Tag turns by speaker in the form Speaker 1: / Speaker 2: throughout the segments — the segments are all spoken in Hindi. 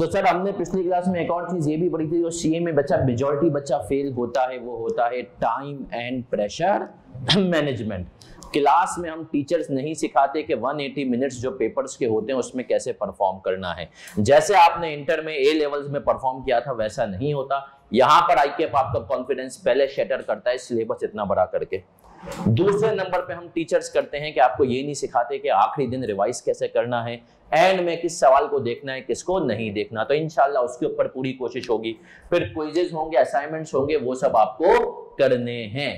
Speaker 1: तो सर हमने पिछली क्लास में एक और चीज ये भी पढ़ी थी, जो सीए में बच्चा मेजॉरिटी बच्चा फेल होता है, वो होता है time and pressure management. Class में हम टीचर्स नहीं सिखाते कि 180 मिनट्स जो पेपर्स के होते हैं उसमें कैसे परफॉर्म करना है। जैसे आपने इंटर में ए लेवल्स में परफॉर्म किया था वैसा नहीं होता। यहाँ पर आईकेएफ आपका कॉन्फिडेंस पहले शैटर करता है सिलेबस इतना बड़ा करके। दूसरे नंबर पे हम टीचर्स करते हैं कि आपको ये नहीं सिखाते कि आखिरी दिन रिवाइज कैसे करना है, एंड में किस सवाल को देखना है किसको नहीं देखना। तो इंशाल्लाह उसके ऊपर पूरी कोशिश होगी। फिर क्विजेस होंगे, असाइनमेंट्स होंगे, वो सब आपको करने हैं।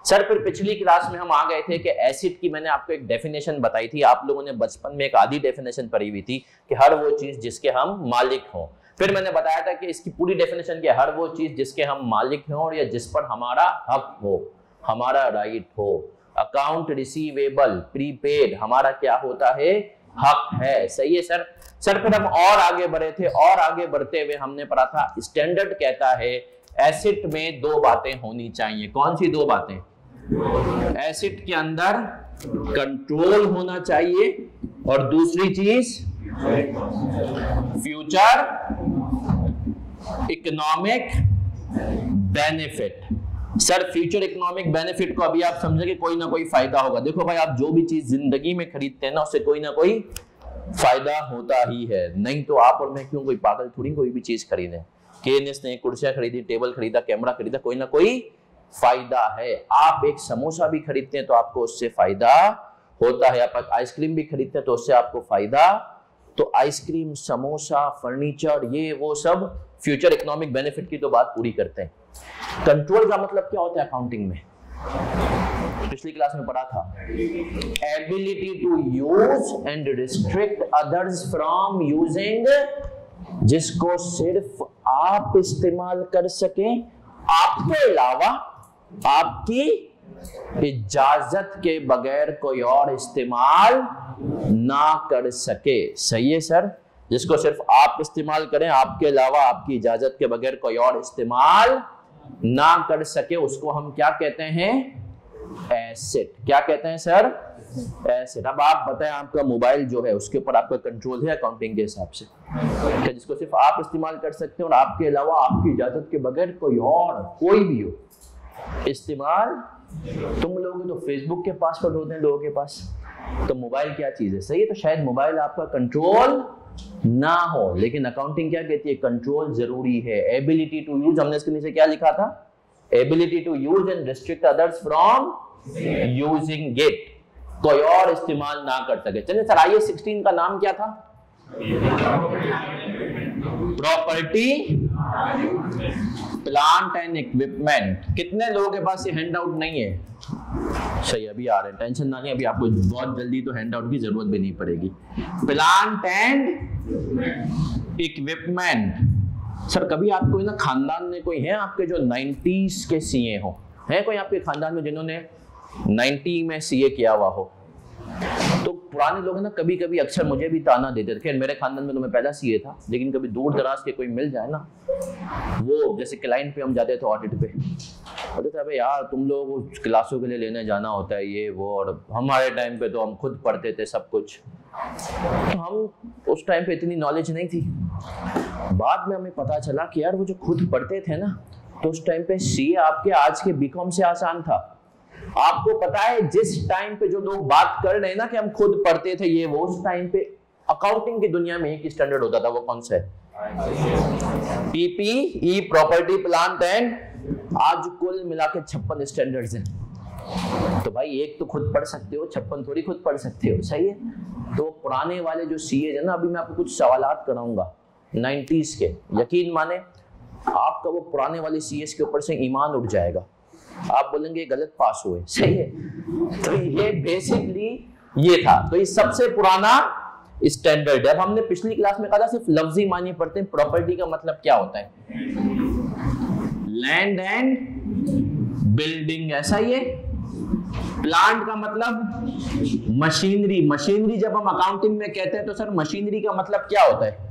Speaker 1: सर फिर पिछली क्लास में हम आ गए थे कि एसिड की मैंने आपको एक डेफिनेशन बताई थी। आप लोगों ने बचपन में एक आधी डेफिनेशन पढ़ी हुई थी कि हर वो चीज जिसके हम मालिक हों। फिर मैंने बताया था कि इसकी पूरी डेफिनेशन क्या, हर वो चीज जिसके हम मालिक हों और या जिस पर हमारा हक हो, हमारा राइट हो। अकाउंट रिसीवेबल, प्रीपेड हमारा क्या होता है, हक है। सही है सर। सर फिर हम और आगे बढ़े थे, और आगे बढ़ते हुए हमने पढ़ा था स्टैंडर्ड कहता है एसिड में दो बातें होनी चाहिए। कौन सी दो बातें? एसिड के अंदर कंट्रोल होना चाहिए और दूसरी चीज future economic benefit. Sir future economic benefit को अभी आप समझेंगे कोई ना कोई फायदा होगा। देखो भाई आप जो भी चीज जिंदगी में खरीदते हैं ना उससे कोई ना कोई फायदा होता ही है, नहीं तो आप और मैं क्यों कोई पागल थोड़ी कोई भी चीज खरीदे। केएनएस ने कुर्सियां खरीदी, टेबल खरीदा, कैमरा खरीदा, कोई ना कोई फायदा है। आप एक समोसा भी खरीदते हैं तो आपको उससे फायदा होता है। आप आइसक्रीम भी खरीदते हैं तो उससे आपको फायदा। तो आइसक्रीम, समोसा, फर्नीचर, ये वो सब फ्यूचर इकोनॉमिक बेनिफिट की तो बात पूरी करते हैं। कंट्रोल का मतलब क्या होता है अकाउंटिंग में? पिछली क्लास में पढ़ा था, ability to use and restrict others from using, जिसको सिर्फ आप इस्तेमाल कर सकें, आपके अलावा आपकी इजाजत के बगैर कोई और इस्तेमाल ना कर सके। सही है सर। जिसको सिर्फ आप इस्तेमाल करें, आपके अलावा आपकी इजाजत के बगैर कोई और इस्तेमाल ना कर सके, उसको हम क्या कहते हैं? एसेट। क्या कहते हैं सर? एसेट। अब आप बताएं, आपका मोबाइल जो है उसके ऊपर आपका कंट्रोल है अकाउंटिंग के हिसाब से, जिसको सिर्फ आप इस्तेमाल कर सकते हैं और आपके अलावा आपकी इजाजत के बगैर कोई और कोई भी हो इस्तेमाल। तुम लोग तो फेसबुक के पासवर्ड होते हैं लोगों के पास, तो मोबाइल क्या चीज है? सही है। तो शायद मोबाइल आपका कंट्रोल ना हो, लेकिन अकाउंटिंग क्या कहती है? कंट्रोल जरूरी है। एबिलिटी टू यूज, हमने इसके नीचे क्या लिखा था? Ability to use and restrict others from using it, कोई और इस्तेमाल ना कर सके। चलिए सर, आइए 16 का नाम क्या था? Property plant and equipment. कितने लोगों के पास ये हैंड आउट नहीं है? सही, अभी आ रहे हैं, टेंशन ना लें, अभी आपको बहुत जल्दी तो हैंड आउट की जरूरत भी नहीं पड़ेगी। Plant and equipment. सर कभी आपको ना खानदान में कोई है आपके जो 90s के सीए हो? है कोई आपके खानदान में जिन्होंने 90 में सीए किया हुआ हो? तो पुराने लोग ना कभी कभी अक्सर मुझे भी ताना देते थे। खैर मेरे खानदान में तो मैं पहला सीए था, लेकिन कभी दूर दराज के कोई मिल जाए ना, वो जैसे क्लाइंट पे हम जाते थे ऑडिट पे, बोलते थे अबे यार तुम लोग क्लासों के लिए लेने जाना होता है ये वो, और हमारे टाइम पे तो हम खुद पढ़ते थे सब कुछ। तो हम उस टाइम पे इतनी नॉलेज नहीं थी। बाद में हमें पता चला कि यार वो जो खुद पढ़ते थे ना, तो उस टाइम पे सीए आपके आज के बीकॉम से आसान था। आपको पता है जिस टाइम पे जो लोग बात कर रहे हैं ना कि हम खुद पढ़ते थे ये वो, उस टाइम पे अकाउंटिंग की दुनिया में एक स्टैंडर्ड होता था। वो कौन सा है? पीपीई, प्रॉपर्टी प्लांट एंड, आज कुल मिला के 56 स्टैंडर्ड्स हैं। तो भाई एक तो खुद पढ़ सकते हो, 56 थोड़ी खुद पढ़ सकते हो। सही है। तो पुराने वाले जो सीए है ना, अभी मैं आपको कुछ सवालात कराऊंगा 90s के, यकीन माने आपका वो पुराने वाले सीएस के ऊपर से ईमान उठ जाएगा। आप बोलेंगे गलत पास हुए। सही है। तो ये बेसिकली ये था। तो ये सबसे पुराना स्टैंडर्ड है। अब हमने पिछली क्लास में कहा था सिर्फ लफ्जी मानी पढ़ते हैं। प्रॉपर्टी का मतलब क्या होता है? लैंड एंड बिल्डिंग, ऐसा ही है। प्लांट का मतलब मशीनरी। मशीनरी जब हम अकाउंटिंग में कहते हैं तो सर मशीनरी का मतलब क्या होता है?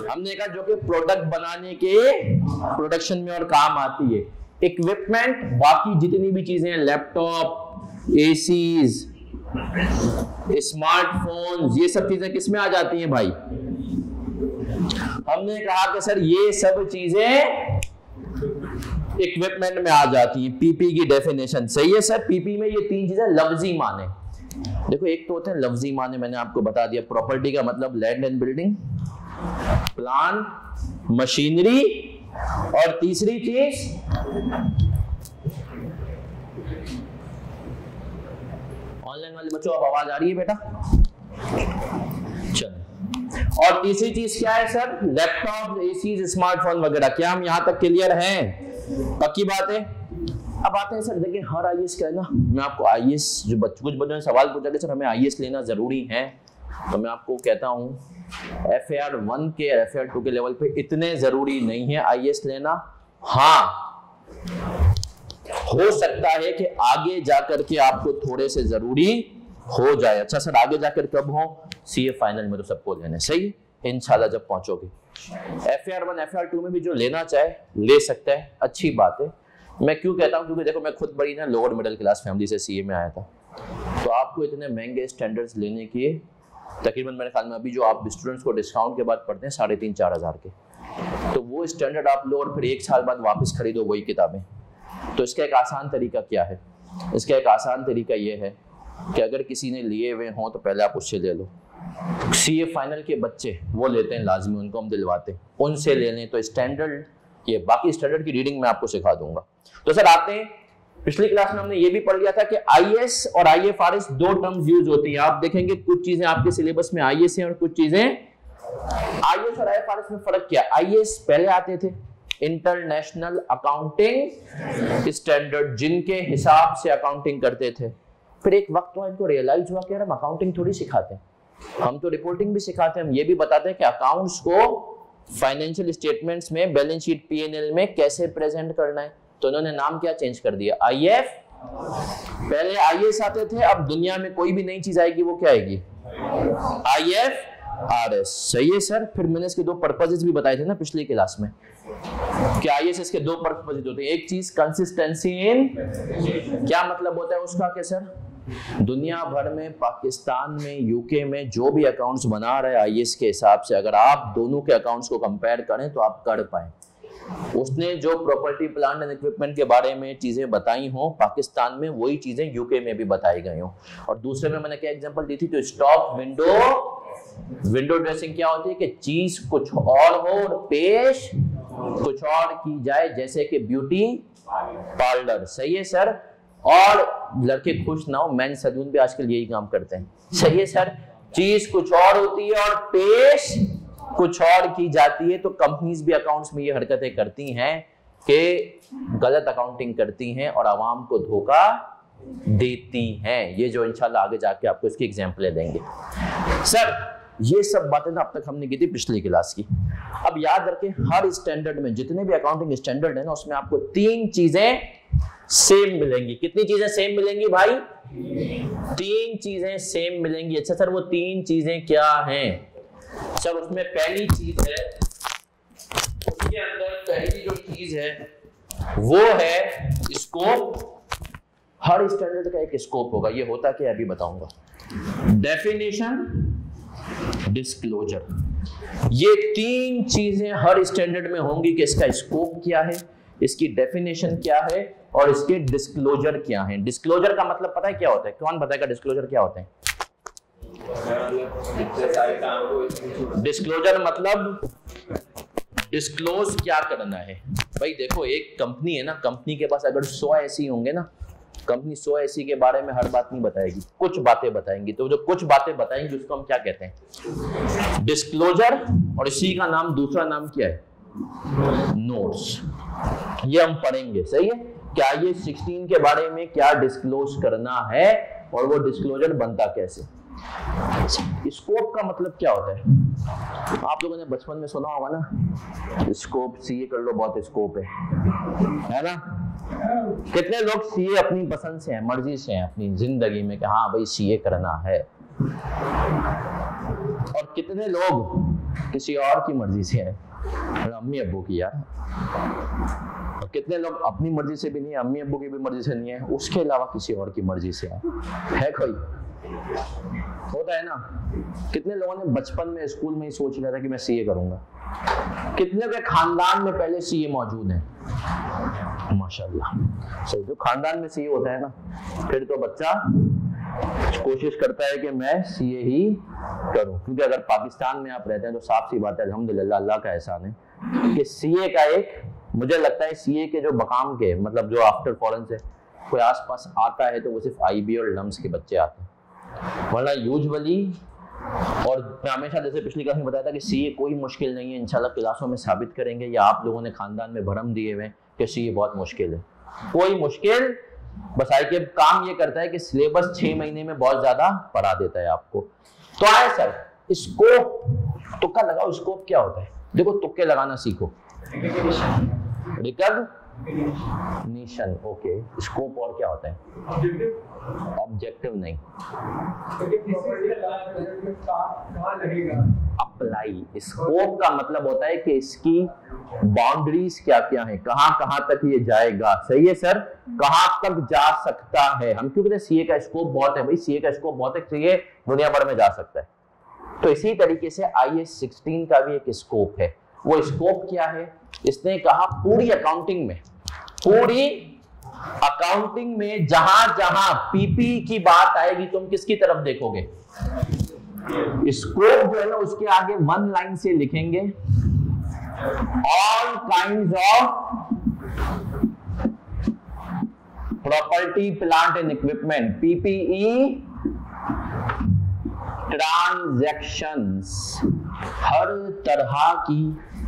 Speaker 1: हमने कहा जो कि प्रोडक्ट बनाने के प्रोडक्शन में और काम आती है। इक्विपमेंट बाकी जितनी भी चीजें, लैपटॉप, एसीज, स्मार्टफोन्स, ये सब चीजें किस में आ जाती हैं भाई? हमने कहा कि सर ये सब चीजें इक्विपमेंट में आ जाती है। पीपी की डेफिनेशन सही है सर। पीपी में ये तीन चीजें लफ्जी माने, देखो एक तो होते हैं लफ्जी माने, मैंने आपको बता दिया। प्रॉपर्टी का मतलब land and building, plant, machinery, और तीसरी चीज ऑनलाइन वाले बच्चों अब आवाज आ रही है बेटा? चलो, और तीसरी चीज क्या है सर? लैपटॉप, एसी, स्मार्टफोन वगैरह। क्या हम यहां तक क्लियर हैं? पक्की बात है। अब आते हैं सर, देखिए हर आईएएस का है ना, मैं आपको आईएएस जो कुछ बच्चों ने सवाल पूछा कि सर हमें आईएएस लेना जरूरी है, तो मैं आपको कहता हूं FAR 1 के FAR 2 के लेवल पे इतने जरूरी नहीं है आईएएस लेना। हाँ, हो सकता है कि आगे जाकर के आपको थोड़े से जरूरी हो जाए। अच्छा सर आगे जाकर कब हो? सीए फाइनल में तो सबको लेने, सही इंशाल्लाह जब पहुंचोगे। FAR 1 FAR 2 में भी जो लेना चाहे ले सकता है, अच्छी बात है। मैं क्यों कहता हूं? क्योंकि देखो मैं खुद बड़ी ना लोअर मिडिल क्लास फैमिली से सीए में आया था, तो आपको इतने महंगे स्टैंडर्ड्स लेने के तकरीबन मेरे ख्याल में अभी जो आप स्टूडेंट्स को डिस्काउंट के बाद पढ़ते हैं 3,500-4 हज़ार के, तो वो स्टैंडर्ड आप लो और फिर 1 साल बाद वापस खरीदो वही किताबें। तो इसका एक आसान तरीका क्या है? इसका एक आसान तरीका ये है कि अगर किसी ने लिए हुए हों तो पहले आप उससे ले लो। सीए फाइनल के बच्चे वो लेते हैं लाजमी, उनको हम दिलवाते हैं, उनसे ले लें तो स्टैंडर्ड, ये बाकी स्टैंडर्ड की रीडिंग मैं आपको सिखा दूंगा। तो सर आते हैं, पिछली क्लास में हमने ये भी पढ़ लिया था कि आईएएस और आईएफआरएस दो टर्म्स यूज होती हैं। आप देखेंगे कुछ चीजें आपके सिलेबस में आईएएस हैं और कुछ चीजें आईएएस और आईएफआरएस में फर्क क्या? आईएएस पहले आते थे इंटरनेशनल अकाउंटिंग स्टैंडर्ड, जिनके हिसाब से अकाउंटिंग करते थे। फिर एक वक्त में इनको रियलाइज हुआ कि यार हम अकाउंटिंग थोड़ी सिखाते हैं, हम तो रिपोर्टिंग भी सिखाते हैं, हम ये भी बताते हैं कि अकाउंट्स को फाइनेंशियल स्टेटमेंट्स में, बैलेंस शीट, पीएनएल में कैसे प्रेजेंट करना है। तो उन्होंने नाम क्या चेंज कर दिया? आईएफ। पहले आईएएस आते थे, अब दुनिया में कोई भी नई चीज आएगी वो क्या आएगी? आईएफआरएस। सही है सर। फिर मैंने इसके दो पर्पसेस भी बताए थे ना पिछली क्लास में कि आईएएस के दो पर्पसेस होते हैं। एक चीज कंसिस्टेंसी इन, क्या मतलब होता है उसका कि सर दुनिया भर में, पाकिस्तान में, यूके में जो भी अकाउंट्स बना रहे आईएएस के हिसाब से, अगर आप दोनों के अकाउंट्स को कंपेयर करें तो आप कर पाए। उसने जो प्रॉपर्टी, प्लांट एंड इक्विपमेंट के बारे में चीजें बताई हो पाकिस्तान में, वही चीजें यूके में भी बताई गई हो। और दूसरे में मैंने क्या एग्जांपल दी थी? तो स्टॉक विंडो ड्रेसिंग क्या होती है कि चीज कुछ और हो और पेश कुछ और की जाए, जैसे कि ब्यूटी पार्लर। सही है सर। और लड़के खुश ना हो, मैन सलून भी आजकल यही काम करते हैं। सही है सर। चीज कुछ और होती है और पेश कुछ और की जाती है। तो कंपनीज भी अकाउंट्स में ये हरकतें करती हैं कि गलत अकाउंटिंग करती हैं और आवाम को धोखा देती हैं। ये जो इंशाल्लाह आगे जाके आपको इसकी एग्जांपलें देंगे। सर ये सब बातें अब तक हमने की थी पिछली क्लास की। अब याद रखें, हर स्टैंडर्ड में, जितने भी अकाउंटिंग स्टैंडर्ड है ना, उसमें आपको 3 चीजें सेम मिलेंगी। कितनी चीजें सेम मिलेंगी भाई? 3 चीजें सेम मिलेंगी। अच्छा सर वो 3 चीजें क्या हैं? सर उसमें पहली चीज है, उसके अंदर पहली जो चीज है वो है स्कोप। हर स्टैंडर्ड का एक स्कोप होगा। ये होता क्या अभी बताऊंगा। डेफिनेशन, डिस्क्लोजर, ये 3 चीजें हर स्टैंडर्ड में होंगी कि इसका स्कोप क्या है, इसकी डेफिनेशन क्या है और इसके डिस्क्लोजर क्या है। डिस्क्लोजर का मतलब पता है क्या होता है? कौन बताएगा डिस्क्लोजर क्या होता है? डिस्क्लोजर मतलब डिस्क्लोज क्या करना है। भाई देखो एक कंपनी है ना, कंपनी के पास अगर 100 एसी होंगे ना, कंपनी 100 एसी के बारे में हर बात नहीं बताएगी, कुछ बातें बताएंगी। तो जो कुछ बातें बताएंगी उसको हम क्या कहते हैं? डिस्क्लोजर। और इसी का नाम, दूसरा नाम क्या है? नोट्स। ये हम पढ़ेंगे। सही है। क्या ये 16 के बारे में क्या डिस्क्लोज करना है और वो डिस्क्लोजर बनता कैसे। स्कोप का मतलब क्या होता है? आप लोगों ने बचपन में सुना होगा ना, स्कोप, सीए कर लो, बहुत स्कोप है ना। कितने लोग सीए अपनी पसंद से हैं, मर्जी से हैं अपनी जिंदगी में कि हाँ भाई सीए करना है, और कितने लोग किसी और की मर्जी से हैं, अम्मी अब्बू की यार। और कितने लोग अपनी मर्जी से भी नहीं है, अम्मी अब्बू की भी मर्जी से नहीं है, उसके अलावा किसी और की मर्जी से है कोई? होता है ना। कितने लोगों ने बचपन में स्कूल में ही सोच लिया था कि मैं सीए करूंगा, कितने के खानदान में पहले सीए मौजूद है, माशाल्लाह। सही, जो खानदान में सीए होता है ना, फिर तो बच्चा कोशिश करता है कि मैं सीए ही करूं, क्योंकि अगर पाकिस्तान में आप रहते हैं तो साफ सी बात है, अल्हम्दुलिल्लाह अल्लाह का एहसान है कि सीए का एक, मुझे लगता है सीए के जो मकाम के, मतलब जो आफ्टर फॉरेन से कोई आसपास आता है तो वो सिर्फ आईबी और लम्स के बच्चे आते हैं, वरना यूजुअली, और मैं हमेशा जैसे पिछली क्लास में बताया था कि सीए कोई मुश्किल नहीं है, इंशाल्लाह क्लासों में साबित करेंगे, या आप लोगों ने खानदान में भरम दिए हुए कि सीए बहुत मुश्किल है। कोई मुश्किल, बस आईके काम ये करता है कि सिलेबस 6 महीने में बहुत ज्यादा पढ़ा देता है आपको। तो आए सर, स्कोप, तुक्का लगाओ, स्कोप क्या होता है? देखो तुक्के लगाना सीखो। Recognition, okay. स्कोप और क्या होता है? ऑब्जेक्टिव नहीं, अप्लाई। स्कोप का मतलब होता है कि इसकी बाउंड्रीज क्या क्या है, कहां कहां तक ये जाएगा। सही है सर, कहां तक जा सकता है। हम क्यों कहते हैं सीए का स्कोप बहुत है? भाई सीए का स्कोप बहुत है, सीए दुनिया भर में जा सकता है। तो इसी तरीके से IAS 16 का भी एक स्कोप है। वो स्कोप क्या है? इसने कहा पूरी अकाउंटिंग में जहां जहां पीपी की बात आएगी, तुम किसकी तरफ देखोगे? स्कोप जो है ना, उसके आगे 1 लाइन से लिखेंगे all kinds of property plant and equipment, PPE transactions, हर तरह की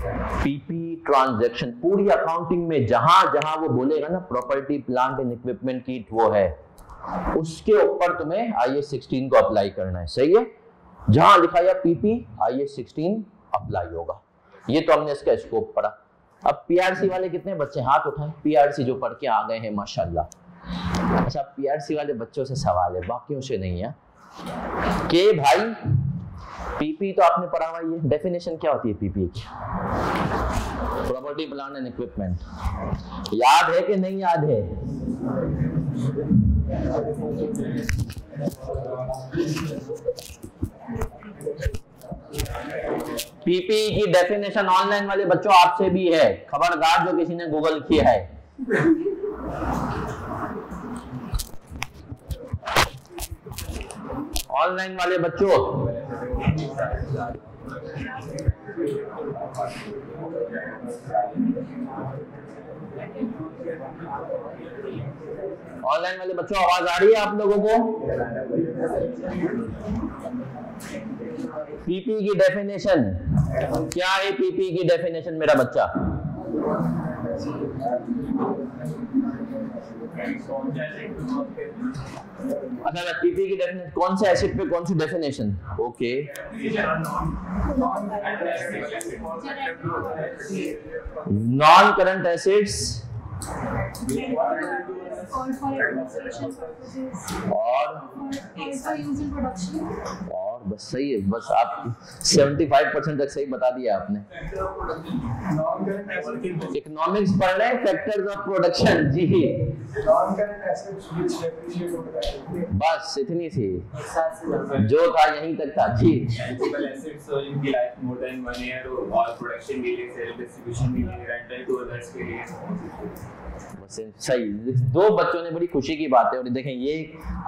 Speaker 1: पीपी ट्रांजैक्शन पूरी अकाउंटिंग में जहां जहां वो बोलेगा ना प्रॉपर्टी प्लांट एंड इक्विपमेंट की वो है, उसके ऊपर तुम्हें IAS 16 को अप्लाई करना है। सही है, जहां लिखा है पीपी IAS 16 अप्लाई होगा। ये तो हमने इसका स्कोप पढ़ा। अब PRC वाले कितने बच्चे हाथ उठाएं? PRC जो पढ़ के आ गए हैं माशाल्लाह। अच्छा, PRC वाले बच्चों से सवाल है, बाकियों से नहीं है कि भाई पीपी तो आपने पढ़ा हुआ, ये डेफिनेशन क्या होती है पीपी की? Property plant and equipment. याद है कि नहीं याद है? पीपी की डेफिनेशन ऑनलाइन वाले बच्चों आपसे भी है, खबरदार जो किसी ने गूगल किया है। ऑनलाइन वाले बच्चों, ऑनलाइन वाले बच्चों आवाज आ रही है आप लोगों को? पीपी की डेफिनेशन क्या है? पीपी की डेफिनेशन मेरा बच्चा, अच्छा पीपी की डेफिनेशन कौन से एसिड पे कौन सी definition? Okay, non current assets और बस सही है, बस आप 75% तक सही बता दिया आपने। इकोनॉमिक्स पढ़ रहे हैं, फैक्टर्स ऑफ प्रोडक्शन जी, बस इतनी थी, जो था यहीं तक था जी। सही, दो बच्चों ने, बड़ी खुशी की बात है। और देखें ये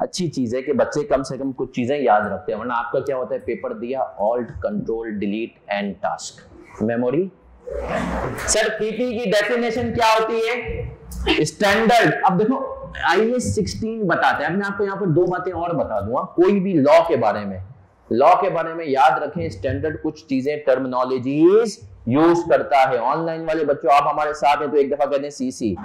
Speaker 1: अच्छी चीज है कि बच्चे कम से कम कुछ चीजें याद रखते हैं, वरना आपका क्या होता है, पेपर दिया alt control delete and task memory. Sir PP की डेफिनेशन क्या होती है? स्टैंडर्ड। अब देखो IAS 16 बताते हैं, मैं आपको यहाँ पर दो बातें और बता दूंगा। कोई भी लॉ के बारे में याद रखें, स्टैंडर्ड कुछ चीजें टर्मिनोलॉजीज यूज करता है। ऑनलाइन वाले बच्चों आप हमारे साथ हैं तो एक दफा कहते हैं सीसी।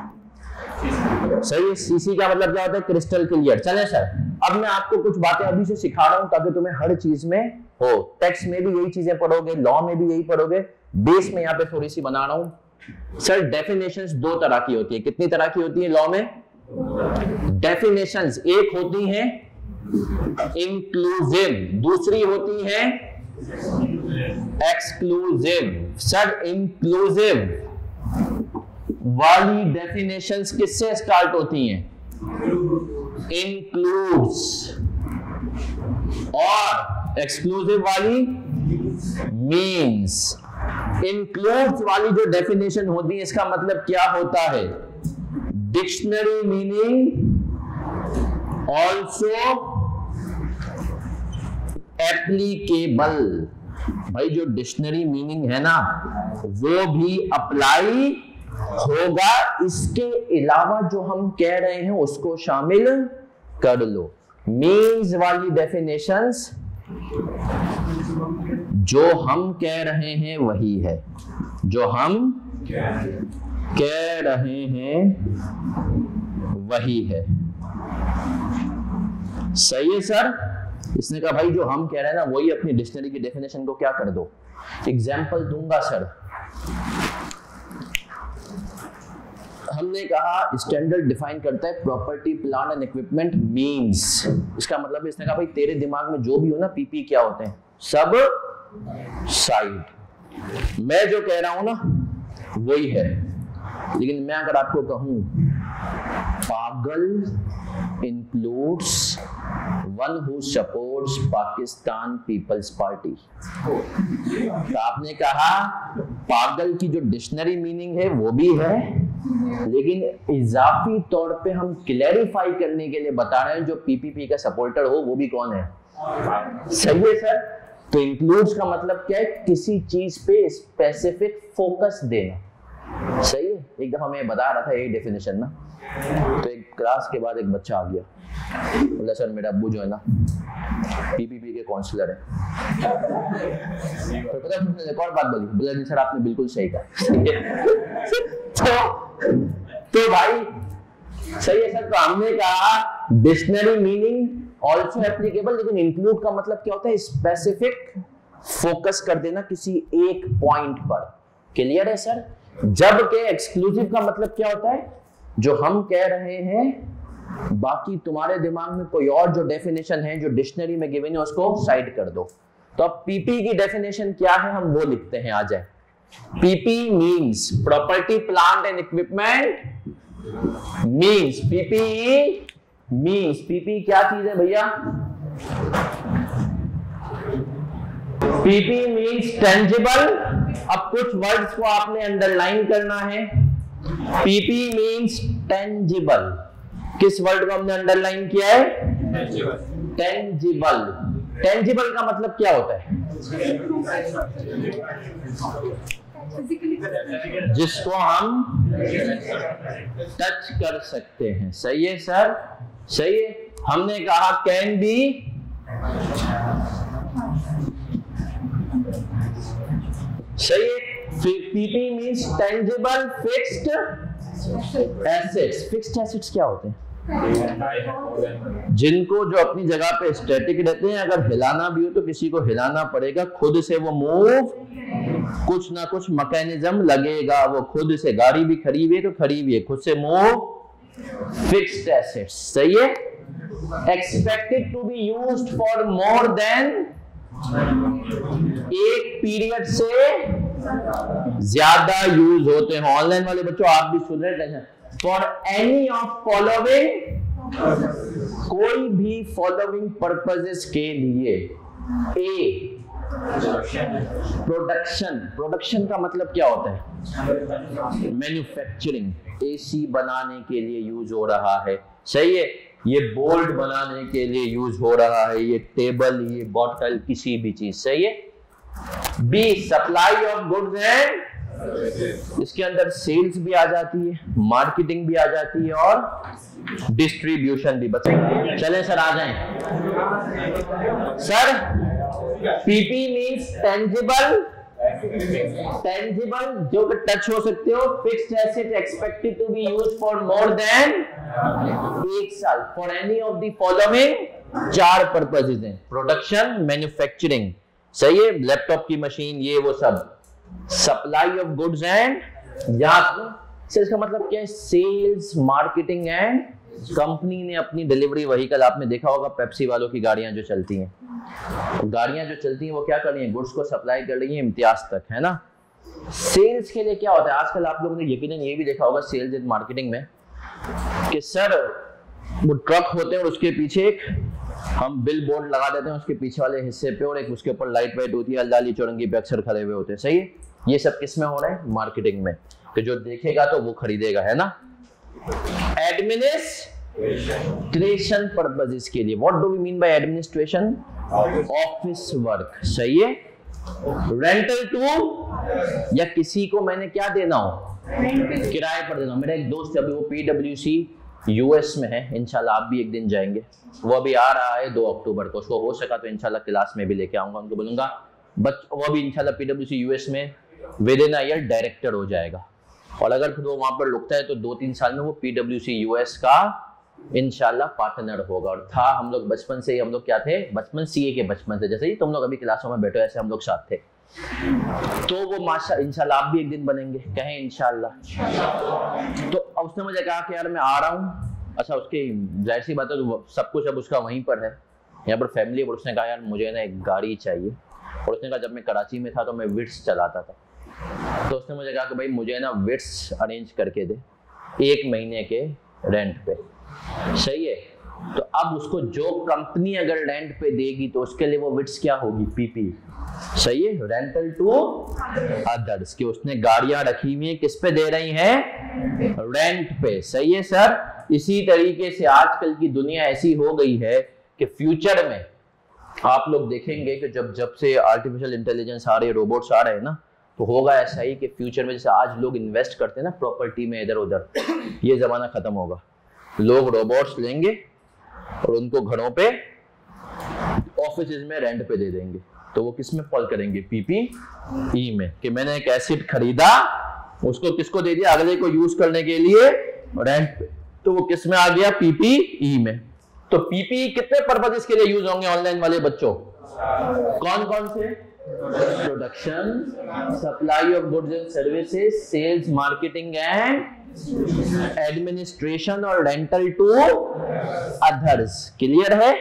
Speaker 1: सही है, सीसी का मतलब क्या होता है? Crystal clear. चले सर, अब मैं आपको कुछ बातें अभी से सिखा रहा हूं ताकि तुम्हें हर चीज में हो। टेक्स्ट में भी यही चीजें पढ़ोगे, लॉ में भी यही पढ़ोगे, बेस में यहाँ पे थोड़ी सी बना रहा हूं। सर डेफिनेशंस दो तरह की होती है। कितनी तरह की होती है लॉ में? डेफिनेशंस एक होती है इंक्लूसिव, दूसरी होती है एक्सक्लूसिव। सर इंक्लूसिव वाली डेफिनेशंस किससे स्टार्ट होती हैं? इंक्लूड्स। और एक्सक्लूसिव वाली मीन्स, इंक्लूड्स वाली जो डेफिनेशन होती है इसका मतलब क्या होता है, डिक्शनरी मीनिंग ऑल्सो एप्लीकेबल। भाई जो डिक्शनरी मीनिंग है ना वो भी अप्लाई होगा, इसके अलावा जो हम कह रहे हैं उसको शामिल कर लो। मीन्स वाली डेफिनेशंस जो हम कह रहे हैं वही है, जो हम कह रहे हैं वही है। सही है सर? इसने कहा भाई जो हम कह रहे हैं ना वही, अपनी डिक्शनरी की डेफिनेशन को क्या कर दो। एग्जाम्पल दूंगा सर। हमने कहा स्टैंडर्ड डिफाइन करता है property plant and equipment means, इसका मतलब इसने कहा भाई तेरे दिमाग में जो भी हो ना पीपी क्या होते हैं, सब साइड। मैं जो कह रहा हूं ना वही है, लेकिन मैं अगर आपको कहूं पागल includes one who supports Pakistan Peoples Party, तो आपने कहा पागल की जो डिक्शनरी मीनिंग है वो भी है, लेकिन इजाफी तौर पे हम क्लैरिफाई करने के लिए बता रहे हैं जो पीपीपी का सपोर्टर हो वो भी कौन है। सही है सर? तो इंक्लूड्स का मतलब क्या है, किसी चीज पे स्पेसिफिक फोकस देना। सही है? एक दफा मैं बता रहा था यही डेफिनेशन ना, तो एक क्लास के बाद एक बच्चा आ गया, बोला सर मेरा अब्बू जो है ना पीपीपी के काउंसलर है। तो पता है एक और बात बोली, बोला नहीं सर आपने बिल्कुल सही कहा। तो भाई सही है सर, तो हमने कहा डिक्शनरी मीनिंग ऑल्सो एप्लीकेबल, लेकिन इंक्लूड का मतलब क्या होता है, स्पेसिफिक फोकस कर देना किसी एक पॉइंट पर। क्लियर है सर? जबकि एक्सक्लूसिव का मतलब क्या होता है, जो हम कह रहे हैं बाकी तुम्हारे दिमाग में कोई और जो डेफिनेशन है जो डिक्शनरी में गिवन है उसको साइड कर दो। तो अब पीपी की डेफिनेशन क्या है हम वो लिखते हैं, आ जाए। PP means property plant and equipment means, PP means, PP क्या चीज है भैया, पीपी मींस टेंजिबल। अब कुछ वर्ड्स को आपने अंडरलाइन करना है। पीपी मींस टेंजिबल, किस वर्ड को हमने अंडरलाइन किया है, टेंजिबल। टेंजिबल का मतलब क्या होता है, जिसको हम टच कर सकते हैं। सही है सर? सही है। हमने कहा कैन बी, सही है। PP means tangible fixed assets. Fixed assets क्या होते हैं, जिनको जो अपनी जगह पे स्टैटिक रहते हैं, अगर हिलाना भी हो तो किसी को हिलाना पड़ेगा, खुद से वो मूव, कुछ ना कुछ मैकेनिज्म लगेगा, वो खुद से, गाड़ी भी खड़ी हुई है तो खड़ी हुई है, खुद से मूव, फिक्स्ड एसेट्स। सही है। Expected to be used for more than, एक पीरियड से ज्यादा यूज होते हैं। ऑनलाइन वाले बच्चों आप भी सुन रहे हैं, फॉर एनी ऑफ फॉलोइंग, कोई भी फॉलोइंग पर्पसेस के लिए। ए प्रोडक्शन, प्रोडक्शन का मतलब क्या होता है, मैन्युफैक्चरिंग, एसी बनाने के लिए यूज हो रहा है। सही है। ये बोल्ट बनाने के लिए यूज हो रहा है, ये टेबल, ये बॉटल, किसी भी चीज। सही है। B supply of goods and, इसके अंदर सेल्स भी आ जाती है, मार्केटिंग भी आ जाती है और डिस्ट्रीब्यूशन भी। बताइए चले सर, आ जाएं sir. PP means tangible, tangible जो कि टच हो सकते हो। Fixed asset expected to be used for more than एक साल, for any of the following चार पर्पसेस हैं, प्रोडक्शन, मैन्युफैक्चरिंग। सही है। लैपटॉप की मशीन, ये वो सब। सप्लाई ऑफ गुड्स एंड, या इसका मतलब क्या है, सेल्स, मार्केटिंग एंड, कंपनी ने अपनी डिलीवरी व्हीकल, आपने देखा होगा पेप्सी वालों की गाड़ियां जो चलती हैं, गाड़ियां जो चलती हैं वो क्या कर रही हैं, गुड्स को सप्लाई कर रही हैं इम्तियाज तक, है ना। सेल्स के लिए क्या होता है, आजकल आप लोगों ने यकीनन ये भी देखा होगा सेल्स एंड मार्केटिंग में कि सर वो ट्रक होते हैं और उसके पीछे एक हम बिल बोर्ड लगा देते हैं उसके पीछे वाले हिस्से पे, और एक उसके ऊपर लाइट वाइट होती है, हल्दाली चौरंगी पे अक्सर खड़े हुए होते हैं, सही है। ये सब किस में हो रहा है? मार्केटिंग में, कि जो देखेगा तो वो खरीदेगा, है ना। एडमिनिस्ट्रेशन पर्पसेस के लिए, what do we mean by administration? Office work, सही है। रेंटल टू, या किसी को मैंने क्या देना हो? किराए पर देना। मेरा एक दोस्त है, अभी वो PwC यूएस में है, इंशाल्लाह आप भी एक दिन जाएंगे, वो अभी आ रहा है 2 अक्टूबर को, उसको हो सका तो इंशाल्लाह क्लास में भी लेके आऊंगा, उनको बोलूंगा वो भी इंशाल्लाह PwC यूएस में with in a year director हो जाएगा, और अगर फिर वो वहां पर रुकता है तो 2-3 साल में वो PwC यूएस का इंशाल्लाह पार्टनर होगा। और था हम लोग बचपन से ही, हम लोग क्या थे, बचपन CA के बचपन से, जैसे ही तुम लोग अभी क्लासों में बैठो ऐसे हम लोग साथ थे, तो वो माशा इंशाल्लाह आप भी एक दिन बनेंगे, कहें इंशाल्लाह। तो उसने मुझे कहा कि यार मैं आ रहा हूँ, अच्छा उसकी जाहिर सी बात है तो सब कुछ अब उसका वहीं पर है, यहाँ पर फैमिली, और उसने कहा यार मुझे ना एक गाड़ी चाहिए, और उसने कहा जब मैं कराची में था तो मैं विट्स चलाता था, तो उसने मुझे कहा कि भाई मुझे ना विट्स अरेंज करके दे 1 महीने के रेंट पे, सही है। तो अब उसको जो कंपनी अगर रेंट पे देगी तो उसके लिए वो विट्स क्या होगी? PP, सही है। रेंटल टू अदर्स, कि उसने गाड़ियां रखी हुई हैं, किस पे दे रही हैं? रेंट पे, सही है सर। इसी तरीके से आजकल की दुनिया ऐसी हो गई है कि फ्यूचर में आप लोग देखेंगे कि जब से आर्टिफिशियल इंटेलिजेंस आ रही है, रोबोट्स आ रहे हैं ना, तो होगा ऐसा ही कि फ्यूचर में जैसे आज लोग इन्वेस्ट करते हैं ना प्रॉपर्टी में इधर उधर, ये जमाना खत्म होगा। लोग रोबोट्स लेंगे और उनको घरों पे, ऑफिसेज में रेंट पे दे देंगे, तो वो किस में फॉल करेंगे? PPE में, कि मैंने एक एसेट खरीदा, उसको किसको दे दिया? अगले को यूज करने के लिए रेंट पे, तो वो किस में आ गया? PPE में। तो PPE कितने पर्पसेस के लिए यूज होंगे ऑनलाइन वाले बच्चों? कौन कौन से? Production, supply of goods and services, sales, marketing and administration, और रेंटल टू अदर्स। क्लियर है?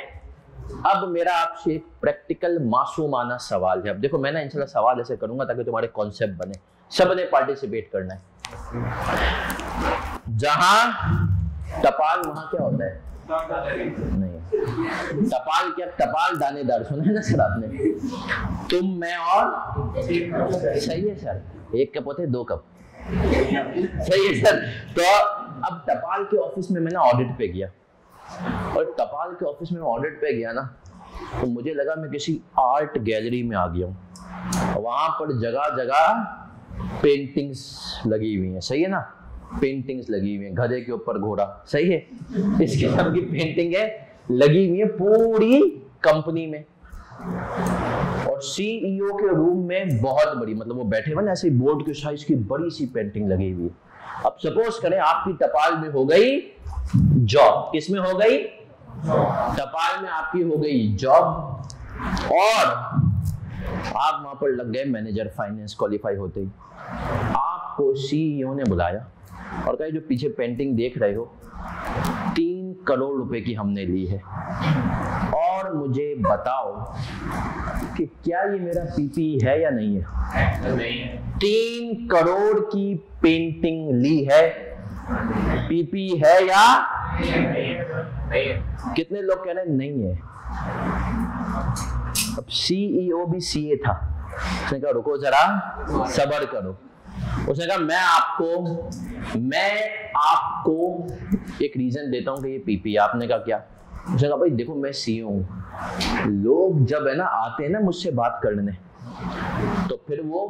Speaker 1: अब मेरा आपसे एक प्रैक्टिकल मासूमाना सवाल है। अब देखो मैं ना इंशाल्लाह सवाल ऐसे करूंगा ताकि तुम्हारे कॉन्सेप्ट बने, सबने पार्टिसिपेट करना है। जहां टपाल वहां क्या होता है? नहीं, टपाल क्या? टपाल दानेदार, सुना है ना सर आपने? तुम, मैं और, सही है सर, 1 कप होते 2 कप, सही है सर। तो अब टपाल के ऑफिस में मैं ना ऑडिट पे गया, और टपाल के ऑफिस में ऑडिट पे गया ना, तो मुझे लगा मैं किसी आर्ट गैलरी में आ गया हूँ। वहां पर जगह जगह पेंटिंग्स लगी हुई हैं, सही है ना, पेंटिंग्स लगी हुई हैं, गधे के ऊपर घोड़ा, सही है, इस किस्म की पेंटिंग है लगी हुई है पूरी कंपनी में। और CEO के रूम में बहुत बड़ी, मतलब वो बैठे हुए ना ऐसे बोर्ड के साइज की बड़ी सी पेंटिंग लगी हुई है। अब सपोज करें आपकी टपाल में हो गई जॉब, किसमें हो गई? टपाल में आपकी हो गई जॉब, और आप वहां पर लग गए मैनेजर, फाइनेंस क्वालिफाई होते ही आपको CEO ने बुलाया और कहा जो पीछे पेंटिंग देख रहे हो 3 करोड़ रुपए की हमने ली है, और मुझे बताओ कि क्या ये मेरा PPE है या नहीं है? 3 करोड़ की पेंटिंग ली है, PPE है या नहीं? कितने लोग कह रहे हैं नहीं है? अब CEO भी CA था, उसने कहा रुको जरा सब्र करो। उसने कहा मैं आपको एक रीजन देता हूं कि ये PPE। आपने कहा क्या? उसने कहा भाई देखो मैं CEO हूं, लोग जब है ना आते हैं ना मुझसे बात करने, तो फिर वो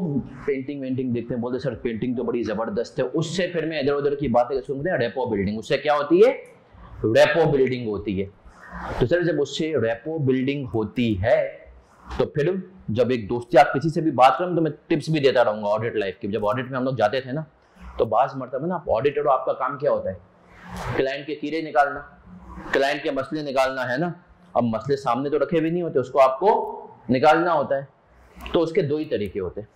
Speaker 1: पेंटिंग देखते हैं, बोलते सर पेंटिंग तो बड़ी जबरदस्त है, उससे फिर मैं इधर उधर की बातें सुनते हैं, रेपो बिल्डिंग, उससे क्या होती है? रेपो बिल्डिंग होती है। तो सर जब उससे रेपो बिल्डिंग होती है तो फिर जब एक दोस्ती आप किसी से भी बात करें तो मैं टिप्स भी देता रहूंगा ऑडिट लाइफ की। जब ऑडिट में हम लोग जाते थे ना तो बाज मरतबा ना ऑडिटर हो, आपका काम क्या होता है? क्लाइंट के कीड़े निकालना, क्लाइंट के मसले निकालना, है ना। अब मसले सामने तो रखे भी नहीं होते, उसको आपको निकालना होता है। तो उसके 2 ही तरीके होते हैं।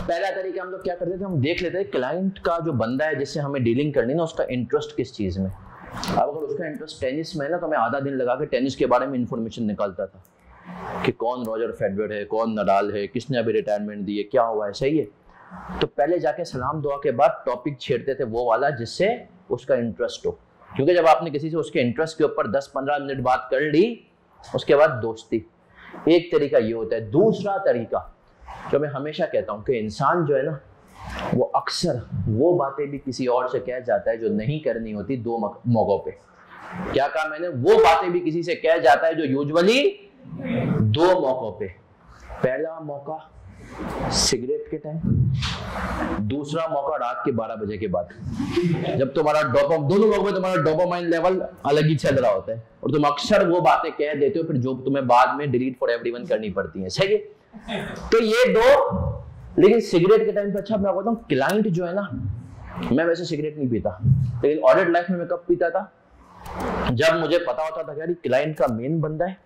Speaker 1: पहला तरीका हम लोग क्या करते थे, हम देख लेते हैं क्लाइंट का जो बंदा है जिससे हमें डीलिंग करनी ना, उसका इंटरेस्ट किस चीज में। अब अगर उसका इंटरेस्ट टेनिस में है ना तो मैं आधा दिन लगा के टेनिस के बारे में इंफॉर्मेशन निकालता था कि कौन रॉजर फेडरर है, कौन नडाल है, किसने अभी रिटायरमेंट दी है, क्या हुआ है, सही है। तो पहले जाके सलाम दुआ के बाद टॉपिक छेड़ते थे वो वाला जिससे उसका इंटरेस्ट हो। क्योंकि जब आपने किसी से उसके इंटरेस्ट के ऊपर 10-15 मिनट बात कर ली, उसके बाद दोस्ती। एक तरीका ये होता है। दूसरा तरीका जो मैं हमेशा कहता हूँ कि इंसान जो है ना, वो अक्सर वो बातें भी किसी और से कह जाता है जो नहीं करनी होती दो मौकों पे। क्या कहा मैंने? वो बातें भी किसी से कह जाता है जो यूजुअली दो मौकों पे। पहला मौका सिगरेट के टाइम, दूसरा मौका रात के 12 बजे के बाद, जब तुम्हारा दोनों मौकों में तुम्हारा डोपामाइन लेवल अलग ही चल रहा होता है और तुम अक्सर वो बातें कह देते हो फिर जो तुम्हें बाद में डिलीट फॉर एवरीवन करनी पड़ती है। सही है? तो ये दो। लेकिन सिगरेट के टाइम पे, अच्छा मैं बताऊं, क्लाइंट जो है ना, मैं वैसे सिगरेट नहीं पीता, लेकिन ऑडिट लाइफ में मैं कब पीता था? जब मुझे पता होता था कि क्लाइंट का मेन बंदा है,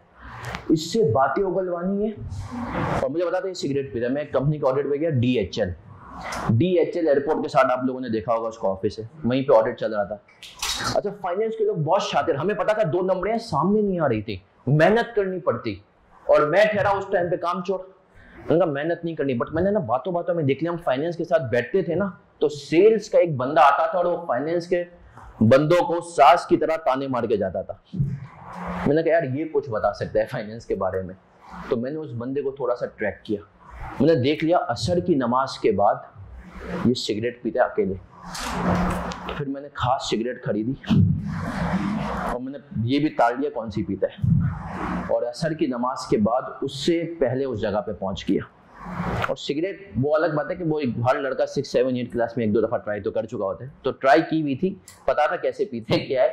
Speaker 1: इससे बातें उगलवानी है, और मुझे पता था ये सिगरेट पीता है। मैं एक कंपनी का ऑडिट पे गया, DHL एयरपोर्ट के साथ, आप लोगों ने देखा होगा उसका ऑफिस है, वहीं पे ऑडिट चल रहा था। अच्छा, फाइनेंस के लोग बहुत शातिर, हमें पता था 2 नंबरें सामने नहीं आ रही थी, मेहनत करनी पड़ती, और मैं ठहरा उस टाइम पे काम चोर, उनका मेहनत नहीं करनी। बट मैंने ना बातों बातों में देख लिया, हम फाइनेंस के साथ बैठते थे ना, तो सेल्स का एक बंदा आता था और वो फाइनेंस के बंदों को सास की तरह ताने मार के जाता था। मैंने कहा यार ये कुछ बता सकता है फाइनेंस के बारे में, तो मैंने उस बंदे को थोड़ा सा ट्रैक किया। मैंने देख लिया असर की नमाज के बाद ये सिगरेट पीता है अकेले, तो फिर मैंने खास सिगरेट खरीदी और मैंने ये भी ताड़ लिया कौन सी पीता है, और असर की नमाज के बाद उससे पहले उस जगह पे पहुंच गया। और सिगरेट वो अलग बात है कि वो हर लड़का 6, 7, 8 क्लास में 1-2 दफा ट्राई तो कर चुका होता है, तो ट्राई की हुई थी, पता था कैसे पीते हैं क्या है,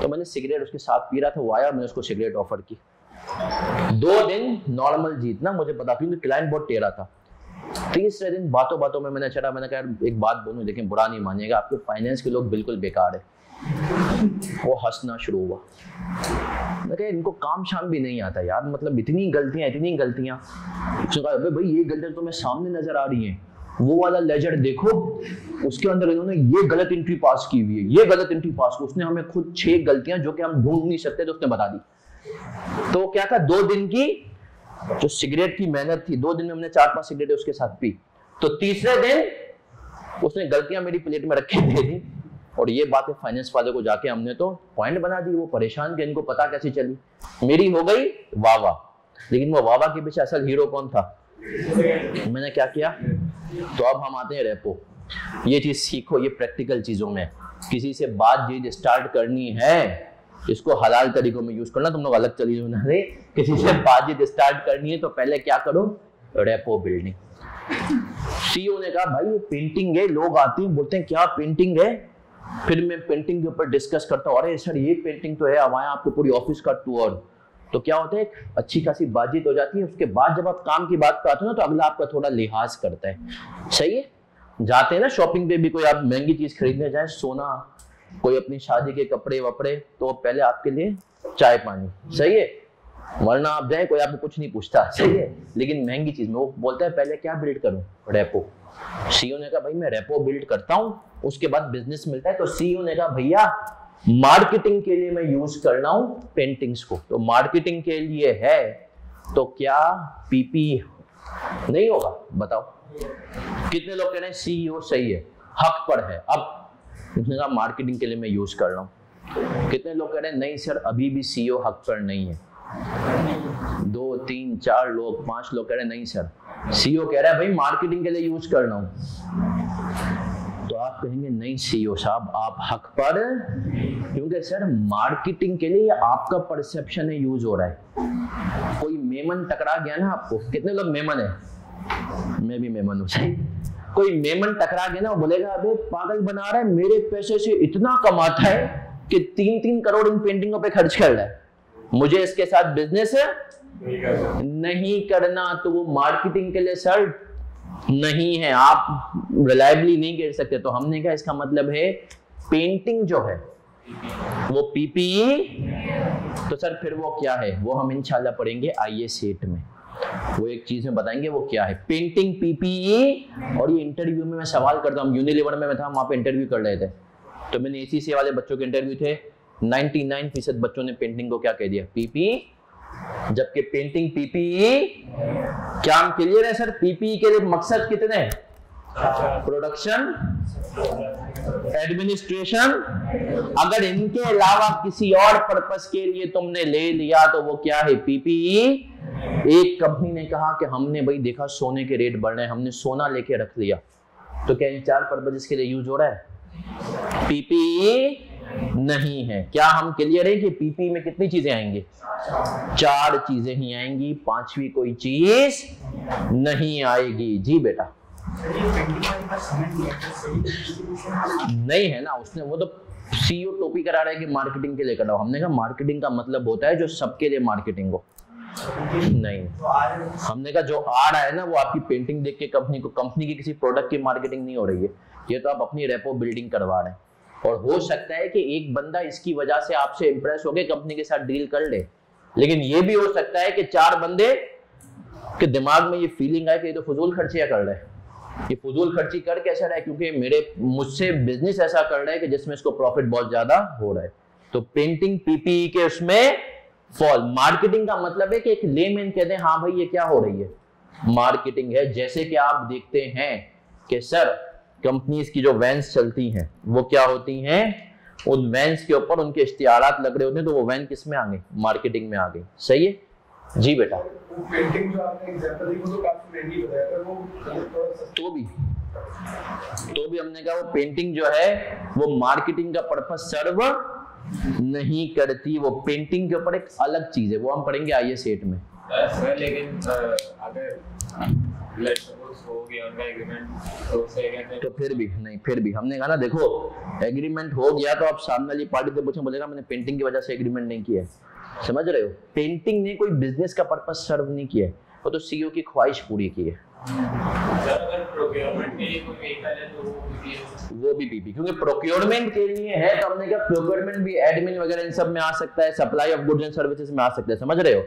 Speaker 1: तो मैंने सिगरेट उसके साथ पी रहा था, वो आया, मैंने उसको सिगरेट ऑफर की। 2 दिन नॉर्मल जीतना मुझे पता, क्योंकि क्लाइंट बहुत टेढ़ा था। तीसरे दिन बातों बातों में मैंने चढ़ा, मैंने कहा एक बात बोलूं, लेकिन बुरा नहीं मानिएगा, आपके फाइनेंस के लोग बिल्कुल बेकार है। वो हंसना शुरू हुआ। मैं कहा इनको काम शाम भी नहीं आता यार, मतलब इतनी गलतियां। उसने कहा अबे भाई ये गलतियां तुम्हें सामने नजर आ रही हैं, वो वाला लेजर देखो, उसके अंदर इन्होंने ये गलत एंट्री पास की हुई है, ये गलत एंट्री पास की। उसने हमें खुद 6 गलतियां जो कि हम ढूंढ नहीं सकते तो उसने बता दी। तो क्या था, 2 दिन की जो सिगरेट की मेहनत थी, 2 दिन में हमने 4-5 सिगरेट उसके साथ पी। तो तीसरे दिन उसने गलतियां मेरी प्लेट में रखी दे दी, और ये बातें फाइनेंस वाले को जाके हमने तो पॉइंट बना दी। वो परेशान थे, इनको पता कैसे चली। मेरी हो गई वाह, लेकिन वो वाह के पीछे असल हीरो कौन था? मैंने क्या किया? तो अब हम आते हैं रेपो। ये चीज सीखो, ये प्रैक्टिकल चीजों में। किसी से बातचीत स्टार्ट करनी है, इसको हलाल तरीकों में यूज करना। तुम लोग अलग चली ना रे, किसी से बातचीत स्टार्ट करनी है तो पहले क्या करो? Rapport building. सीईओ ने कहा भाई ये पेंटिंग है, लोग आते हैं बोलते हैं क्या पेंटिंग है, फिर मैं पेंटिंग के ऊपर डिस्कस करता हूँ, अरे सर ये पेंटिंग तो है, अब आए आपको पूरी ऑफिस का टूर। तो क्या होता है, एक अच्छी खासी बातचीत हो जाती है। उसके बाद जब आप काम की बात पे आते हो ना, तो अगला आपका थोड़ा लिहाज करता है। सही है? जाते हैं ना शॉपिंग पे भी, कोई आप महंगी चीज खरीदने जाए, सोना, कोई अपनी शादी के कपड़े वपड़े, तो पहले आपके लिए चाय पानी। सही है? वरना आप जाए कोई आपको कुछ नहीं पूछता। सही है? लेकिन महंगी चीज में वो बोलता है पहले क्या बिल्ड करूं? रेपो। सीईओ ने कहा भाई मैं रेपो बिल्ड करता हूं, उसके बाद बिजनेस मिलता है। तो सीईओ ने कहा भैया मार्केटिंग के लिए मैं यूज कर रहा हूं पेंटिंग्स को, तो मार्केटिंग के लिए है तो क्या पीपी नहीं होगा? बताओ कितने लोग कह रहे हैं सीईओ सही है, हक पर है। अब उसने कहा मार्केटिंग के लिए मैं यूज कर रहा हूं। कितने लोग कह रहे हैं नहीं सर अभी भी सीईओ हक पर नहीं है। 2, 3, 4 लोग, 5 लोग कह रहे हैं नहीं सर सीईओ कह रहा है भाई मार्केटिंग के लिए यूज करना हूं। तो आप कहेंगे नहीं सीईओ साहब आप हक पर, क्योंकि सर मार्केटिंग के लिए आपका परसेप्शन है यूज हो रहा है। कोई मेमन टकरा गया ना आपको, कितने लोग मेमन है? मैं भी मेमन हूं। सही? कोई मेमन टकरा गया ना, वो बोलेगा अबे पागल बना रहा है, मेरे पैसे से इतना कमाता है कि 3-3 करोड़ इन पेंटिंगों पे खर्च कर रहा है, मुझे इसके साथ बिजनेस नहीं करना। तो वो मार्केटिंग के लिए सर नहीं है, आप रिलायबली नहीं कर सकते। तो हमने कहा इसका मतलब है पेंटिंग जो है वो पीपीई। तो सर फिर वो क्या है, वो हम इंशाल्लाह पढ़ेंगे आईए सेट में। वो एक चीज में बताएंगे वो क्या है, पेंटिंग पीपीई। और ये इंटरव्यू में मैं सवाल करता हूँ, यूनिलीवर में मैं था, वहां पे इंटरव्यू कर रहे थे, तो मैंने एसीसी वाले बच्चों के इंटरव्यू थे, 99% बच्चों ने पेंटिंग को क्या कह दिया? पीपीई। जबकि पेंटिंग पीपीई क्या हम क्लियर है सर? पीपीई के लिए मकसद कितने? Production administration. अगर इनके अलावा किसी और पर्पस के लिए तुमने ले लिया तो वो क्या है, पीपीई। एक कंपनी ने कहा कि हमने भाई देखा सोने के रेट बढ़ रहे हैं, हमने सोना लेके रख लिया, तो क्या इन 4 पर्पस के लिए यूज हो रहा है? पीपीई नहीं है। क्या हम क्लियर है कि पीपीई में कितनी चीजें आएंगी? 4 चीजें ही आएंगी, 5वीं कोई चीज नहीं आएगी। जी बेटा नहीं है ना, उसने वो तो सीईओ टोपी करा रहा है कि मार्केटिंग के लिए कराओ। हमने कहा मार्केटिंग का मतलब होता है जो सबके लिए मार्केटिंग हो। नहीं, हमने कहा जो आ रहा है ना वो आपकी पेंटिंग देख के कंपनी की किसी प्रोडक्ट की मार्केटिंग नहीं हो रही है, ये तो आप अपनी रेपो बिल्डिंग करवा रहे हैं। और हो सकता है कि एक बंदा इसकी वजह से आपसे इंप्रेस होकर कंपनी के साथ डील कर ले, लेकिन ये भी हो सकता है कि 4 बंदे के दिमाग में ये फीलिंग आए कि ये तो फजूल खर्चियां कर रहे हैं। ये फजूल खर्ची कर कैसा रहा है? क्योंकि मुझसे बिजनेस ऐसा कर रहा है कि जिसमें इसको प्रॉफिट बहुत ज्यादा हो रहा है। तो पेंटिंग पीपीई के उसमें फॉल। मार्केटिंग का मतलब है कि एक लेमैन कहते हैं हाँ भाई ये क्या हो रही है, मार्केटिंग है। जैसे कि आप देखते हैं कि सर कंपनीज की जो वैन्स चलती हैं वो क्या होती हैं, उन वैन्स के ऊपर उनके इश्तिहारात लग रहे होते हैं, तो वो वैन किस में आ गई? मार्केटिंग में आ गई। सही है जी बेटा।
Speaker 2: पेंटिंग जो आपने एग्जांपल दी वो तो काफी महंगी बताया था, वो
Speaker 1: तो भी हमने कहा वो पेंटिंग जो है वो मार्केटिंग का पर्पस सर्व नहीं करती, वो पेंटिंग के ऊपर एक अलग चीज है, वो हम पढ़ेंगे आईएस 8 में।
Speaker 3: सर लेकिन अगर लेट्स सपोज हो गया उनका एग्रीमेंट तो सही कहते हैं,
Speaker 1: तो फिर भी हमने कहा ना देखो एग्रीमेंट हो गया तो आप सामने वाली पार्टी से पूछे, बोलेगा मैंने पेंटिंग की वजह से एग्रीमेंट नहीं किया है। समझ रहे हो? पेंटिंग ने कोई बिजनेस का पर्पस सर्व नहीं किया है, वो तो सीईओ की ख्वाहिश पूरी की है।
Speaker 3: सर अगर प्रोक्योरमेंट के लिए कोई व्हीकल है तो
Speaker 1: वो भी पीपी, क्योंकि प्रोक्योरमेंट के लिए है तो हमने कहा प्रोक्योरमेंट भी एडमिन वगैरह इन सब में आ सकता है, supply of goods and services में आ सकता है। समझ रहे हो?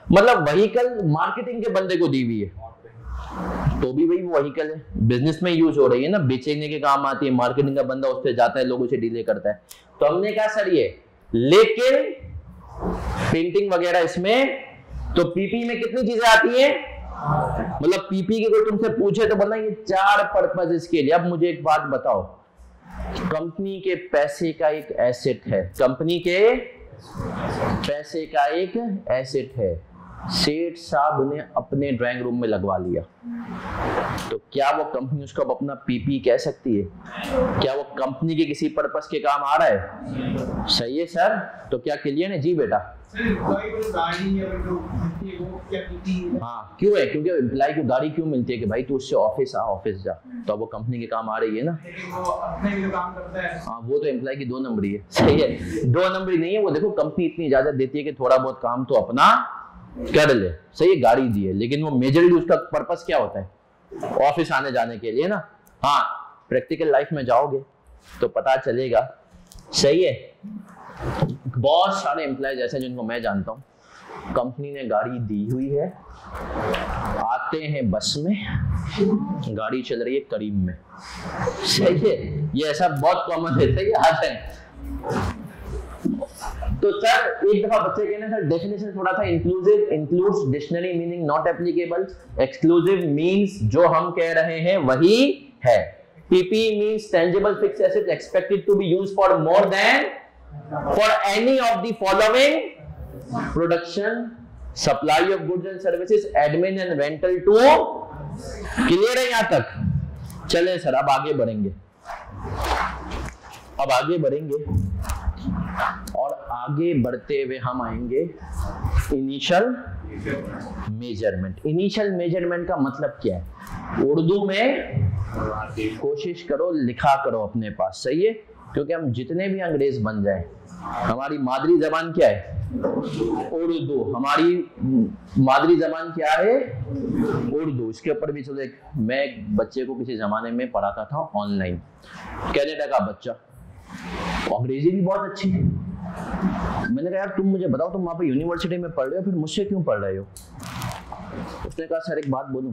Speaker 1: मतलब व्हीकल मार्केटिंग के बंदे को दी हुई है तो भी वही व्हीकल है, बिजनेस में यूज हो रही है ना, बेचने के काम आती है, मार्केटिंग का बंदा उस पे जाता है, लोगों से डील करता है। तो हमने कहा सर ये, लेकिन पेंटिंग वगैरह इसमें तो पीपी में कितनी चीजें आती हैं? मतलब पीपी के कोई तुमसे पूछे तो बोलना ये 4 पर्पस इसके लिए। अब मुझे एक बात बताओ, कंपनी के पैसे का एक एसेट है, कंपनी के पैसे का एक एसेट है, सेठ साहब ने अपने ड्राइंग रूम में लगवा लिया, तो क्या वो कंपनी उसको अपना पीपी कह सकती है? क्या वो कंपनी के किसी पर्पस के काम आ रहा है? सही है सर, तो क्या क्लियर है? जी बेटा हाँ क्यों है? क्योंकि एम्प्लॉय को गाड़ी क्यों मिलती है कि भाई तू उससे ऑफिस आ, ऑफिस जा, तो वो कंपनी के काम आ रही है ना।
Speaker 2: वो अपने भी काम करता है।
Speaker 1: हाँ वो तो एम्प्लॉय की 2 नंबरी है। सही है, 2 नंबरी नहीं है वो। देखो कंपनी इतनी इजाजत देती है कि थोड़ा बहुत काम तो अपना कर ले। सही है, गाड़ी दी है, लेकिन वो मेजरली उसका पर्पस क्या होता है? ऑफिस आने जाने के लिए ना। हाँ प्रैक्टिकल लाइफ में जाओगे तो पता चलेगा। सही है, बहुत सारे एम्प्लॉयज ऐसे जिनको मैं जानता हूँ, कंपनी ने गाड़ी दी हुई है, आते हैं बस में, गाड़ी चल रही है करीम में। सही है, ये ऐसा बहुत कॉमन है। सही है, आते हैं। तो सर एक दफा बच्चे कहने सर डेफिनेशन थोड़ा था, inclusive includes dictionary meaning not applicable, exclusive means जो हम कह रहे हैं वही है। PP means tangible fixed asset expected to be used for more than for any of the following production, supply of goods and services, admin and rental to. Clear है यहां तक? चले सर अब आगे बढ़ेंगे, अब आगे बढ़ेंगे और आगे बढ़ते हुए हम आएंगे इनिशियल मेजरमेंट। इनिशियल मेजरमेंट का मतलब क्या है? उर्दू में कोशिश करो लिखा करो अपने पास। सही है, क्योंकि हम जितने भी अंग्रेज बन जाए, हमारी मादरी जबान क्या है? उर्दू। हमारी मादरी जबान क्या है? उर्दू। इसके ऊपर भी चलो, मैं एक बच्चे को किसी जमाने में पढ़ाता था ऑनलाइन, कनाडा का बच्चा, अंग्रेजी भी बहुत अच्छी है। मैंने कहा यार तुम मुझे बताओ, तुम वहां पे यूनिवर्सिटी में पढ़ रहे हो, फिर मुझसे क्यों पढ़ रहे हो? उसने कहा सर एक बात बोलूं,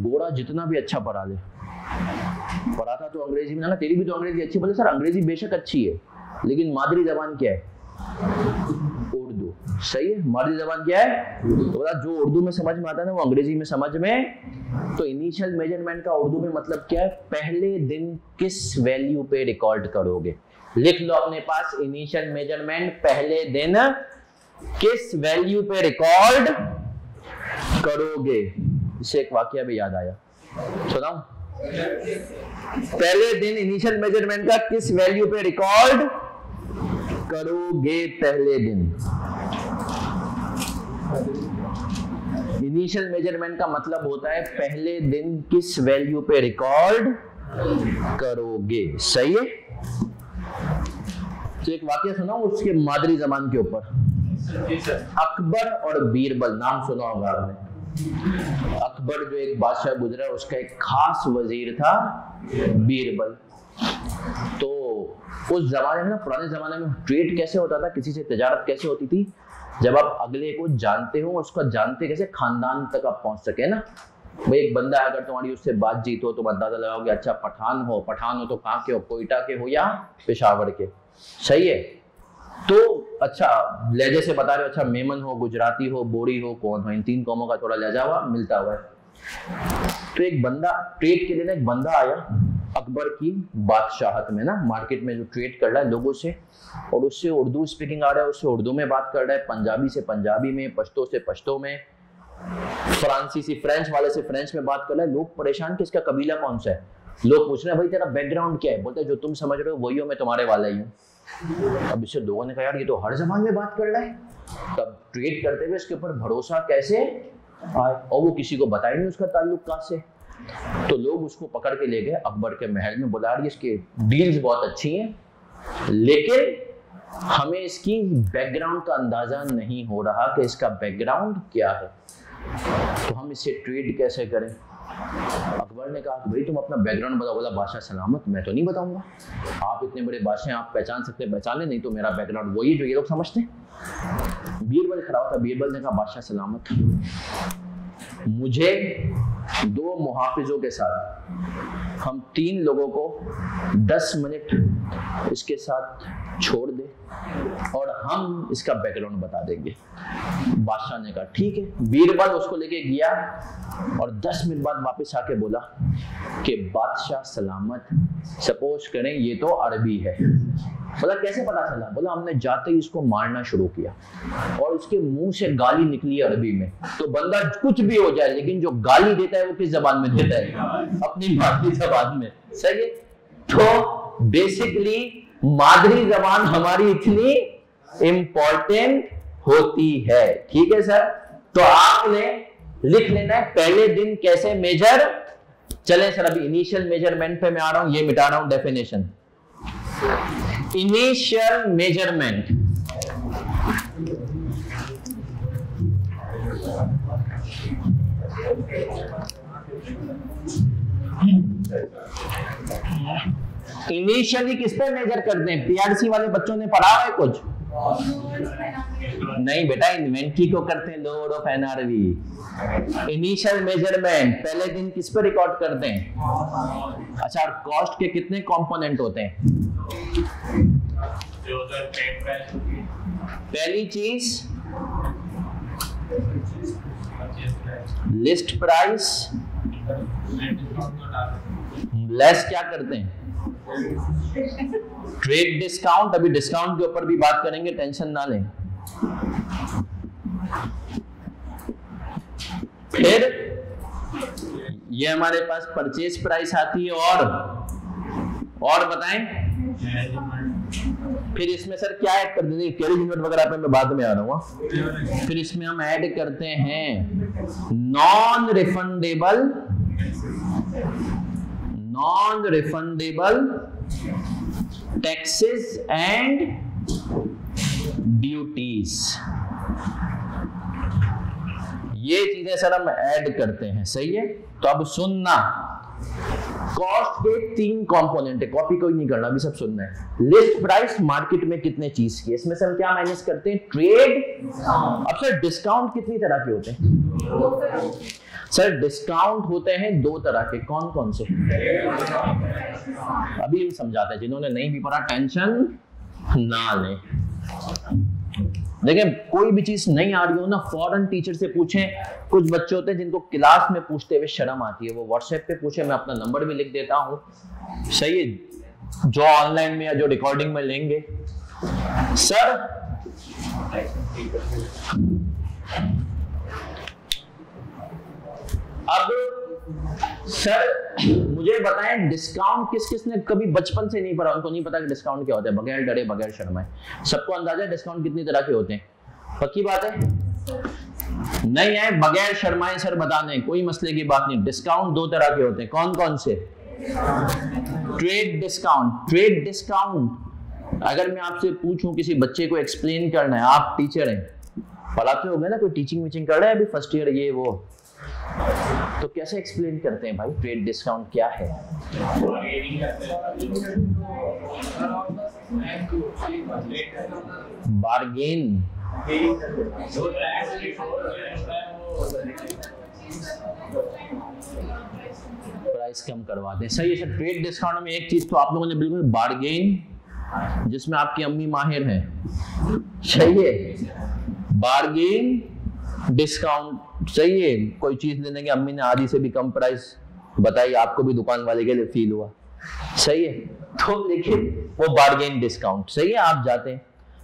Speaker 1: गोरा जितना भी अच्छा पढ़ा ले, पढ़ाता तो अंग्रेजी में ना, तेरी भी तो अंग्रेजी अच्छी। बोले सर अंग्रेजी बेशक अच्छी है, लेकिन मादरी जबान क्या है? उर्दू। सही है, मादरी जबान क्या है? तो बोला जो उर्दू में समझ में आता है ना वो अंग्रेजी में समझ में। तो इनिशियल मेजरमेंट का उर्दू में मतलब क्या है? पहले दिन किस वैल्यू पे रिकॉर्ड करोगे। लिख लो अपने पास, इनिशियल मेजरमेंट पहले दिन किस वैल्यू पे रिकॉर्ड करोगे। इससे एक वाकया भी याद आया, सुनाओ। पहले दिन इनिशियल मेजरमेंट का किस वैल्यू पे रिकॉर्ड करोगे? पहले दिन इनिशियल मेजरमेंट का मतलब होता है पहले दिन किस वैल्यू पे रिकॉर्ड करोगे। सही है। तो एक वाकया सुनाओ उसके मादरी जबान के ऊपर। अकबर और बीरबल, नाम सुना होगा आपने। अकबर जो एक बादशाह गुजरा, उसका एक खास वजीर था बीरबल। तो उस जमाने में ना, पुराने जमाने में ट्रेड कैसे होता था, किसी से तिजारत कैसे होती थी, जब आप अगले को जानते हो, उसका जानते कैसे खानदान तक आप पहुंच सके ना। भाई एक बंदा अगर तुम्हारी उससे बातचीत हो तो अंदाजा लगाओगे अच्छा पठान हो तो कहाँ के हो, कोयटा के हो या पेशावर के। सही है। तो अच्छा लहजे से बता रहे हो, अच्छा मेमन हो, गुजराती हो, बोरी हो, कौन हो, इन 3 कौमों का थोड़ा लहजा हुआ मिलता हुआ है। तो एक बंदा ट्रेड के लिए ना, एक बंदा आया अकबर की बादशाहत में ना, मार्केट में जो ट्रेड कर रहा है लोगों से, और उससे उर्दू स्पीकिंग आ रहा है, उससे उर्दू में बात कर रहा है, पंजाबी से पंजाबी में, पश्तो से पश्तो में, फ्रांसीसी फ्रेंच वाले से फ्रेंच में बात कर रहा है। लोग परेशान कि इसका कबीला कौन सा है। लोग पूछ रहे हैं भाई तेरा बैकग्राउंड क्या है। बोलते हैं जो तुम समझ रहे हो वही हो, मैं तुम्हारे वाला ही हूँ। अब इससे लोगों ने कहा यार ये तो हर जबान में बात कर रहा है, तब ट्रेड करते हुए इसके ऊपर भरोसा कैसे आए। और वो किसी को बताया नहीं उसका ताल्लुक कहाँ से। तो लोग उसको पकड़ के ले गए अकबर के महल में, बोला यार इसके डील्स बहुत अच्छी हैं लेकिन हमें इसकी बैकग्राउंड का अंदाजा नहीं हो रहा कि इसका बैकग्राउंड क्या है, तो हम इससे ट्रेड कैसे करें। अकबर ने कहा भाई तुम अपना बैकग्राउंड बताओ। बोला बादशाह सलामत, मैं तो नहीं बताऊंगा, आप इतने बड़े बादशाह आप पहचान सकते हैं, पहचान ले, नहीं तो मेरा बैकग्राउंड वही जो ये लोग समझते हैं। बीरबल खड़ा हुआ था। बीरबल ने कहा बादशाह सलामत, मुझे 2 मुहाफिजों के साथ हम 3 लोगों को 10 मिनट इसके साथ छोड़ दे और हम इसका बैकग्राउंड बता देंगे। बादशाह ने कहा ठीक है। बीरबल उसको लेके गया और 10 मिनट बाद वापस आके बोला कि बादशाह सलामत, सपोज करें ये तो अरबी है। बोला कैसे पता चला। बोला हमने जाते ही इसको मारना शुरू किया और इसके मुंह से गाली निकली अरबी में। तो बंदा कुछ भी हो जाए लेकिन जो गाली देता है वो किस जबान में देता है? अपनी मादरी जबान में। सही है। तो बेसिकली मादरी जबान हमारी इतनी इंपॉर्टेंट होती है। ठीक है सर। तो आपने लिख लेना है पहले दिन कैसे मेजर। चले सर अभी इनिशियल मेजरमेंट पे मैं आ रहा हूं, ये मिटा रहा हूं डेफिनेशन। इनिशियल मेजरमेंट इनिशियली किस पे मेजर करते हैं? पीआरसी वाले बच्चों ने पढ़ा है कुछ? नहीं बेटा, इन्वेंट्री को करते हैं load of NRV. Initial measurement पहले दिन किस पे रिकॉर्ड करते हैं? अच्छा, और कॉस्ट के कितने कंपोनेंट होते हैं? पहली चीज लिस्ट प्राइस, लेस क्या करते हैं? Trade discount. अभी डिस्काउंट के ऊपर भी बात करेंगे, टेंशन ना लें। फिर ये हमारे पास परचेज प्राइस आती है और बताएं। फिर इसमें सर क्या ऐड कर देंगे? कैरेज यूनिट वगैरह पे मैं बाद में आ रहा हूँ। फिर इसमें हम ऐड करते हैं non refundable taxes and duties. ये चीजें सर हम ऐड करते हैं। सही है। तो अब सुनना, कॉस्ट के 3 कंपोनेंट है, कॉपी कोई नहीं करना, अभी सब सुनना है। लिस्ट प्राइस, मार्केट में कितने चीज की, इसमें से हम क्या माइनस करते हैं? ट्रेड। अब सर डिस्काउंट कितनी तरह के होते हैं? सर डिस्काउंट होते हैं 2 तरह के। कौन कौन से? अभी हम समझाते हैं, जिन्होंने नहीं भी पढ़ा टेंशन ना लें। देखिए कोई भी चीज नहीं आ रही हो ना, फौरन टीचर से पूछें। कुछ बच्चे होते हैं जिनको क्लास में पूछते हुए शर्म आती है, वो व्हाट्सएप पे पूछे, मैं अपना नंबर भी लिख देता हूँ, सही है, जो ऑनलाइन में या जो रिकॉर्डिंग में लेंगे। सर अब सर मुझे बताएं, डिस्काउंट किस किस ने कभी बचपन से नहीं पढ़ा, उनको नहीं पता कि डिस्काउंट क्या होता है, बगैर डरे बगैर शर्माए। सबको अंदाजा है डिस्काउंट कितनी तरह के होते हैं, पक्की बात है? नहीं है, बगैर शर्माए सर बता दें, कोई मसले की बात नहीं। डिस्काउंट दो तरह के होते हैं, कौन कौन से? Trade discount. ट्रेड डिस्काउंट अगर मैं आपसे पूछूं, किसी बच्चे को एक्सप्लेन करना है, आप टीचर हैं, पढ़ाते हो गए ना, कोई टीचिंग वीचिंग कर रहा है अभी फर्स्ट ईयर ये वो, तो कैसे एक्सप्लेन करते हैं भाई ट्रेड डिस्काउंट क्या है? बार्गेन। प्राइस कम करवाते हैं, सही है सर। ट्रेड डिस्काउंट में एक चीज तो आप लोगों ने बिल्कुल, बार्गेन, जिसमें आपकी अम्मी माहिर हैं, सही है, बार्गेन डिस्काउंट, सही है। कोई चीज लेने के अम्मी ने आधी से भी कम प्राइस बताई, आपको भी दुकान वाले के लिए फील हुआ, सही है, तो लेकिन वो बार्गेन डिस्काउंट, सही है। आप जाते हैं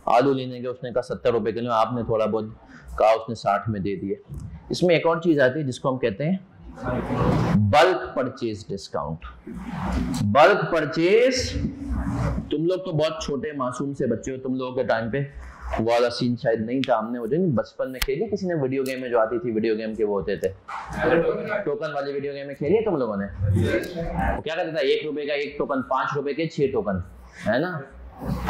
Speaker 1: आलू लेने के, उसने कहा 70 रुपए किलो, आपने थोड़ा बहुत कहा, उसने 60 में दे दिए। इसमें एक और चीज आती है जिसको हम कहते हैं bulk purchase discount. Bulk purchase, तुम लोग तो बहुत छोटे मासूम से बच्चे हो, तुम लोगों के टाइम पे वो वाला सीन शायद नहीं था, हमने वो जो बचपन में खेली, किसी ने वीडियो गेम में जो आती थी, वीडियो गेम के वो होते थे टोकन वाली वीडियो गेम में खेली है तुम लोगों ने? वो क्या कहता था, 1 रुपए का 1 टोकन, 5 रुपए के 6 टोकन, है ना।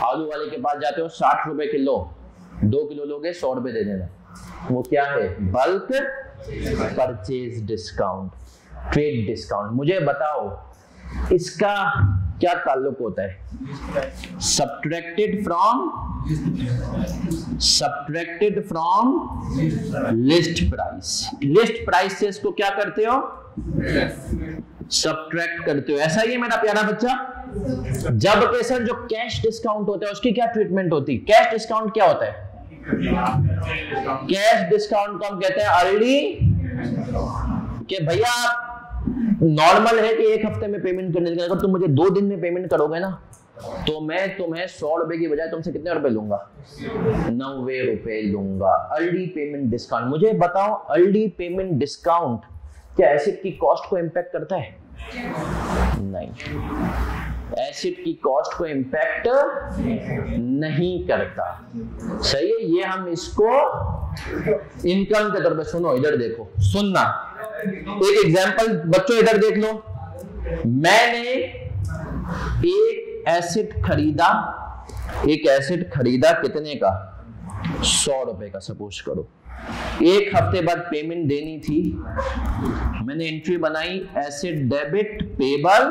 Speaker 1: आलू वाले के पास जाते हो, 60 रुपए किलो, 2 किलो लोगे 100 रुपए दे देना। वो क्या है? Bulk purchase discount, trade discount. मुझे बताओ इसका क्या ताल्लुक होता है? Subtracted from list price. List price से इसको क्या करते हो? सब्ट्रैक्ट करते हो। ऐसा ही है मेरा प्यारा बच्चा। जब के सर जो कैश डिस्काउंट होता है उसकी क्या ट्रीटमेंट होती है? कैश डिस्काउंट क्या होता है? कैश डिस्काउंट को हम कहते हैं अर्ली, कि भैया नॉर्मल है कि 1 हफ्ते में पेमेंट करने के लिए, अगर तुम मुझे 2 दिन में पेमेंट करोगे ना तो मैं तुम्हें 100 रुपए की बजाय तुमसे कितने रुपए लूंगा? 90 रुपए लूंगा। Early payment discount. मुझे बताओ अर्ली पेमेंट डिस्काउंट क्या एसेट की कॉस्ट को इंपैक्ट करता है? नहीं, एसेट की कॉस्ट को इंपैक्ट नहीं करता, सही है। ये हम इसको इनकम के तौर पे, सुनो इधर देखो, सुनना, एक एग्जांपल बच्चों इधर देख लो। मैंने एक एसेट खरीदा कितने का? 100 रुपए का सपोज करो। 1 हफ्ते बाद पेमेंट देनी थी, मैंने एंट्री बनाई एसेट डेबिट पेबल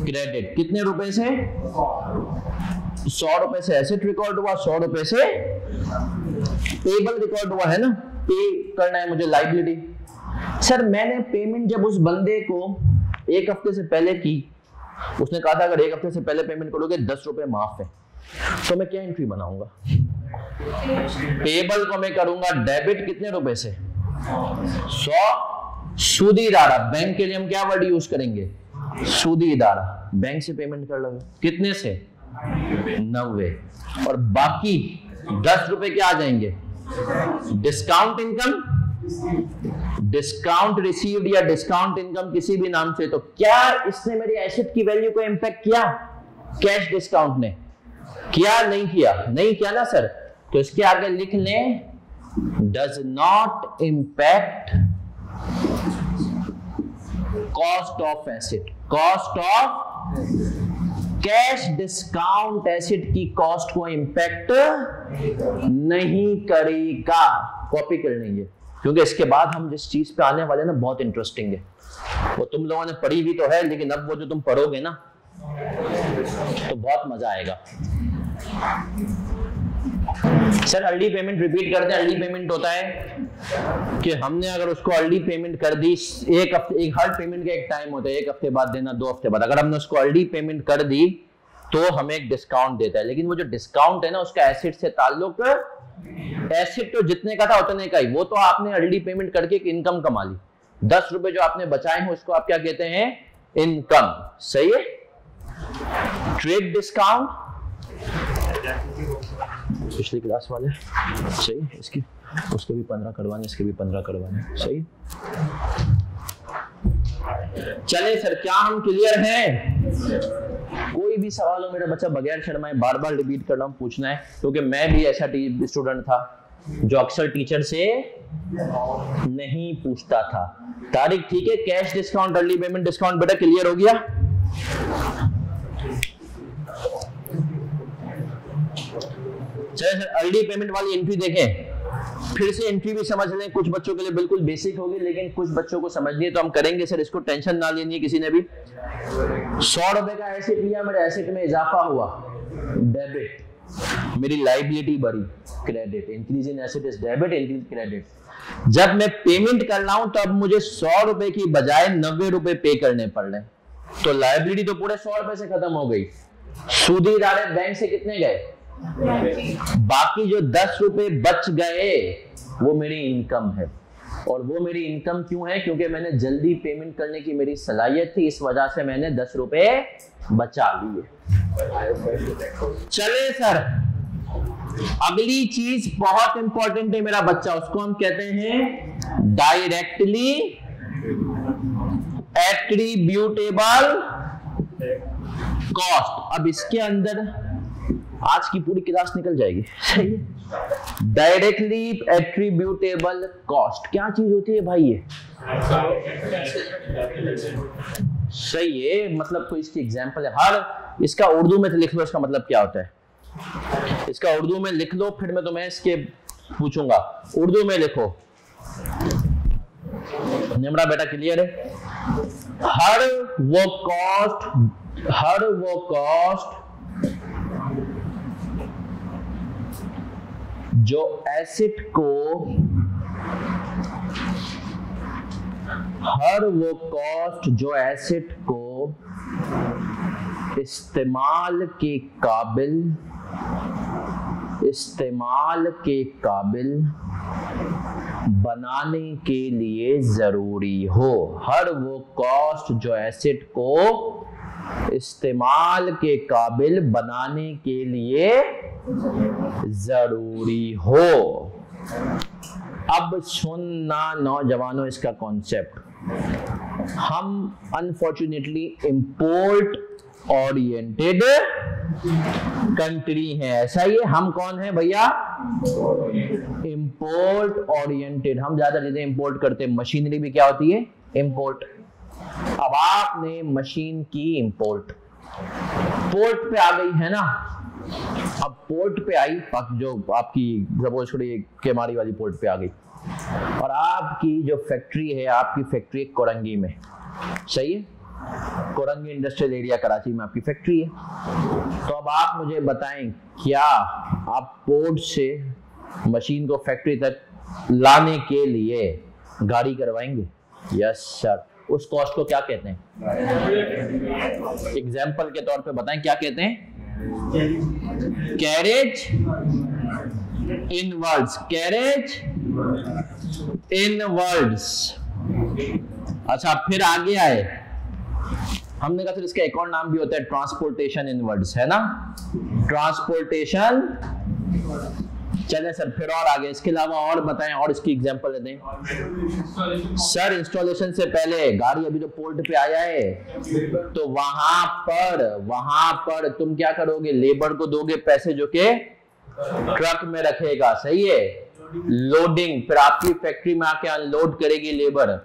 Speaker 1: क्रेडिट, कितने रुपए से? 100 रुपए से एसेट रिकॉर्ड हुआ, 100 रुपए से पेबल रिकॉर्ड हुआ, है ना। पे करना है मुझे लायबिलिटी। सर मैंने पेमेंट जब उस बंदे को 1 हफ्ते से पहले की, उसने कहा था अगर 1 हफ्ते से पहले पेमेंट करोगे 10 रुपए माफ है, तो मैं क्या एंट्री बनाऊंगा? पेबल को मैं करूंगा डेबिट कितने रुपए से? 100। सूदी इदारा, बैंक के लिए हम क्या वर्ड यूज करेंगे? सूदी इदारा। बैंक से पेमेंट कर लो, कितने से? 90। और बाकी 10 रुपए क्या आ जाएंगे? डिस्काउंट इनकम, डिस्काउंट रिसीव्ड या डिस्काउंट इनकम, किसी भी नाम से। तो क्या इसने मेरी एसेट की वैल्यू को इंपैक्ट किया? कैश डिस्काउंट ने किया? नहीं किया, नहीं किया ना सर। तो इसके आगे लिख लें does not impact cost of asset. Cost of cash discount asset की कॉस्ट को इंपैक्ट नहीं करेगा। कॉपी कर लेंगे, क्योंकि इसके बाद हम जिस चीज पे आने वाले ना बहुत इंटरेस्टिंग है। वो तुम लोगों ने पढ़ी भी तो है, लेकिन अब वो जो तुम पढ़ोगे ना तो बहुत मजा आएगा। सर अर्ली पेमेंट रिपीट करते हैं। अर्ली पेमेंट होता है कि हमने अगर उसको अर्ली पेमेंट कर दी, 1 हफ्ते, हर पेमेंट का एक टाइम होता है, 1 हफ्ते बाद देना, 2 हफ्ते बाद। अगर हमने उसको अर्ली पेमेंट कर दी तो हमें एक डिस्काउंट देता है, लेकिन वो जो डिस्काउंट है ना उसका एसेट से ताल्लुक एसेट तो जितने का था उतने का ही, वो तो आपने अर्ली पेमेंट करके एक इनकम कमा ली। 10 रुपए जो आपने बचाए हैं उसको आप क्या कहते हैं? इनकम। सही है। ट्रेड डिस्काउंट पिछली क्लास वाले, सही है। इसकी उसके भी 15 करवाने, इसके भी 15 करवाने। सही। चले सर, क्या हम क्लियर हैं? कोई भी सवाल हो मेरा बच्चा बगैर शर्माए, बार बार रिपीट कर रहा हूं, पूछना है, क्योंकि मैं भी ऐसा स्टूडेंट था जो अक्सर टीचर से नहीं पूछता था। तारीख ठीक है, cash discount, early payment discount बेटा क्लियर हो गया? चलिए सर, अर्ली पेमेंट वाली एंट्री देखें, फिर से एंट्री भी समझ लें। कुछ बच्चों के लिए बिल्कुल बेसिक होगी, लेकिन कुछ बच्चों को समझनी है तो हम करेंगे सर, इसको टेंशन ना लेनी है किसी ने भी। 100 रुपए का एसेट लिया, मेरे एसेट में इजाफा हुआ, डेबिट। मेरी लायबिलिटी बढ़ी, credit. Increase in asset is debit, increase credit. जब मैं पेमेंट कर रहा हूं तब मुझे 100 रुपए की बजाय 90 रुपए पे करने पड़ रहे, तो लायबिलिटी तो पूरे 100 रुपए से खत्म हो गई। सूदी डायरेक्ट बैंक से कितने गए? बाकी जो 10 रुपए बच गए वो मेरी इनकम है। और वो मेरी इनकम क्यों है? क्योंकि मैंने जल्दी पेमेंट करने की मेरी सलाहियत थी, इस वजह से मैंने 10 रुपए बचा लिए। चले सर, अगली चीज बहुत इंपॉर्टेंट है मेरा बच्चा, उसको हम कहते हैं डायरेक्टली एट्रीब्यूटेबल कॉस्ट। अब इसके अंदर आज की पूरी क्लास निकल जाएगी। सही है। डायरेक्टली एट्रीब्यूटेबल कॉस्ट क्या चीज होती है भाई? ये सही है, मतलब कोई इसकी एग्जांपल है। हर इसका उर्दू में लिख लो, इसका मतलब क्या होता है, इसका उर्दू में लिख लो, फिर मैं तुम्हें इसके पूछूंगा। उर्दू में लिखो। निमरा बेटा क्लियर है? हर वो कॉस्ट जो एसेट को इस्तेमाल के काबिल बनाने के लिए जरूरी हो। हर वो कॉस्ट जो एसेट को इस्तेमाल के काबिल बनाने के लिए जरूरी हो। अब सुनना नौजवानों इसका कॉन्सेप्ट, हम अनफॉर्चुनेटली इंपोर्ट ओरिएंटेड कंट्री है। ऐसा ही है, हम कौन है भैया? Import oriented. हम ज्यादा चीजें इंपोर्ट करते हैं। मशीनरी भी क्या होती है? इंपोर्ट। अब आपने मशीन की इंपोर्ट पोर्ट पे आ गई है ना, अब पोर्ट पे आई, जो आपकी सपोज करिए केमारी वाली पोर्ट पे आ गई, और आपकी जो फैक्ट्री है, आपकी फैक्ट्री कोरंगी में, सही है, कोरंगी इंडस्ट्रियल एरिया कराची में आपकी फैक्ट्री है। तो अब आप मुझे बताएं, क्या आप पोर्ट से मशीन को फैक्ट्री तक लाने के लिए गाड़ी करवाएंगे? Yes sir. उस कॉस्ट को क्या कहते हैं? एग्जाम्पल के तौर पे बताएं, क्या कहते हैं? Carriage inwards. Carriage inwards. अच्छा, फिर आगे आए, हमने कहा फिर इसका एक और नाम भी होता है ट्रांसपोर्टेशन इनवर्ड्स, है ना? ट्रांसपोर्टेशन। चले सर, फिर और आगे, इसके अलावा और बताएं, और इसकी एग्जांपल दें सर। इंस्टॉलेशन से पहले गाड़ी अभी तो पोर्ट पे आया है, तो वहां पर तुम क्या करोगे? लेबर को दोगे पैसे जो के ट्रक में रखेगा, सही है। लोडिंग, फिर आपकी फैक्ट्री में आके अनलोड करेगी लेबर,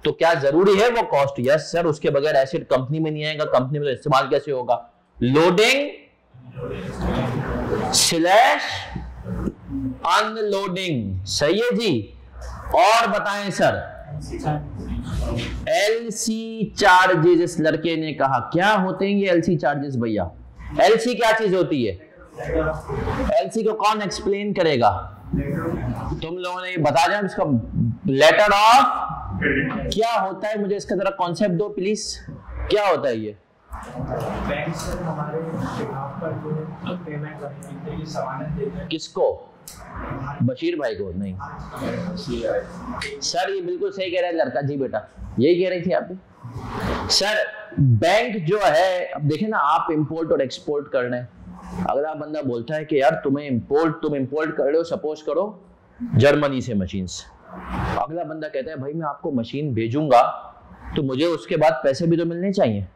Speaker 1: तो क्या जरूरी है वो कॉस्ट? यस सर, उसके बगैर एसेट कंपनी में नहीं आएगा, कंपनी में तो इस्तेमाल कैसे होगा? लोडिंग स्लैश अनलोडिंग, सही है जी। और बताएं सर, एलसी चार्जेस, इस लड़के ने कहा, क्या होते हैं ये एलसी चार्जेस भैया? एलसी क्या चीज होती है? एलसी को कौन एक्सप्लेन करेगा? तुम लोगों ने बता दिया। इसका लेटर ऑफ क्या होता है? मुझे इसका जरा कॉन्सेप्ट दो प्लीज, क्या होता है ये?
Speaker 2: बैंक से हमारे बिहाफ पर जो पेमेंट करते हैं, ये सामान देते हैं।
Speaker 1: किसको? बशीर भाई को नहीं सर, ये बिल्कुल सही कह रहा है लड़का जी बेटा, यही कह रही थी आप भी सर। बैंक जो है, अब देखें ना, आप इंपोर्ट और एक्सपोर्ट कर रहे हैं, अगला बंदा बोलता है कि यार तुम इंपोर्ट कर रहे हो, सपोज करो जर्मनी से मशीन्स, अगला बंदा कहता है भाई मैं आपको मशीन भेजूंगा तो मुझे उसके बाद पैसे भी तो मिलने चाहिए।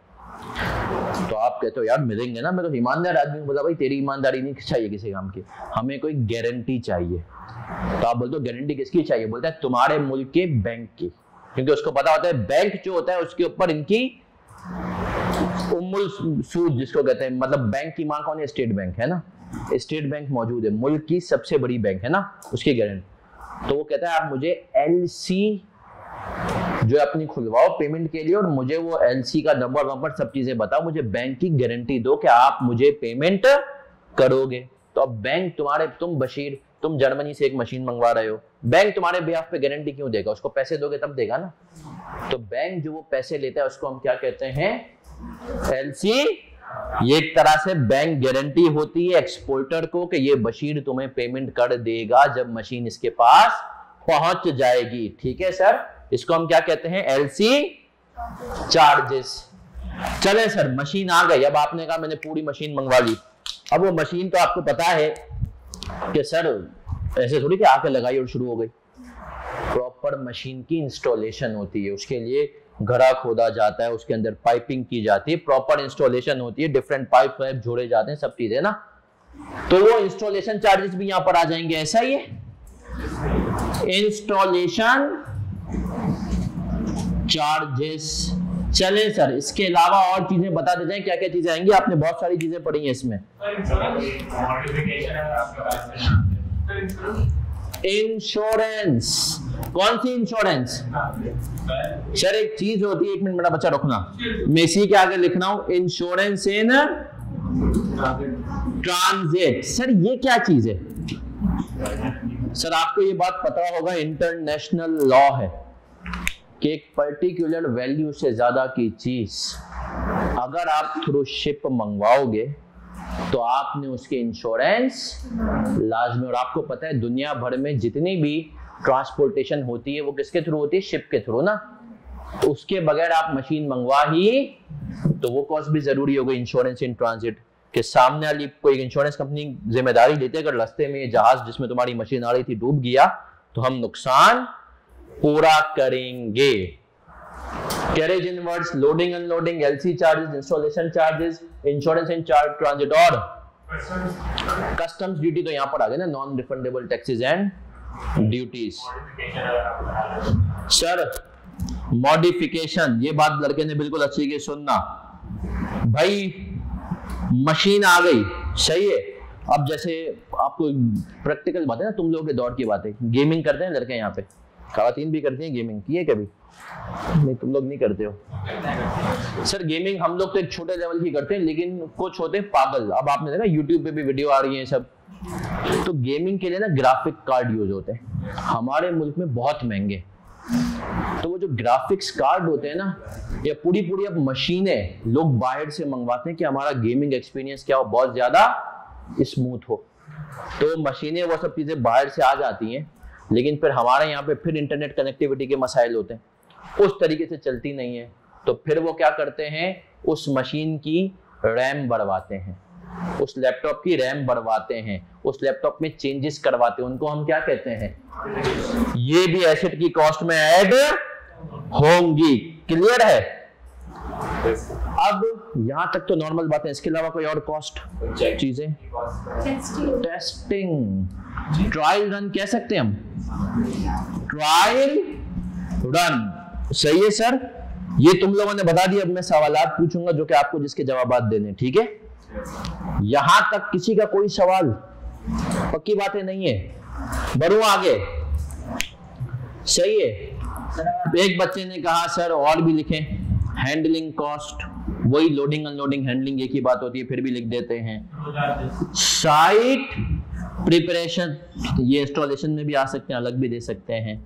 Speaker 1: तो आप कहते हो यार मिलेंगे ना, मैं तो ईमानदार आदमी हूँ। बोला भाई तेरी ईमानदारी नहीं चाहिए किसी काम की, हमें कोई गारंटी चाहिए। तो आप बोलते हो गारंटी किसकी चाहिए? बोलता है तुम्हारे मुल्क के बैंक की, क्योंकि उसको पता होता है बैंक जो होता है उसके ऊपर इनकी उम्मुल सूद जिसको कहते हैं, मतलब बैंक की मां कौन है? स्टेट बैंक है ना, स्टेट बैंक मौजूद है, मुल्क की सबसे बड़ी बैंक है ना, उसकी गारंटी। तो वो कहता है आप मुझे एलसी जो अपनी खुलवाओ पेमेंट के लिए, और मुझे वो एलसी का नंबर सब चीजें बताओ, मुझे बैंक की गारंटी दो कि आप मुझे पेमेंट करोगे। तो अब बैंक तुम बशीर, तुम जर्मनी से एक मशीन मंगवा रहे हो, बैंक तुम्हारे बिहाफ पे गारंटी क्यों देगा? उसको पैसे दोगे तब देगा ना। तो बैंक जो वो पैसे लेता है उसको हम क्या कहते हैं? एलसी। ये एक तरह से बैंक गारंटी होती है एक्सपोर्टर को कि ये बशीर तुम्हें पेमेंट कर देगा जब मशीन इसके पास पहुंच जाएगी। ठीक है सर, इसको हम क्या कहते हैं? LC charges. चले सर, मशीन आ गई, अब आपने कहा मैंने पूरी मशीन मंगवा ली। अब वो मशीन तो आपको पता है कि सर ऐसे थोड़ी कि आके लगाई और शुरू हो गई, प्रॉपर मशीन की इंस्टॉलेशन होती है, उसके लिए घड़ा खोदा जाता है, उसके अंदर पाइपिंग की जाती है, प्रॉपर इंस्टॉलेशन होती है, डिफरेंट पाइप जोड़े जाते हैं, सब चीजें ना। तो वो इंस्टॉलेशन चार्जेस भी यहां पर आ जाएंगे, ऐसा ही है इंस्टॉलेशन चार्जेस। चले सर, इसके अलावा और चीजें बता देते हैं क्या क्या चीजें आएंगी। आपने बहुत सारी चीजें पढ़ी हैं इसमें। इंश्योरेंस। कौन सी इंश्योरेंस? सर एक चीज होती है, एक मिनट मेरा बच्चा रुकना, मैं इसी के आगे लिख रहा हूं, इंश्योरेंस इन ट्रांजिट। सर ये क्या चीज है? सर आपको ये बात पता होगा, इंटरनेशनल लॉ है कि एक पर्टिकुलर वैल्यू से ज्यादा की चीज अगर आप थ्रू शिप मंगवाओगे तो आपने उसके इंश्योरेंस लाजमी। और आपको पता है दुनिया भर में जितनी भी ट्रांसपोर्टेशन होती है वो किसके थ्रू होती है? शिप के थ्रू ना। उसके बगैर आप मशीन मंगवा ही, तो वो कॉस्ट भी जरूरी हो गई इंश्योरेंस इन ट्रांजिट, कि सामने वाली कोई इंश्योरेंस कंपनी जिम्मेदारी लेती है अगर रास्ते में ये जहाज जिसमें तुम्हारी मशीन आ रही थी डूब गया तो हम नुकसान पूरा करेंगे। Carriage in words, loading unloading, LC charges, installation charges, insurance in transit और कस्टम्स ड्यूटी। तो यहां पर आ गए ना, non refundable taxes and duties. Sir modification, ये बात लड़के ने बिल्कुल अच्छी की सुनना भाई, मशीन आ गई, सही है। अब जैसे आपको प्रैक्टिकल बात है ना, तुम लोगों के दौर की बात है, गेमिंग करते हैं लड़के यहाँ पे, खवातीन भी करती हैं गेमिंग, की है कभी? नहीं, तुम लोग नहीं करते हो। सर गेमिंग हम लोग तो एक छोटे लेवल की करते हैं, लेकिन कुछ होते हैं पागल। अब आपने देखा यूट्यूब पे भी वीडियो आ रही है सब, तो गेमिंग के लिए ना ग्राफिक कार्ड यूज होते हैं हमारे मुल्क में बहुत महंगे। तो वो जो ग्राफिक्स कार्ड होते हैं ना, या पूरी अब मशीनें लोग बाहर से मंगवाते हैं कि हमारा गेमिंग एक्सपीरियंस क्या हो, बहुत ज्यादा स्मूथ हो। तो मशीनें वो सब चीजें बाहर से आ जाती हैं, लेकिन फिर हमारे यहाँ पे फिर इंटरनेट कनेक्टिविटी के मसाइल होते हैं, उस तरीके से चलती नहीं है। तो फिर वो क्या करते हैं, उस मशीन की रैम बढ़वाते हैं, उस लैपटॉप की रैम बढ़वाते हैं, उस लैपटॉप में चेंजेस करवाते हैं, उनको हम क्या कहते हैं? ये भी एसेट की कॉस्ट में ऐड होंगी। क्लियर है? अब यहां तक तो नॉर्मल बात है, इसके अलावा कोई और कॉस्ट चीजें? टेस्टिंग, ट्रायल रन कह सकते हैं हम, ट्रायल रन, सही है सर। ये तुम लोगों ने बता दिया। अब मैं सवालात पूछूंगा जो कि आपको जिसके जवाबात देने, ठीक है? यहां तक किसी का कोई सवाल? पक्की बातें नहीं है, बढ़ू आगे, सही है। एक बच्चे ने कहा सर और भी लिखें, हैंडलिंग कॉस्ट, वही लोडिंग अनलोडिंग हैंडलिंग एक ही बात होती है, फिर भी लिख देते हैं। साइट प्रिपरेशन, ये इंस्टॉलेशन में भी आ सकते हैं, अलग भी दे सकते हैं।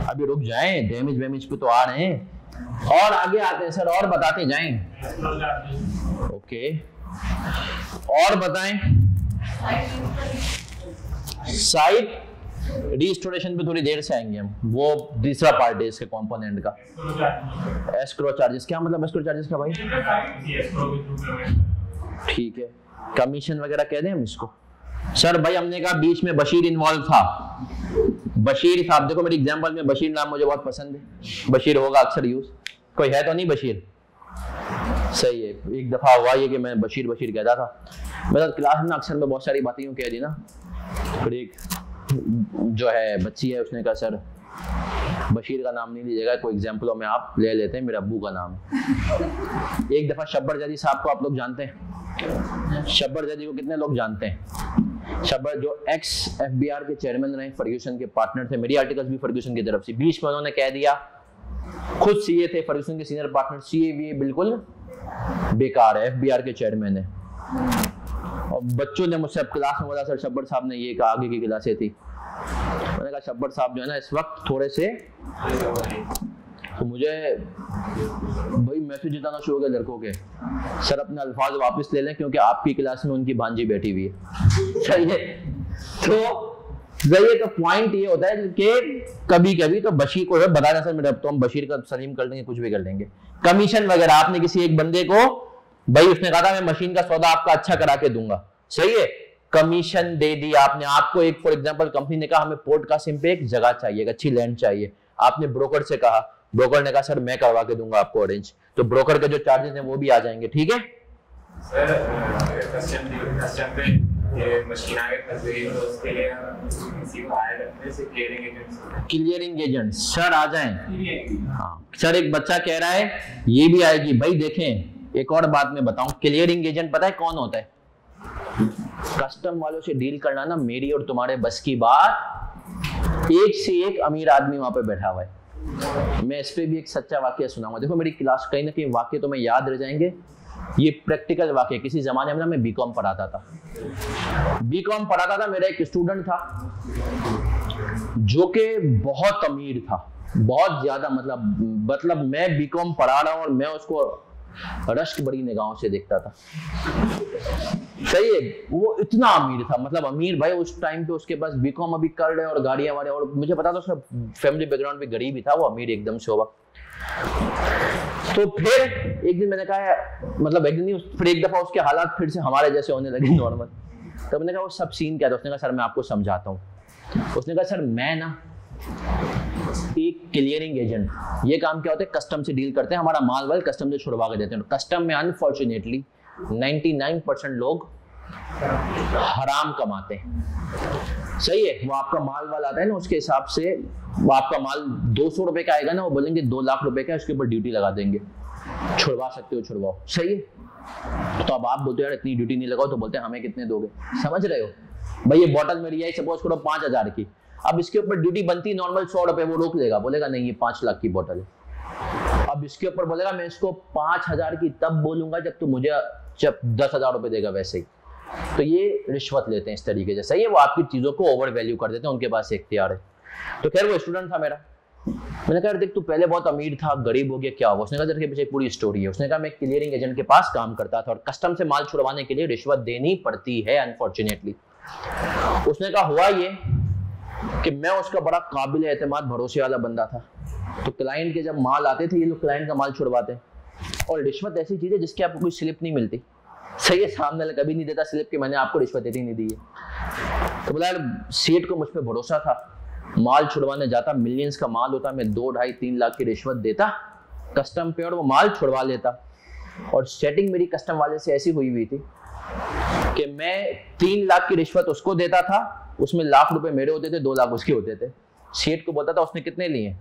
Speaker 1: अभी रुक जाएं, डैमेज वेमेज पे तो आ रहे हैं, और आगे आते हैं सर, और बताते जाएं। ओके, और बताएं। साइट रिस्टोरेशन पे थोड़ी देर से आएंगे हम, वो दूसरा पार्ट है इसके कंपोनेंट का। एस्क्रो चार्जेस, क्या मतलब एस्क्रो चार्जेस का भाई? ठीक है, कमीशन वगैरह कह दें हम इसको। सर भाई हमने कहा बीच में बशीर इन्वॉल्व था। बशीर साहब देखो मेरी एग्जांपल में बशीर नाम मुझे बहुत पसंद है, बशीर होगा अक्सर यूज, कोई है तो नहीं बशीर? सही है, एक दफा हुआ ये कि मैं बशीर बशीर कहता था। मेरा क्लास में अक्सर मैं बहुत सारी बातें यूँ कह दी ना, फिर एक जो है बच्ची है उसने कहा सर बशीर का नाम नहीं लीजिएगा, कोई एग्जाम्पलों में आप ले लेते हैं, मेरे अब्बू का नाम है। एक दफा शब्बर जदी साहब को आप लोग जानते हैं? शब्बर जदी को कितने लोग जानते हैं? शब्बर जो एक्स एफबीआर के चेयरमैन रहे, फर्ग्यूसन के पार्टनर थे, मेरी आर्टिकल्स भी फर्ग्यूसन की तरफ से। बीच में उन्होंने कह दिया, खुद सीए थे फर्ग्यूसन के सीनियर पार्टनर, सीए भी बिल्कुल बेकार है, एफबीआर के चेयरमैन है। और बच्चों ने मुझसे क्लास में बोला सर शब्बर साहब ने ये कहा, आगे की क्लासें थी, मैंने कहा शब्बर साहब जो है ना इस वक्त थोड़े से, तो मुझे भाई मैसेज जिताना शुरू हो गया लड़कों के, सर अपने अल्फाज वापस ले लें क्योंकि आपकी क्लास में उनकी भांजी बैठी हुई है। सही है, तो पॉइंट ये होता है कि कभी कभी तो बशीर को बताना सर मेरा, तो हम बशीर का सलीम कर लेंगे, कुछ भी कर लेंगे। कमीशन वगैरह आपने किसी एक बंदे को, भाई उसने कहा था मैं मशीन का सौदा आपका अच्छा करा के दूंगा, सही है, कमीशन दे दी आपने। आपको एक फॉर एग्जांपल कंपनी ने कहा हमें पोर्ट कासिम पे एक जगह चाहिए, अच्छी लैंड चाहिए, आपने ब्रोकर से कहा, ब्रोकर ने कहा सर मैं करवा के दूंगा आपको अरेंज, तो ब्रोकर के जो चार्जेस हैं वो भी आ जाएंगे। ठीक है
Speaker 3: सर, कस्टम पे ये मशीन आगे फंस गई तो उसके लिए किसी को हायर करने से clearing agent,
Speaker 1: clearing agent sir आ जाएं। हाँ सर, एक बच्चा कह रहा है ये भी आएगी। भाई देखें एक और बात मैं बताऊं, क्लियरिंग एजेंट पता है कौन होता है? कस्टम वालों से डील करना ना मेरी और तुम्हारे बस की बात, एक से एक अमीर आदमी वहां पे बैठा हुआ है। मैं इस पे भी एक सच्चा वाकया सुनाऊंगा। देखो मेरी क्लास कहीं ना कहीं वाकये तो मैं याद रह जाएंगे, ये प्रैक्टिकल वाकये। किसी जमाने में ना मैं बीकॉम पढ़ाता था, मेरा एक स्टूडेंट था जो कि बहुत अमीर था, बहुत ज्यादा, मतलब मैं बीकॉम पढ़ा रहा हूं और मैं उसको रश्क बड़ी निगाहों से देखता था। सही है, वो इतना अमीर था, मतलब अमीर भाई उस टाइम पे उसके पास बीकॉम अभी कर रहे और गाड़ियां वाड़ियां, और मुझे पता था उसका फैमिली बैकग्राउंड भी गरीब ही था, वो अमीर एकदम से होगा। तो फिर एक दिन मैंने कहा, मतलब एक दिन नहीं, फिर एक दफा उसके हालात फिर से हमारे जैसे होने लगे नॉर्मल। तो मैंने कहा वो सब सीन क्या था? उसने कहा सर मैं आपको समझाता हूँ। उसने कहा सर मैं ना एक क्लियरिंग एजेंट, ये काम क्या होता है, कस्टम से डील करते हैं, हमारा माल वाल कस्टम से छुड़वा के देते हैं। कस्टम में अनफॉर्चुनेटली 99% लोग हराम कमाते हैं। सही है, वो आपका माल वाल आता है ना, उसके हिसाब से वो आपका माल 200 रुपए का आएगा ना, वो बोलेंगे 2 लाख रुपए का, उसके ऊपर ड्यूटी लगा देंगे, छुड़वा सकते हो छुड़वाओ। सही है, तो अब आप बोलते हो यार इतनी ड्यूटी नहीं लगाओ, तो बोलते हैं हमें कितने दोगे? समझ रहे हो भाई, ये बॉटल मेरी है सपोज करो 5000 की, अब इसके ऊपर ड्यूटी बनती नॉर्मल 100 रुपए, वो रोक लेगा, बोलेगा नहीं ये 5 लाख की बॉटल है। अब इसके ऊपर बोलेगा मैं इसको 5000 की तब बोलूंगा जब तू मुझे 10,000 रुपए देगा वैसे ही। तो ये रिश्वत लेते हैं इस तरीके से। सही है, वो आपकी चीजों को ओवर वैल्यू कर देते हैं, उनके पास इख्तियार है। तो खैर वो स्टूडेंट था मेरा, मैंने कहा देख तू पहले बहुत अमीर था, गरीब हो गया, क्या हुआ? उसने कहा तेरे पीछे पूरी स्टोरी है। उसने कहा मैं क्लियरिंग एजेंट के पास काम करता था और कस्टम से माल छुड़वाने के लिए रिश्वत देनी पड़ती है अनफॉर्चुनेटली। उसने कहा हुआ ये कि मैं उसका बड़ा काबिल एतमाद भरोसे वाला बंदा था, तो क्लाइंट के जब माल आते थे ये लोग क्लाइंट का माल छुड़वाते हैं, और रिश्वत ऐसी चीज है जिसकी आपको कोई स्लिप नहीं मिलती। सही है, सामने वाला कभी नहीं देता स्लिप कि मैंने आपको रिश्वत देती नहीं दी है। तो बोला यार सेठ को मुझ पर भरोसा था, माल छुड़वाने जाता, मिलियंस का माल होता, मैं 2, 2.5, 3 लाख की रिश्वत देता कस्टम पे और वो माल छुड़वा लेता। और सेटिंग मेरी कस्टम वाले से ऐसी हुई थी कि मैं 3 लाख की रिश्वत उसको देता था, उसमें लाख रुपए मेरे होते थे, 2 लाख उसके होते थे। सेठ को बोलता था उसने कितने लिए?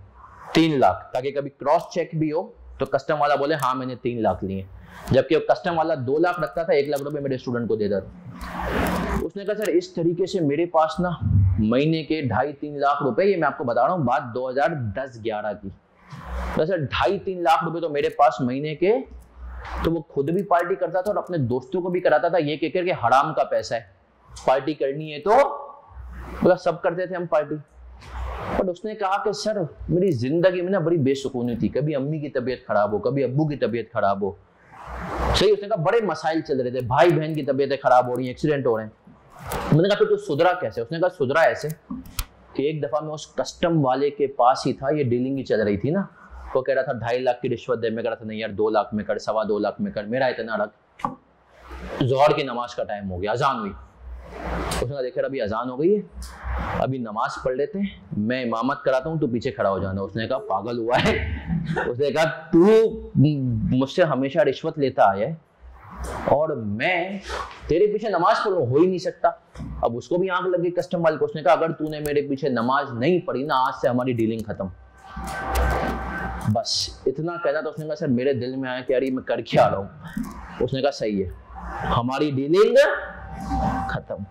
Speaker 1: 3 लाख, ताकि कभी क्रॉस चेक भी हो तो कस्टम वाला बोले हाँ मैंने 3 लाख लिए, जबकि कस्टम वाला 2 लाख रखता था, 1 लाख रुपए मेरे स्टूडेंट को देता था। उसने कहा सर इस तरीके से मेरे पास ना महीने के 2.5-3 लाख रुपए, ये मैं आपको बता रहा हूँ बात 2010-11 की, वैसे 2.5-3 लाख रुपए तो मेरे पास महीने के, तो वो खुद भी पार्टी करता था और अपने दोस्तों को भी कराता था, ये कहकर के हराम का पैसा है, पार्टी करनी है तो बोला सब करते थे हम पार्टी। बट उसने कहा कि सर मेरी जिंदगी में ना बड़ी बेसुकूनी थी, कभी अम्मी की तबीयत खराब हो, कभी अब्बू की तबीयत खराब हो। सही, उसने कहा बड़े मसाइल चल रहे थे, भाई बहन की तबीयतें खराब हो रही हैं, एक्सीडेंट हो रहे हैं। मैंने कहा फिर तू सुधरा कैसे? उसने कहा सुधरा ऐसे कि एक दफा मैं उस कस्टम वाले के पास ही था, ये डीलिंग ही चल रही थी ना, वो कह रहा था 2.5 लाख की रिश्वत दे, मैं कह रहा था नहीं यार 2 लाख में कर, 2.25 लाख में कर, मेरा इतना रख। जोहर की नमाज का टाइम हो गया, अजान हुई, उसने कहा देखिए अभी अजान हो गई है, अभी नमाज पढ़ लेते हैं, मैं इमामत कराता हूँ, तू पीछे खड़ा हो जाना। उसने कहा पागल हुआ है? उसने कहा तू मुझसे हमेशा रिश्वत लेता आया है और मैं तेरे पीछे नमाज पढ़ूं, हो ही नहीं सकता। अब उसको भी आंख लग गई कस्टम वाले को। उसने कहा अगर तूने मेरे पीछे नमाज नहीं पढ़ी ना, आज से हमारी डीलिंग खत्म। बस इतना कहना था। उसने कहा सर मेरे दिल में आया कि यार मैं कर क्या रहा हूँ। उसने कहा सही है, हमारी डीलिंग खत्म।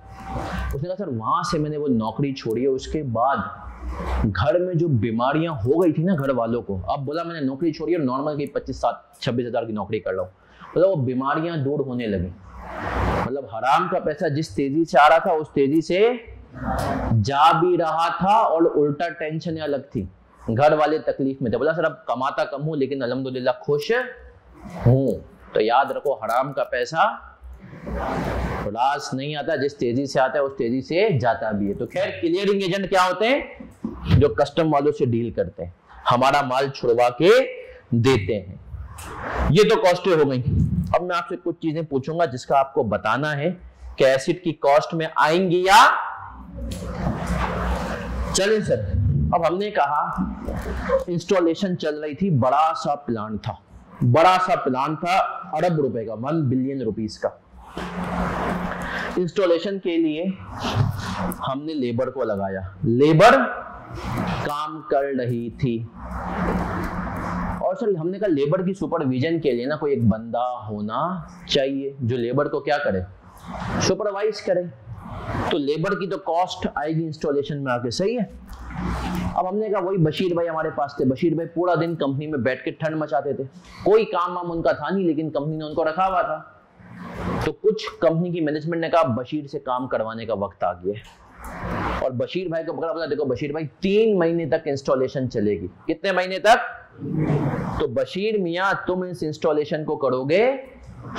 Speaker 1: उसने कहा सर वहां से मैंने वो नौकरी छोड़ी है, उसके बाद घर में जो बीमारियां हो गई थी ना घर वालों को, अब बोला मैंने नौकरी छोड़ी और नॉर्मल की 25-26 हज़ार की नौकरी कर रहा हूँ, मतलब वो बीमारियां दूर होने लगी। मतलब हराम का पैसा जिस तेजी से आ रहा था उस तेजी से जा भी रहा था और उल्टा टेंशन अलग थी, घर वाले तकलीफ में थे। बोला सर अब कमाता कम हूं लेकिन अल्हम्दुलिल्लाह खुश हूं। तो याद रखो हराम का पैसा रास नहीं आता, जिस तेजी से आता है उस तेजी से जाता भी है। तो खैर क्लियरिंग एजेंट क्या होते हैं? जो कस्टम वालों से डील करते हैं, हमारा माल छुड़वा के देते हैं। ये तो कॉस्टें हो गई। अब मैं आपसे कुछ चीजें पूछूंगा जिसका आपको बताना है कि एसिड की कॉस्ट में आएंगी या चलें सर। अब हमने कहा इंस्टॉलेशन चल रही थी, बड़ा सा प्लान था, अरब रुपए का, 1 बिलियन रुपीस का। इंस्टॉलेशन के लिए हमने लेबर को लगाया, लेबर काम कर रही थी और सर हमने कहा लेबर की सुपरविजन के लिए ना कोई एक बंदा होना चाहिए जो लेबर को क्या करे, सुपरवाइज करे। तो लेबर की तो कॉस्ट आएगी इंस्टॉलेशन में आके, सही है। अब हमने कहा वही बशीर भाई हमारे पास थे। बशीर भाई पूरा दिन कंपनी में बैठ के ठंड मचाते थे, कोई काम वाम उनका था नहीं, लेकिन कंपनी ने उनको रखा हुआ था। तो कुछ कंपनी की मैनेजमेंट ने कहा बशीर से काम करवाने का वक्त आ गया और बशीर भाई को पकड़ा, बोला देखो बशीर भाई 3 महीने तक इंस्टॉलेशन चलेगी। कितने महीने तक? तो बशीर मियां तुम इस इंस्टॉलेशन को करोगे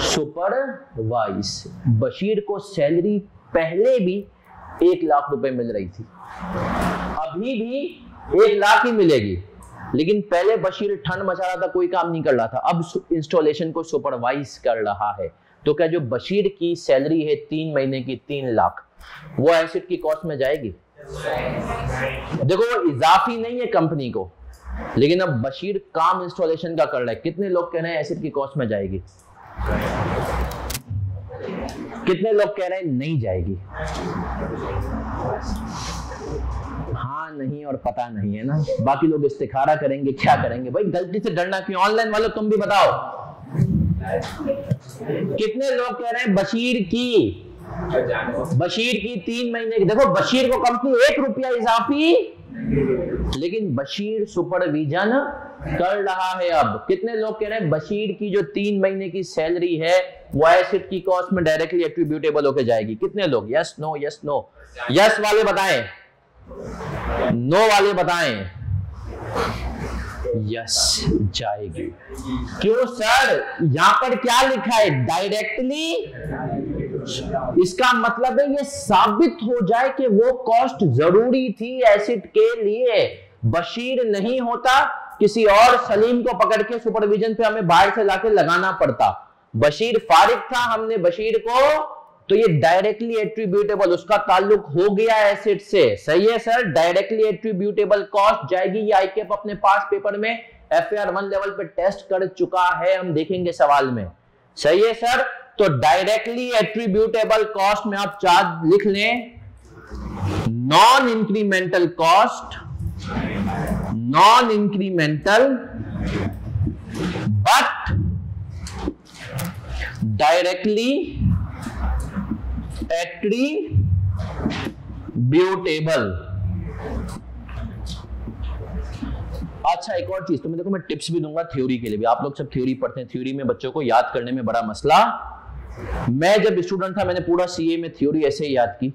Speaker 1: सुपरवाइज। बशीर को सैलरी पहले भी 1 लाख रुपए मिल रही थी, अभी भी 1 लाख ही मिलेगी, लेकिन पहले बशीर ठंड मचा रहा था, कोई काम नहीं कर रहा था, अब इंस्टॉलेशन को सुपरवाइज कर रहा है। तो क्या जो बशीर की सैलरी है 3 महीने की 3 लाख, वो एसिड की कॉस्ट में जाएगी? देखो वो इजाफी नहीं है कंपनी को, लेकिन अब बशीर काम इंस्टॉलेशन का कर रहा है। कितने लोग कह रहे हैं एसिड की कॉस्ट में जाएगी? कितने लोग कह रहे हैं नहीं जाएगी? हाँ नहीं और पता नहीं है ना, बाकी लोग इस्तिखारा करेंगे, क्या करेंगे भाई, गलती से डरना क्यों? ऑनलाइन वालों तुम भी बताओ कितने लोग कह रहे हैं बशीर की 3 महीने की। देखो बशीर को कंपनी 1 रुपया इजाफी, लेकिन बशीर सुपरविजन कर रहा है। अब कितने लोग कह रहे हैं बशीर की जो 3 महीने की सैलरी है वो एसिड की कॉस्ट में डायरेक्टली एट्रीब्यूटेबल होकर जाएगी? कितने लोग? Yes no, yes no, yes वाले बताएं, नो वाले बताएं। यस जाएगी। क्यों सर? यहां पर क्या लिखा है? डायरेक्टली। इसका मतलब है ये साबित हो जाए कि वो कॉस्ट जरूरी थी एसिड के लिए। बशीर नहीं होता, किसी और सलीम को पकड़ के सुपरविजन पे हमें बाहर से लाके लगाना पड़ता। बशीर फारिग था, हमने बशीर को, तो ये डायरेक्टली एट्रीब्यूटेबल, उसका ताल्लुक हो गया एसिड से। सही है सर, डायरेक्टली एट्रीब्यूटेबल कॉस्ट जाएगी। ये आईकेप अपने पास पेपर में FAR 1 लेवल पे टेस्ट कर चुका है, हम देखेंगे सवाल में। सही है सर, तो डायरेक्टली एट्रीब्यूटेबल कॉस्ट में आप 4 लिख लें, non incremental cost, non incremental but directly attributable. अच्छा एक और चीज, तो मैं देखो मैं टिप्स भी दूंगा थ्योरी के लिए भी। आप लोग सब थ्योरी पढ़ते हैं, थ्योरी में बच्चों को याद करने में बड़ा मसला। मैं जब स्टूडेंट था मैंने पूरा CA में थ्योरी ऐसे ही याद की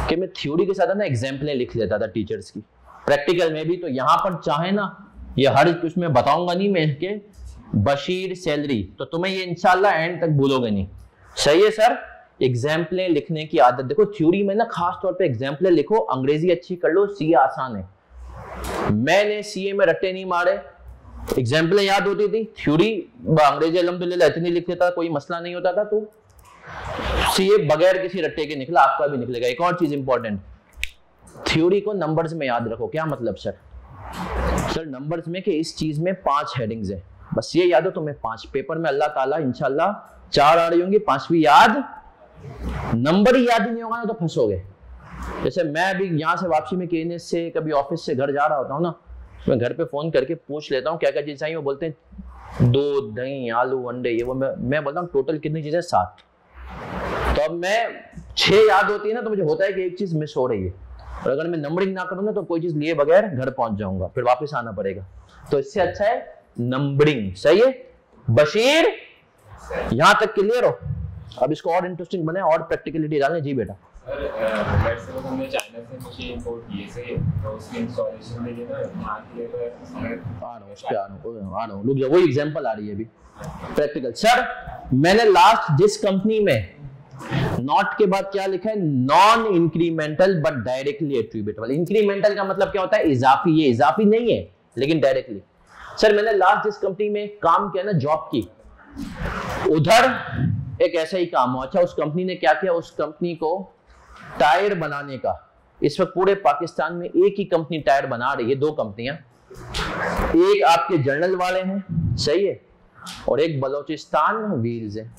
Speaker 1: कि मैं थ्योरी के साथ ना एग्जाम्पलें लिख लेता था टीचर्स की, प्रैक्टिकल में भी। तो यहां पर चाहे ना ये हर कुछ में बताऊंगा नहीं मैं के बशीर सैलरी, तो तुम्हें ये इंशाल्लाह एंड तक भूलोगे नहीं। सही है सर, एग्जाम्पलें लिखने की आदत, देखो थ्योरी में ना खास तौर पे एग्जाम्पलें लिखो, अंग्रेजी अच्छी कर लो, सीए आसान है। मैंने सीए में रट्टे नहीं मारे, एग्जाम्पलें याद होती थी, थ्योरी अंग्रेजी अल्हम्दुलिल्लाह इतनी लिख लेता, कोई मसला नहीं होता था। तो सीए बगैर किसी रट्टे के निकला, आपका भी निकलेगा। एक और चीज इंपॉर्टेंट, थ्योरी को नंबर्स में याद रखो। क्या मतलब सर नंबर्स में कि इस चीज में 5 हेडिंग्स है, बस ये याद हो तुम्हें 5। पेपर में अल्लाह ताला इंशाल्लाह 4 आ रही होंगी, 5वीं याद, नंबर ही याद ही नहीं होगा ना तो फंसोगे। जैसे मैं अभी यहाँ से वापसी में केएनएस से कभी ऑफिस से घर जा रहा होता हूँ ना, मैं घर पे फोन करके पूछ लेता हूँ क्या क्या चीज चाहिए, वो बोलते हैं दूध, दही, आलू, अंडे, ये वो। मैं बोलता हूँ टोटल कितनी चीजें, 7। तो अब मैं 6 याद होती है ना, तो मुझे होता है कि एक चीज मिस हो रही है, और अगर मैं नंबरिंग ना करूँ ना तो कोई चीज लिए बगैर घर पहुंच जाऊंगा, फिर वापस आना पड़ेगा। तो इससे अच्छा है नंबरिंग। सही है बशीर, यहां तक क्लियर हो? अब इसको और इंटरेस्टिंग बनाए और प्रैक्टिकलिटी डालें। जी बेटा।
Speaker 3: सर हमने चाइना से मशीन इंपोर्ट की है, तो उसकी इंस्टॉलेशन के लिए ना यहाँ के लिए
Speaker 1: आ रहा हूँ, रुक जाओ, वही एग्जांपल आ रही है अभी प्रैक्टिकल। सर मैंने लास्ट जिस कंपनी में नॉट के बाद क्या लिखा है, non incremental but directly attributable. Incremental का मतलब क्या होता है, इजाफी। ये इजाफी नहीं है लेकिन डायरेक्टली। सर मैंने लास्ट जिस कंपनी में काम किया ना, जॉब की, उधर एक ऐसा ही काम हुआ। अच्छा उस कंपनी ने क्या किया, उस कंपनी को टायर बनाने का, इस वक्त पूरे पाकिस्तान में एक ही कंपनी टायर बना रही है, 2 कंपनियां, एक आपके जर्नल वाले हैं, सही है, और एक बलोचिस्तान व्हील्स है।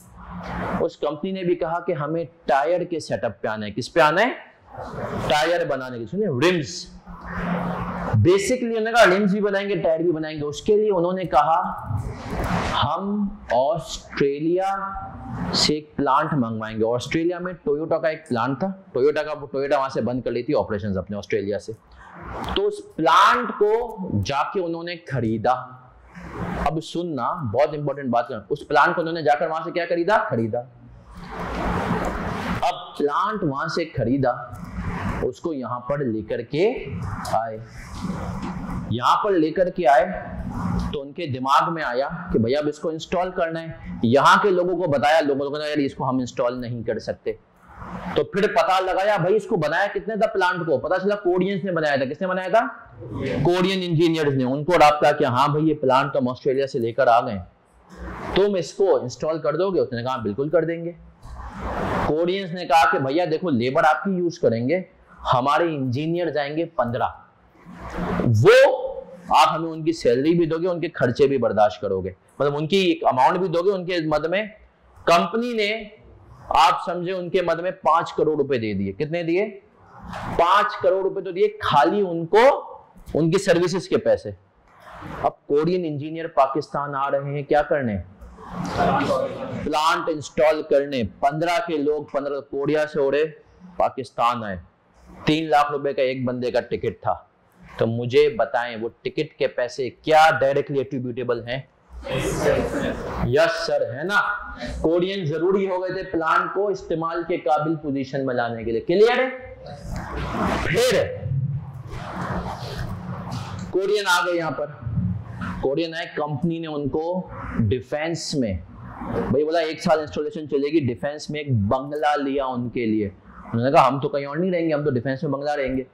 Speaker 1: उस कंपनी ने भी कहा कि हमें टायर के सेटअप पे आना है। किस पे आना है, टायर बनाने के, सुनिए रिम्स। बेसिकली उन्होंने कहा रिम्स भी बनाएंगे, टायर भी बनाएंगे। उसके लिए उन्होंने कहा हम ऑस्ट्रेलिया से एक प्लांट मंगवाएंगे। ऑस्ट्रेलिया में टोयोटा का एक प्लांट था, टोयोटा वहां से बंद कर ली थी ऑपरेशंस अपने ऑस्ट्रेलिया से। तो उस प्लांट को जाके उन्होंने खरीदा। अब सुनना, बहुत इंपॉर्टेंट बात करना, उस प्लांट को उन्होंने जाकर वहां से क्या खरीदा। अब प्लांट वहां से खरीदा, उसको यहां पर लेकर के आए। तो उनके दिमाग में आया कि भैया अब इसको इंस्टॉल करना है। यहाँ के लोगों को बताया, लोगों ने यार इसको हम इंस्टॉल नहीं कर सकते। तो फिर पता लगाया भाई इसको बनाया कितने था प्लांट को, पता चला कोरियंस ने बनाया था। किसने बनाया था, कोरियन इंजीनियर्स ने। उनको राब्ता किया, हाँ भाई ये प्लांट तो हम ऑस्ट्रेलिया से लेकर आ गए, तुम इसको इंस्टॉल कर दोगे? उसने कहा बिल्कुल कर देंगे। कोरियंस ने कहा कि भैया देखो लेबर आपकी यूज करेंगे, हमारे इंजीनियर जाएंगे 15, वो आप हमें उनकी सैलरी भी दोगे, उनके खर्चे भी बर्दाश्त करोगे, मतलब उनकी अमाउंट भी दोगे। उनके मद में कंपनी ने, आप समझे, उनके मद में 5 करोड़ रुपए दे दिए। कितने दिए, 5 करोड़ रुपए तो दिए खाली उनको, उनकी सर्विसेज के पैसे। अब कोरियन इंजीनियर पाकिस्तान आ रहे हैं क्या करने, प्लांट इंस्टॉल करने। 15 के लोग 15 कोरिया से हो रहे पाकिस्तान आए। 3 लाख रुपए का एक बंदे का टिकट था। तो मुझे बताएं वो टिकट के पैसे क्या डायरेक्टली एट्रीब्यूटेबल हैं? यस सर, है ना। कोरियन जरूरी हो गए थे प्लांट को इस्तेमाल के काबिल पोजीशन में लाने के लिए। क्लियर है? फिर कोरियन आ गए यहाँ पर, कोरियन आए, कंपनी ने उनको डिफेंस में, भाई बोला 1 साल इंस्टॉलेशन चलेगी, डिफेंस में एक बंगला लिया उनके लिए। उन्होंने कहा हम तो कहीं और नहीं रहेंगे, हम तो डिफेंस में बंगला रहेंगे।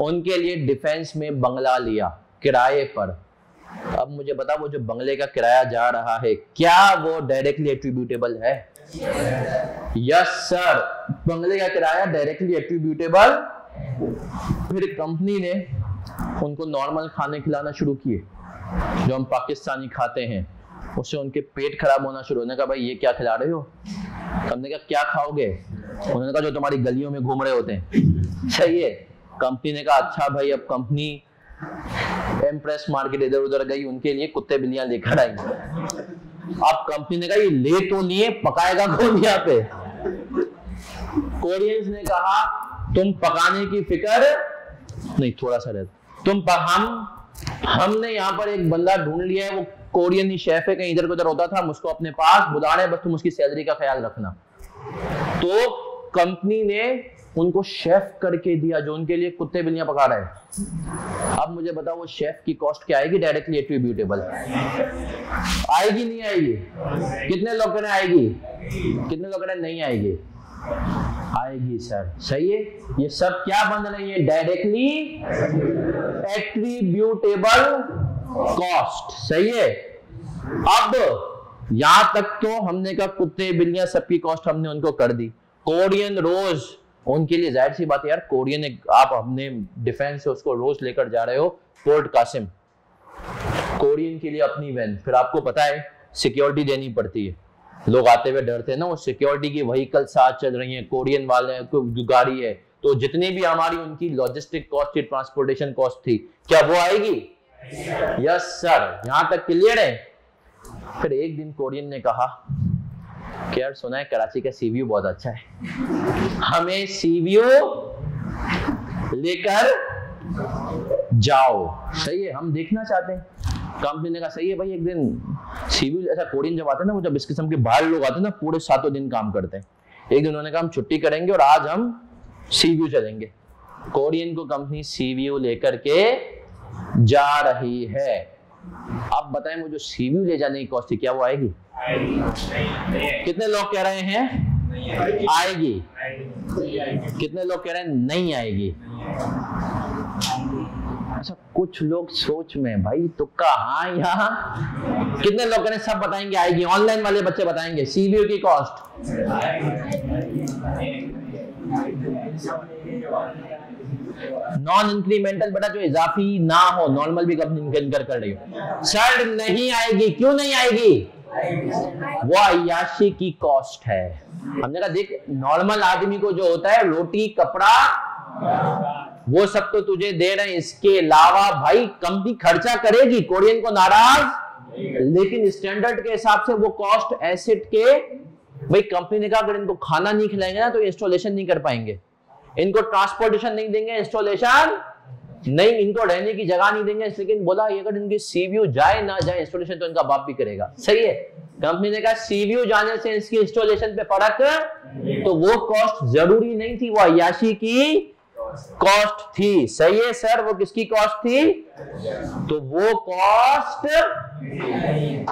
Speaker 1: उनके लिए डिफेंस में बंगला लिया किराए पर। अब मुझे बता, वो जो बंगले का किराया जा रहा है क्या वो डायरेक्टली एट्रीब्यूटेबल है? यस सर, बंगले का किराया डायरेक्टली एट्रीब्यूटेबल। फिर कंपनी ने उनको नॉर्मल खाने खिलाना शुरू किए जो हम पाकिस्तानी खाते हैं। उससे उनके पेट खराब होना शुरू होने का, भाई ये क्या खिला रहे हो? हमने कहा क्या खाओगे? उन्होंने कहा जो तुम्हारी गलियों में घूम रहे होते हैं। सही है। कंपनी ने कहा अच्छा भाई, अब कंपनी एम्प्रेस मार्केट इधर उधर गई, उनके लिए कुत्ते बिल्लियां लेकर आई। अब कंपनी ने कहा ये ले तो लिए, पकाएगा कौन यहाँ पे? कोरियंस ने कहा तुम पकाने की फिक्र नहीं, थोड़ा सा रहता, हमने यहाँ पर एक बंदा ढूंढ लिया है, वो कोरियन ही शेफ है, कहीं इधर उधर होता था, हम उसको अपने पास बुला रहे हैं, बस तुम उसकी सैलरी का ख्याल रखना। तो कंपनी ने उनको शेफ करके दिया जो उनके लिए कुत्ते बिल्लियां पका रहे हैं। अब मुझे बताओ वो शेफ की कॉस्ट क्या आएगी डायरेक्टली एट्रीब्यूटेबल? आएगी नहीं आएगी? कितने लोग कह रहे आएगी, कितने लोग कह रहे नहीं आएगी? आएगी सर, सही है। ये सब क्या बन रही है? डायरेक्टली एट्रीब्यूटेबल कॉस्ट, सही है। अब यहां तक तो हमने कहा कुत्ते बिल्लियां सबकी कॉस्ट हमने उनको कर दी। कोरियन रोज, उनके लिए जाहिर सी बात है यार, कोरियन आप अपने डिफेंस से उसको रोज लेकर जा रहे हो पोर्ट कासिम, कोरियन के लिए अपनी वैन, फिर आपको पता है सिक्योरिटी देनी पड़ती है, लोग आते हुए डरते हैं ना, वो सिक्योरिटी की व्हीकल साथ चल रही है, कोरियन वाले जो गाड़ी है, तो जितनी भी हमारी उनकी लॉजिस्टिक कॉस्ट थी, ट्रांसपोर्टेशन कॉस्ट थी, क्या वो आएगी? यस सर, यहां तक क्लियर है। फिर एक दिन कोरियन ने कहा कि यार सुना है कराची का सीवीयू बहुत अच्छा है, हमें सीवीयू लेकर जाओ, सही है, हम देखना चाहते हैं। कंपनी ने कहा सही है भाई, एक दिन सीवीयू, ऐसा कोरियन जब आते हैं ना, वो जब इस किस्म के बाहर लोग आते हैं ना, पूरे 7 दिन काम करते हैं। एक दिन उन्होंने कहा हम छुट्टी करेंगे और आज हम सीवीयू चलेंगे। कोरियन को कंपनी सीवीयू लेकर के जा रही है। अब बताएं वो जो सीवीयू ले जाने की कॉस्ट थी, क्या वो आएगी? कितने लोग कह रहे हैं आएगी? कितने लोग कह रहे हैं नहीं आएगी? अच्छा, कुछ लोग सोच में भाई तुक्का, हाँ यहाँ कितने लोग कह रहे हैं सब बताएंगे आएगी? ऑनलाइन वाले बच्चे बताएंगे सीवीयू की कॉस्ट। नॉन इंक्रीमेंटल बेटा, जो इजाफी ना हो, नॉर्मल भी कंपनी इनकर कर रही हो। सर नहीं आएगी, क्यों नहीं आएगी? वो अय्याशी की कॉस्ट है। हमने कहा देख, नॉर्मल आदमी को जो होता है रोटी कपड़ा वो सब तो तुझे दे रहे हैं, इसके अलावा भाई कंपनी खर्चा करेगी, कोरियन को नाराज, लेकिन स्टैंडर्ड के हिसाब से वो कॉस्ट एसेट के, भाई कंपनी ने कहा अगर इनको खाना नहीं खिलाएंगे ना तो इंस्टॉलेशन नहीं कर पाएंगे, इनको ट्रांसपोर्टेशन नहीं देंगे, इंस्टॉलेशन नहीं, इनको रहने की जगह नहीं देंगे, लेकिन बोला अगर इनकी सीवीयू जाए ना जाए इंस्टॉलेशन तो इनका बाप भी करेगा, सही है। कंपनी ने कहा सीवीयू जाने से इसकी इंस्टॉलेशन पे फर्क, तो वो कॉस्ट जरूरी नहीं थी, वो अय्याशी की कॉस्ट थी, सही है सर। वो किसकी कॉस्ट थी? तो वो कॉस्ट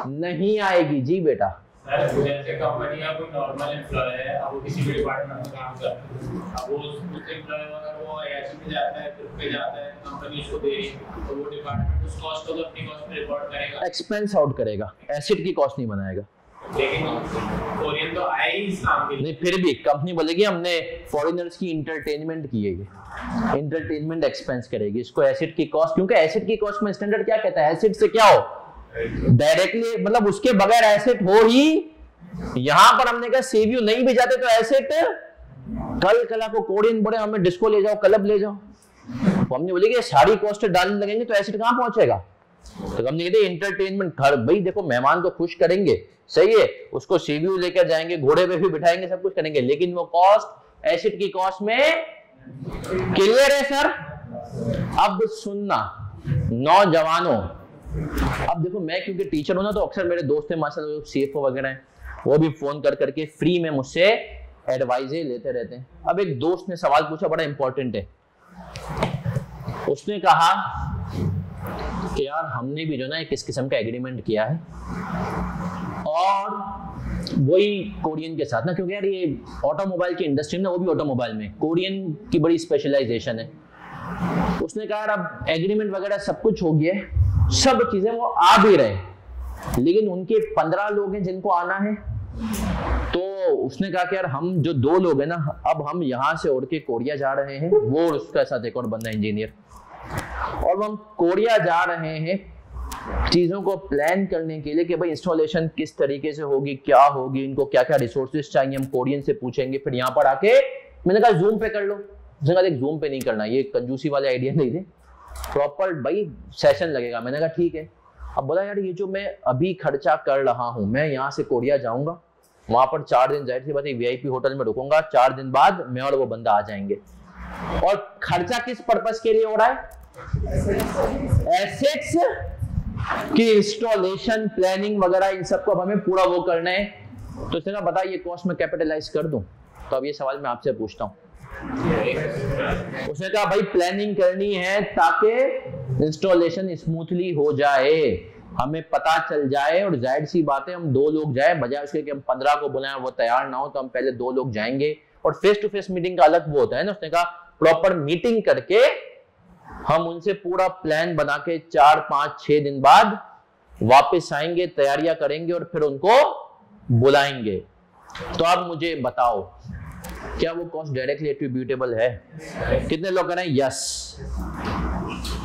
Speaker 1: नहीं आएगी जी बेटा।
Speaker 3: जैसे कंपनी का कोई नॉर्मल एम्प्लॉय है, अब वो किसी भी डिपार्टमेंट में काम कर रहा है, अब वो उस एम्प्लॉय अगर वो आईआईटी में जाता है, ट्रिप पे जाता है, कंपनी उसको दे रही है, तो वो डिपार्टमेंट उस कॉस्ट को तो अपनी कॉस्ट पे रिपोर्ट करेगा,
Speaker 1: एक्सपेंस आउट करेगा, एसेट की कॉस्ट नहीं बनाएगा।
Speaker 3: लेकिन कोरियन तो आए ही इस काम के लिए।
Speaker 1: नहीं, फिर भी कंपनी बोलेगी हमने फॉरेनर्स की इंटरटेनमेंट की है, ये इंटरटेनमेंट एक्सपेंस करेगी, इसको एसेट की कॉस्ट, क्योंकि एसेट की कॉस्ट में स्टैंडर्ड क्या कहता है, एसेट से क्या हो डायरेक्टली, मतलब उसके बगैर एसेट हो ही। यहां पर हमने कहा सीवीयू नहीं भी जाते तो एसेट, कल कला को कोरियन बोले हमें डिस्को ले जाओ, क्लब ले जाओ, तो हमने बोले कि सारी कॉस्ट डालने लगेंगे तो एसेट कहां पहुंचेगा, तो हमने कहते इंटरटेनमेंट, घर भाई देखो मेहमान को खुश करेंगे, सही है, उसको सीवीयू लेकर जाएंगे, घोड़े पे भी बिठाएंगे, सब कुछ करेंगे, लेकिन वो कॉस्ट एसेट की कॉस्ट में क्लियर है सर। अब सुनना नौजवानों, अब देखो मैं क्योंकि टीचर हूं ना, तो अक्सर मेरे दोस्त हैं माशाल्लाह सीएफओ वगैरह हैं, वो भी फोन कर करके फ्री में मुझसे एडवाइजें लेते रहते हैं। अब एक दोस्त ने सवाल पूछा, बड़ा इंपॉर्टेंट है, उसने कहा कि यार हमने भी जो ना एक इस किस्म का एग्रीमेंट किया है और वही कोरियन के साथ ना, क्योंकि यार ये ऑटोमोबाइल की इंडस्ट्री ना, वो भी ऑटोमोबाइल में कोरियन की बड़ी स्पेशलाइजेशन है। उसने कहा यार अब एग्रीमेंट वगैरह सब कुछ हो गया है, सब चीजें वो आ भी रहे, लेकिन उनके 15 लोग हैं जिनको आना है, तो उसने कहा कि यार हम जो 2 लोग हैं ना, अब हम यहां से उड़ के कोरिया जा रहे हैं, वो और उसका साथ एक और बंदा इंजीनियर, और हम कोरिया जा रहे हैं चीजों को प्लान करने के लिए कि भाई इंस्टॉलेशन किस तरीके से होगी, क्या होगी, इनको क्या क्या रिसोर्सेज चाहिए, हम कोरियन से पूछेंगे, फिर यहाँ पर आके मैंने कहा जूम पे कर लो, उसने कहा जूम पे नहीं करना, ये कंजूसी वाले आइडिया नहीं थे, प्रॉपर भाई सेशन लगेगा। मैंने कहा ठीक है। अब बोला यार ये जो मैं अभी खर्चा कर रहा हूं, मैं यहाँ से कोरिया जाऊंगा, वहां पर 4 दिन जाहिर सी बात है वीआईपी होटल में रुकूंगा, 4 दिन बाद मैं और वो बंदा आ जाएंगे, और खर्चा किस पर्पस के लिए हो रहा है, एसेट्स की इंस्टॉलेशन, प्लानिंग वगैरह, इन सबको अब हमें पूरा वो करना है। तो इसने कहा बता ये कॉस्ट में कैपिटलाइज कर दूं, तो अब ये सवाल मैं आपसे पूछता हूं। उसने कहा भाई प्लानिंग करनी है ताकि इंस्टॉलेशन स्मूथली हो जाए, हमें पता चल जाए, और जाहिर सी बात है हम 2 लोग जाए, बजाय उसके कि हम 15 को बुलाएं वो तैयार ना हो, तो हम पहले 2 लोग जाएंगे, और फेस टू फेस मीटिंग का अलग वो होता है ना। उसने कहा प्रॉपर मीटिंग करके हम उनसे पूरा प्लान बना के 4, 5, 6 दिन बाद वापस आएंगे, तैयारियां करेंगे और फिर उनको बुलाएंगे। तो आप मुझे बताओ क्या वो कॉस्ट डायरेक्टली एट्रीब्यूटेबल है? कितने लोग कह रहे हैं यस,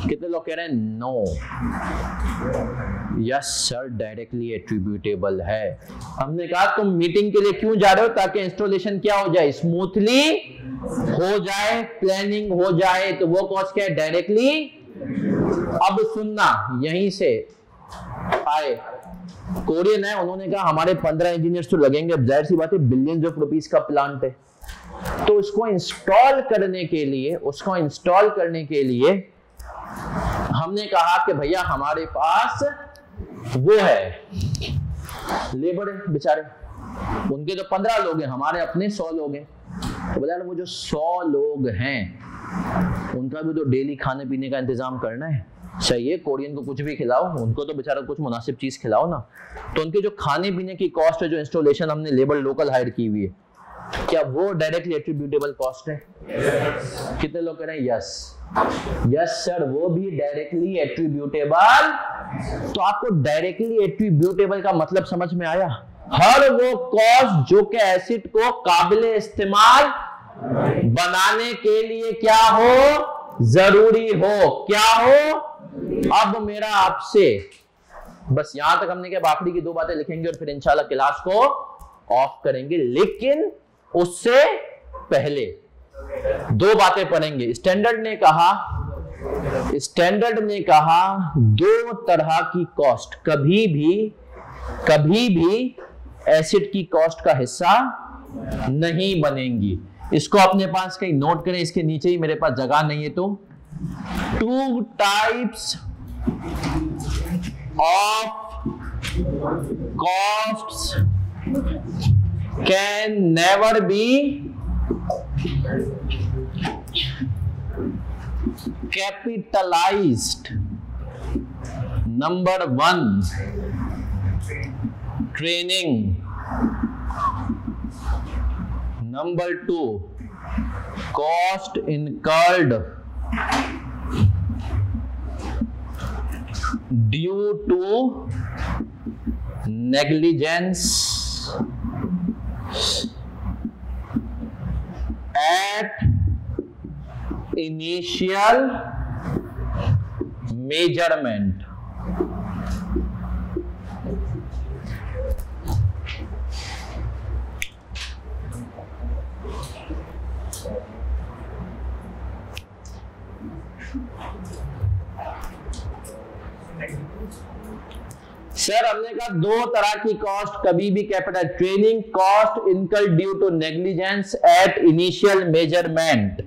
Speaker 1: कितने लोग कह रहे हैं no? Yes sir, directly attributable है। हमने कहा तुम मीटिंग के लिए क्यों जा रहे हो? ताकि इंस्टॉलेशन क्या हो जाए, स्मूथली हो जाए, प्लानिंग हो जाए। तो वो कॉस्ट क्या है? डायरेक्टली। अब सुनना, यहीं से आए कोरियन है, उन्होंने कहा हमारे 15 इंजीनियर्स तो लगेंगे। अब जाहिर सी बात है बिलियंस ऑफ रुपीस का प्लांट है, तो उसको इंस्टॉल करने के लिए हमने कहा कि भैया हमारे पास वो है, लेबर है बेचारे, उनके तो 15 लोग हैं, हमारे अपने 100 लोग हैं। तो बोला वो जो 100 लोग हैं उनका भी तो डेली खाने पीने का इंतजाम करना है। सही है, कोरियन को कुछ भी खिलाओ, उनको तो बेचारा कुछ मुनासिब चीज खिलाओ ना। तो उनके जो खाने पीने की कॉस्ट है, जो इंस्टॉलेशन हमने लेबर लोकल हायर की हुई है, क्या वो डायरेक्टली एट्रीब्यूटेबल कॉस्ट है? yes. कितने लोग कह रहे हैं यस? यस सर, वो भी डायरेक्टली एट्रीब्यूटेबल। तो आपको डायरेक्टली एट्रीब्यूटेबल का मतलब समझ में आया? हर वो कॉस्ट जो कि एसिड को काबिले इस्तेमाल बनाने के लिए क्या हो, जरूरी हो, क्या हो। अब मेरा आपसे बस यहां तक हमने क्या आखिरी की 2 बातें लिखेंगे और फिर इंशाल्लाह क्लास को ऑफ करेंगे। लेकिन उससे पहले 2 बातें पढ़ेंगे। स्टैंडर्ड ने कहा 2 तरह की कॉस्ट कभी भी एसिड की कॉस्ट का हिस्सा नहीं बनेंगी। इसको अपने पास कहीं नोट करें, इसके नीचे ही मेरे पास जगह नहीं है। तो 2 types of costs can never be capitalized. Number 1, training. Number 2, cost incurred due to negligence at initial measurement. Sir हमने कहा 2 तरह की कॉस्ट कभी भी capital, training cost incurred due to negligence at initial measurement.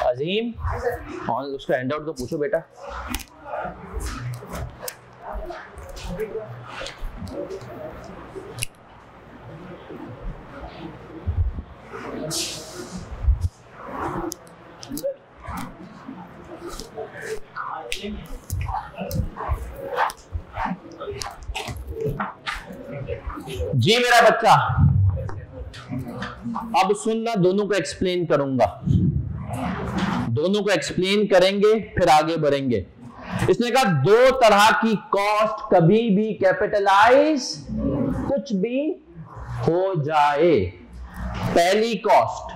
Speaker 1: Azim और उसका हैंडआउट तो पूछो बेटा। जी मेरा बच्चा, अब सुनना, दोनों को एक्सप्लेन करूंगा, दोनों को एक्सप्लेन करेंगे फिर आगे बढ़ेंगे। इसने कहा 2 तरह की कॉस्ट कभी भी कैपिटलाइज कुछ भी हो जाए। पहली कॉस्ट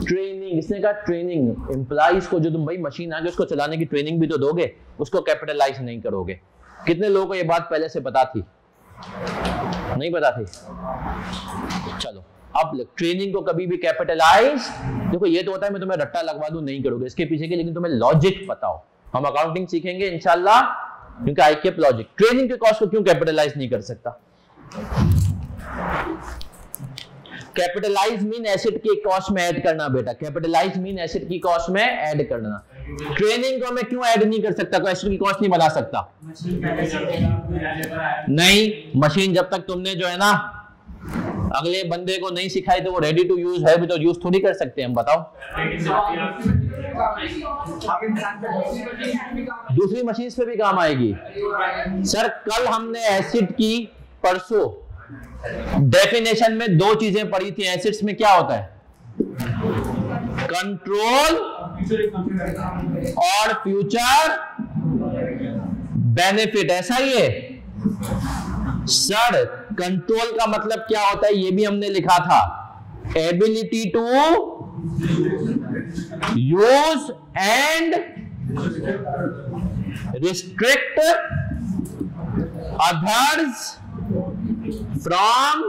Speaker 1: ट्रेनिंग। इसने कहा ट्रेनिंग, एम्प्लॉइज को जो तुम भाई मशीन आगे उसको चलाने की ट्रेनिंग भी तो दोगे, उसको कैपिटलाइज नहीं करोगे। कितने लोगों को ये बात पहले से पता थी? नहीं पता थी? चलो अब ट्रेनिंग को कभी भी कैपिटलाइज, देखो ये तो होता है मैं तुम्हें रट्टा लगवा दूं, नहीं करोगे इसके पीछे के, लेकिन तुम्हें लॉजिक पता हो। हम अकाउंटिंग सीखेंगे इंशाल्लाह, क्योंकि आई कीप लॉजिक। ट्रेनिंग के कॉस्ट को क्यों कैपिटलाइज नहीं कर सकता? कैपिटलाइज मीन एसेट की कॉस्ट में ऐड करना बेटा, कैपिटलाइज मीन एसेट की कॉस्ट में ऐड करना। ट्रेनिंग को मैं क्यों ऐड नहीं कर सकता? कोई एसेट की कॉस्ट नहीं बना सकता। नहीं, मशीन जब तक तुमने जो है ना अगले बंदे को नहीं सिखाई तो वो रेडी टू यूज है भी तो यूज थोड़ी कर सकते हैं हम, बताओ। दूसरी मशीन पे भी काम आएगी। सर कल हमने एसिड की, परसों डेफिनेशन में दो चीजें पढ़ी थी, एसेट्स में क्या होता है, कंट्रोल और फ्यूचर बेनिफिट, ऐसा ही है सर। कंट्रोल का मतलब क्या होता है ये भी हमने लिखा था, ability to use and restrict others from,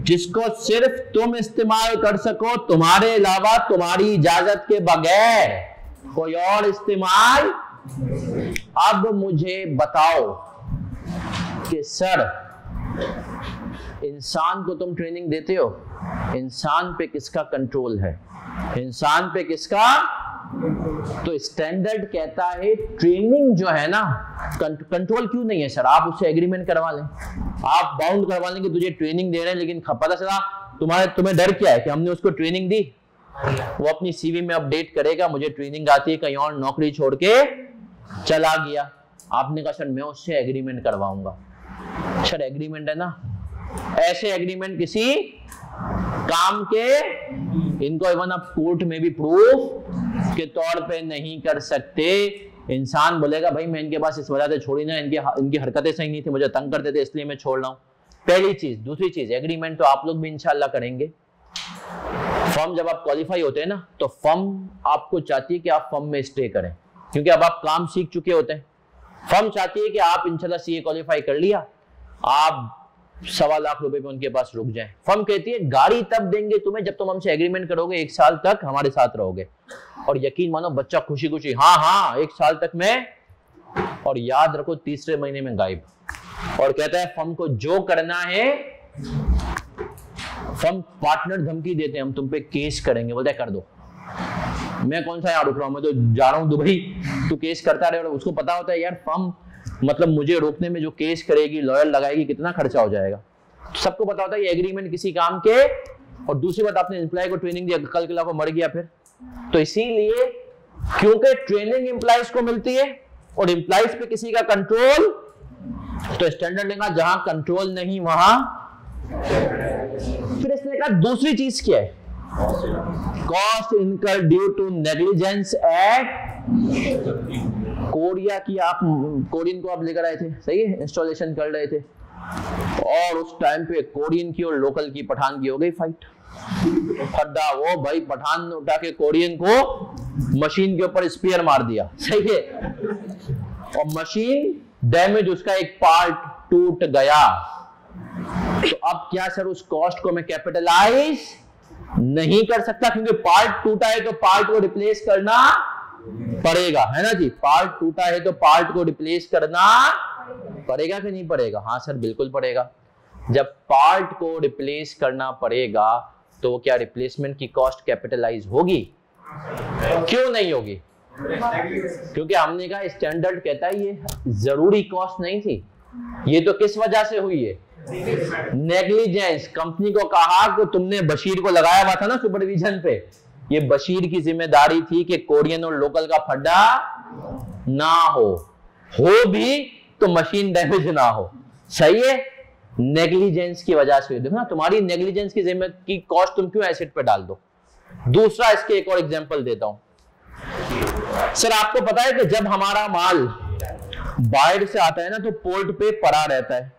Speaker 1: जिसको सिर्फ तुम इस्तेमाल कर सको, तुम्हारे अलावा तुम्हारी इजाजत के बगैर कोई और इस्तेमाल। अब मुझे बताओ कि सर इंसान को तुम ट्रेनिंग देते हो, इंसान पे किसका कंट्रोल है, इंसान पे किसका? तो स्टैंडर्ड कहता है ट्रेनिंग जो है ना, कंट्रोल क्यों नहीं है सर, आप उससे एग्रीमेंट करवा लें, आप बाउंड करवा लें कि तुझे ट्रेनिंग दे रहे हैं, लेकिन पता चला तुम्हें डर क्या है कि हमने उसको ट्रेनिंग दी, वो अपनी सीवी में अपडेट करेगा मुझे ट्रेनिंग आती है, कहीं और नौकरी छोड़ के चला गया। आपने कहा सर मैं उससे एग्रीमेंट करवाऊंगा। सर एग्रीमेंट है ना, ऐसे एग्रीमेंट किसी काम के, इनको इवन आप कोर्ट में भी प्रूफ के तौर पे नहीं कर सकते। इंसान बोलेगा भाई मैं इनके पास इस वजह से छोड़ी ना, इनकी हरकतें सही नहीं थी, मुझे तंग करते थे इसलिए मैं छोड़ रहा हूं। पहली चीज। दूसरी चीज, एग्रीमेंट तो आप लोग भी इंशाल्लाह करेंगे। फर्म जब आप क्वालिफाई होते हैं ना, तो फर्म आपको चाहती है कि आप फर्म में स्टे करें, क्योंकि अब आप काम सीख चुके होते हैं। फर्म चाहती है कि आप इंशाल्लाह सीए क्वालिफाई कर लिया, आप 1.25 लाख रुपए पे उनके पास रुक जाए। फर्म कहती है गाड़ी तब देंगे तुम्हें जब तुम हमसे एग्रीमेंट करोगे 1 साल तक हमारे साथ रहोगे। और यकीन मानो बच्चा खुशी खुशी हाँ 1 साल तक मैं, और याद रखो तीसरे महीने में गायब। और कहता है फर्म को जो करना है, फर्म पार्टनर धमकी देते हैं हम तुम पे केस करेंगे, बोलते हैं कर दो। मैं कौन सा यहाँ रुक रहा हूं, मैं तो जा रहा हूं दुबई, तू केस करता रहे। और उसको पता होता है यार फर्म मतलब मुझे रोकने में जो केस करेगी, लॉयर लगाएगी, कितना खर्चा हो जाएगा। सबको पता होता है ये एग्रीमेंट किसी काम के। और दूसरी बात, आपने एम्प्लॉय को ट्रेनिंग दी, कल के को मर गया फिर, तो इसीलिए क्योंकि ट्रेनिंग एम्प्लॉयज को मिलती है और एम्प्लॉयज पे किसी का कंट्रोल, तो स्टैंडर्ड लेगा जहां कंट्रोल नहीं वहां। फिर इसने कहा दूसरी चीज क्या है, cost incur due to negligence at Korea की, आप कोरियन को आप लेकर आए थे, सही है, इंस्टॉलेशन कर रहे थे, और उस टाइम पे कोरियन की और लोकल की, पठान की हो गई फाइट। फड्डा वो भाई पठान ने उठा के कोरियन को मशीन के ऊपर स्पीयर मार दिया, सही है, और मशीन डैमेज, उसका एक पार्ट टूट गया। तो अब क्या सर उस कॉस्ट को मैं कैपिटलाइज नहीं कर सकता, क्योंकि पार्ट टूटा है तो पार्ट को रिप्लेस करना पड़ेगा, है ना जी। पार्ट टूटा है तो पार्ट को रिप्लेस करना पड़ेगा कि नहीं पड़ेगा? हाँ सर बिल्कुल पड़ेगा। जब पार्ट को रिप्लेस करना पड़ेगा तो क्या रिप्लेसमेंट की कॉस्ट कैपिटलाइज होगी? क्यों नहीं होगी? क्योंकि हमने कहा स्टैंडर्ड कहता है ये जरूरी कॉस्ट नहीं थी। ये तो किस वजह से हुई है? नेग्लिजेंस। कंपनी को कहा कि तुमने बशीर को लगाया हुआ था ना सुपरविजन पे, ये बशीर की जिम्मेदारी थी कि कोरियन और लोकल का फड्डा ना हो भी तो मशीन डैमेज ना हो, सही है। नेग्लिजेंस की वजह से देखो ना, तुम्हारी नेग्लिजेंस की जिम्मेदारी की कॉस्ट तुम क्यों एसेट पे डाल दो। दूसरा, इसके एक और एग्जांपल देता हूं सर। आपको पता है कि जब हमारा माल बाहर से आता है ना, तो पोर्ट पे पड़ा रहता है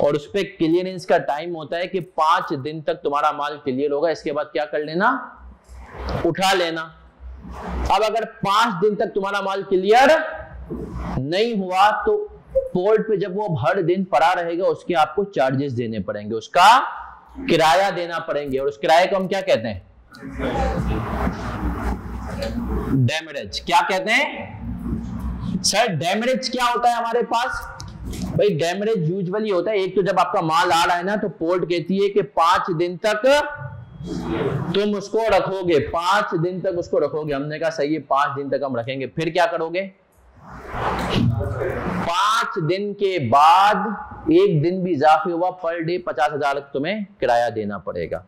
Speaker 1: और उस पे क्लियरेंस का टाइम होता है कि 5 दिन तक तुम्हारा माल क्लियर होगा, इसके बाद क्या कर लेना, उठा लेना। अब अगर 5 दिन तक तुम्हारा माल क्लियर नहीं हुआ तो पोर्ट पे जब वो हर दिन पड़ा रहेगा उसके आपको चार्जेस देने पड़ेंगे, उसका किराया देना पड़ेंगे। और उस किराए को हम क्या कहते हैं? डेमरेज। क्या कहते हैं सर? डेमरेज क्या होता है हमारे पास? भाई डेमरेज यूजुअली होता है, एक तो जब आपका माल आ रहा है ना, तो पोर्ट कहती है कि 5 दिन तक तुम उसको रखोगे, 5 दिन तक उसको रखोगे। हमने कहा सही है, 5 दिन तक हम रखेंगे। फिर क्या करोगे? 5 दिन के बाद 1 दिन भी इजाफे हुआ, पर डे 50,000 तुम्हें किराया देना पड़ेगा।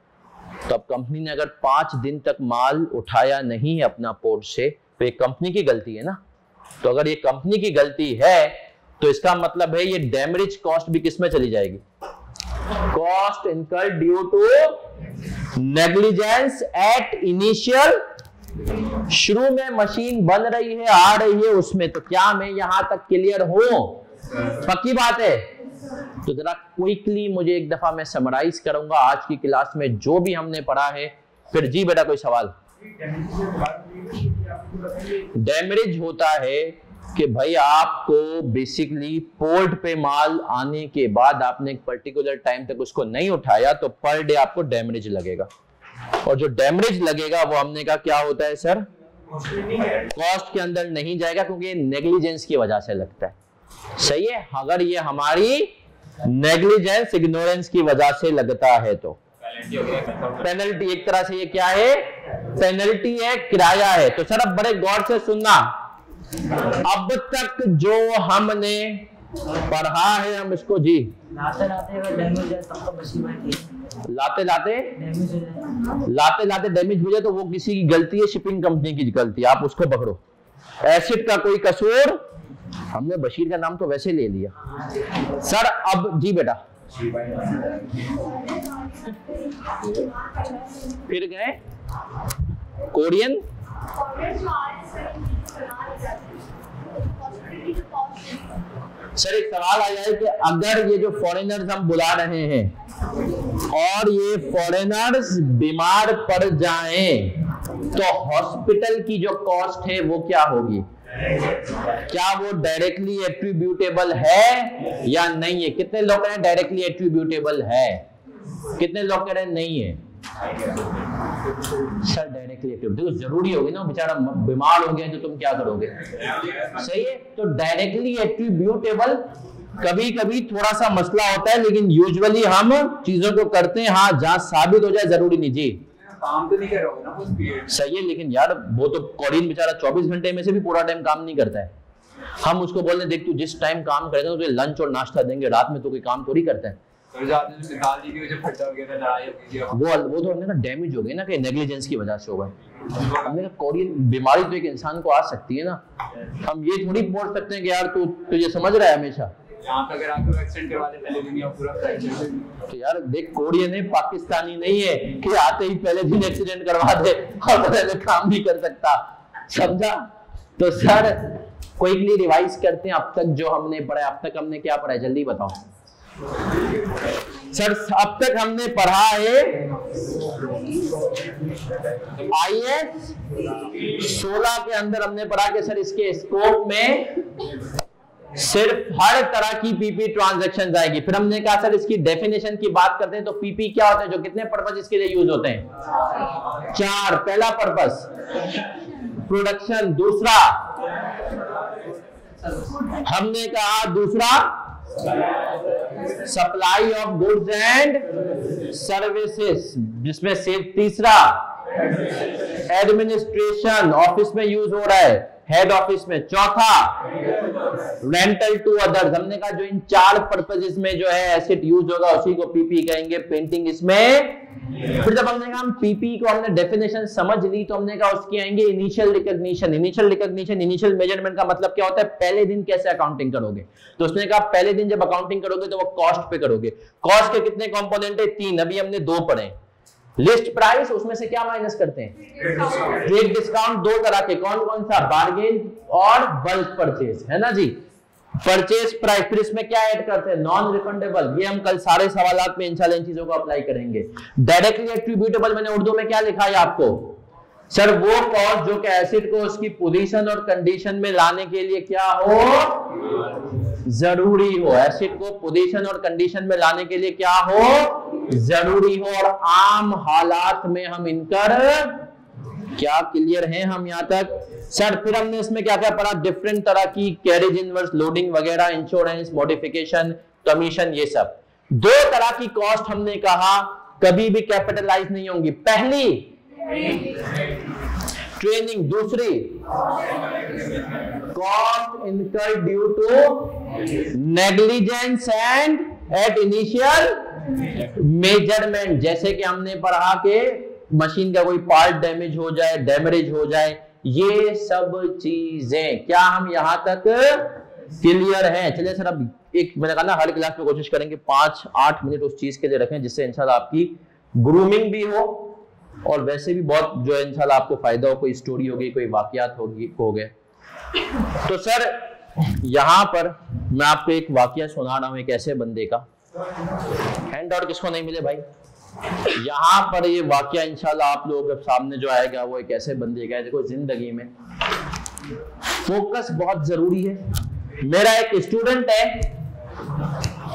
Speaker 1: तो अब कंपनी ने अगर 5 दिन तक माल उठाया नहीं है अपना पोर्ट से, तो ये कंपनी की गलती है ना। तो अगर ये कंपनी की गलती है तो इसका मतलब है ये डैमरेज कॉस्ट भी किस में चली जाएगी? Cost incurred due to negligence at initial, शुरू में मशीन बन रही है, आ रही है उसमें, तो क्या मैं यहां तक क्लियर हूं? पक्की बात है। तो जरा क्विकली मुझे एक दफा मैं समराइज करूंगा आज की क्लास में जो भी हमने पढ़ा है, फिर जी बेटा कोई सवाल? डैमेज होता है कि भाई आपको बेसिकली पोर्ट पे माल आने के बाद आपने एक पर्टिकुलर टाइम तक उसको नहीं उठाया तो पर डे आपको डैमेज लगेगा, और जो डैमेज लगेगा वो हमने कहा क्या होता है सर? कॉस्ट के अंदर नहीं जाएगा, क्योंकि ये नेग्लिजेंस की वजह से लगता है। सही है, अगर ये हमारी नेग्लिजेंस इग्नोरेंस की वजह से लगता है तो पेनल्टी, एक तरह से ये क्या है? पेनल्टी है, किराया है। तो सर अब बड़े गौर से सुनना, अब तक जो हमने पढ़ा है हम इसको जी लाते लाते डैमेज हो जाए तो वो किसी की गलती है, शिपिंग कंपनी की गलती है, आप उसको पकड़ो। एसिड का कोई कसूर, हमने बशीर का नाम तो वैसे ले लिया सर। अब जी बेटा फिर गए कोरियन, सर एक सवाल आया है कि अगर ये जो फॉरेनर्स हम बुला रहे हैं और ये फॉरेनर्स बीमार पड़ जाएं तो हॉस्पिटल की जो कॉस्ट है वो क्या होगी? क्या वो डायरेक्टली एट्रीब्यूटेबल है या नहीं है? कितने लोग कह रहे हैं डायरेक्टली एट्रीब्यूटेबल है, कितने लोग कह रहे हैं नहीं है? सर डायरेक्टली एट्रीब्यूटेबल जरूरी होगी ना, बेचारा बीमार हो गया तो तुम क्या करोगे? सही है, तो डायरेक्टली एट्रीब्यूटेबल कभी कभी थोड़ा सा मसला होता है, लेकिन यूजुअली हम चीजों को करते हैं हाँ जहां साबित हो जाए, जरूरी नहीं जी
Speaker 2: काम तो नहीं कर रहा ना उस पीरियड।
Speaker 1: सही है, लेकिन यार वो तो कोरियन बेचारा 24 घंटे में से भी पूरा टाइम काम नहीं करता है। हम उसको बोलने देख तू जिस टाइम काम करेगा तो तुझे लंच और नाश्ता देंगे, रात में तो कोई काम थोड़ी करता है। वो तो हमने ना डैमेज हो गई ना कि नेग्लिजेंस की वजह से होगा। हमने कहा कोरियन बीमारी तो एक इंसान को आ सकती है ना, हम ये थोड़ी बोल सकते हैं कि यार तू तुझे समझ रहा है हमेशा
Speaker 2: यहाँ पे अगर आपको एक्सीडेंट करवा दे पहले दिन या पूरा फ्रैक्चर,
Speaker 1: तो यार देख कोरियन है, पाकिस्तानी नहीं है कि आते ही पहले दिन एक्सीडेंट करवा दे और पहले काम भी कर सकता, समझा? तो सर क्विकली रिवाइज करते हैं अब तक जो हमने पढ़ा। अब तक हमने क्या पढ़ा है जल्दी बताओ सर। अब तक हमने पढ़ा है IS 16 के अंदर हमने पढ़ा कि सर इसके स्कोप में सिर्फ हर तरह की पीपी ट्रांजैक्शन आएगी। फिर हमने कहा सर इसकी डेफिनेशन की बात करते हैं तो पीपी क्या होता है, जो कितने पर्पस इसके लिए यूज होते हैं? 4। पहला पर्पस प्रोडक्शन, दूसरा हमने कहा दूसरा supply of goods and services, जिसमें से तीसरा एडमिनिस्ट्रेशन, ऑफिस में यूज हो रहा है, हेड ऑफिस में। चौथा रेंटल टू अदर्स, हमने कहा जो इन 4 पर्पसेस में जो है एसेट यूज होगा उसी को पीपी कहेंगे। पेंटिंग इसमें। फिर जब हमने कहा पीपी को हमने डेफिनेशन समझ ली तो हमने कहा उसकी आएंगे इनिशियल रिकॉग्निशन। इनिशियल मेजरमेंट का मतलब क्या होता है? पहले दिन कैसे अकाउंटिंग करोगे। तो उसने कहा पहले दिन जब अकाउंटिंग करोगे तो वो कॉस्ट पे करोगे। कॉस्ट के कितने कंपोनेंट है? 3, अभी हमने 2 पढ़े। लिस्ट प्राइस, उसमें से क्या माइनस करते हैं? Trade discount. 2 तरह के, कौन कौन सा? बार्गेन और बल्क परचेज, है ना जी। परचेज प्राइस, फिर इसमें क्या ऐड करते हैं? Non refundable. ये हम कल सारे सवालात में इंशाल्लाह इन चीजों को अप्लाई करेंगे। डायरेक्टली एट्रीब्यूटेबल मैंने उर्दू में क्या लिखा है आपको? सर वो कॉस्ट जो कि एसिड को उसकी पोजीशन और कंडीशन में लाने के लिए क्या हो? जरूरी हो। एसिड को पोजीशन और कंडीशन में लाने के लिए क्या हो? जरूरी हो। और आम हालात में हम इनकर क्या क्लियर हैं हम यहां तक? सर फिर हमने इसमें क्या क्या पढ़ा? डिफरेंट तरह की कैरेज इनवर्स, लोडिंग वगैरह, इंश्योरेंस, मॉडिफिकेशन, कमीशन, ये सब। 2 तरह की कॉस्ट हमने कहा कभी भी कैपिटलाइज नहीं होंगी। पहली ट्रेनिंग, दूसरी cost incurred due to negligence and at initial measurement. जैसे कि हमने पढ़ा कि मशीन का कोई पार्ट डैमेज हो जाए, डैमेज हो जाए, ये सब चीजें क्या हम यहां तक क्लियर है? चलिए सर, अब एक मैंने कहा ना हर क्लास में कोशिश करेंगे 5-8 मिनट उस चीज के लिए रखें जिससे इंशाल्लाह आपकी ग्रूमिंग भी हो और वैसे भी बहुत जो है इंशाल्लाह आपको फायदा हो, कोई स्टोरी होगी, कोई वाकयात हो गए। तो सर यहाँ पर मैं आपको एक वाकया सुना रहा हूँ एक ऐसे बंदे का। हैंड आउट किसको नहीं मिले भाई? यहाँ पर ये वाकया इंशाल्लाह आप लोगों के सामने जो आएगा वो एक ऐसे बंदे का है। देखो, जिंदगी में फोकस बहुत जरूरी है। मेरा एक स्टूडेंट है,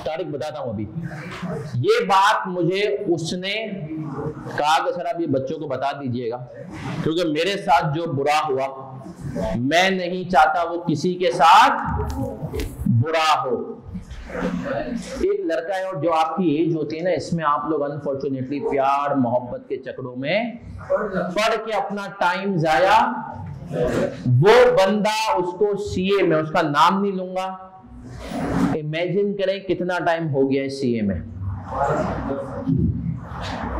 Speaker 1: तारीख बताता हूं अभी, ये बात मुझे उसने कहा कि सर आप ये बच्चों को बता दीजिएगा क्योंकि मेरे साथ जो बुरा हुआ मैं नहीं चाहता वो किसी के साथ बुरा हो। एक लड़का है और जो आपकी एज होती है ना, इसमें आप लोग अनफॉर्चुनेटली प्यार मोहब्बत के चक्रों में पढ़ के अपना टाइम जाया। वो बंदा उसको सीए में, उसका नाम नहीं लूंगा, इमेजिन करें कितना टाइम हो गया है सीए में,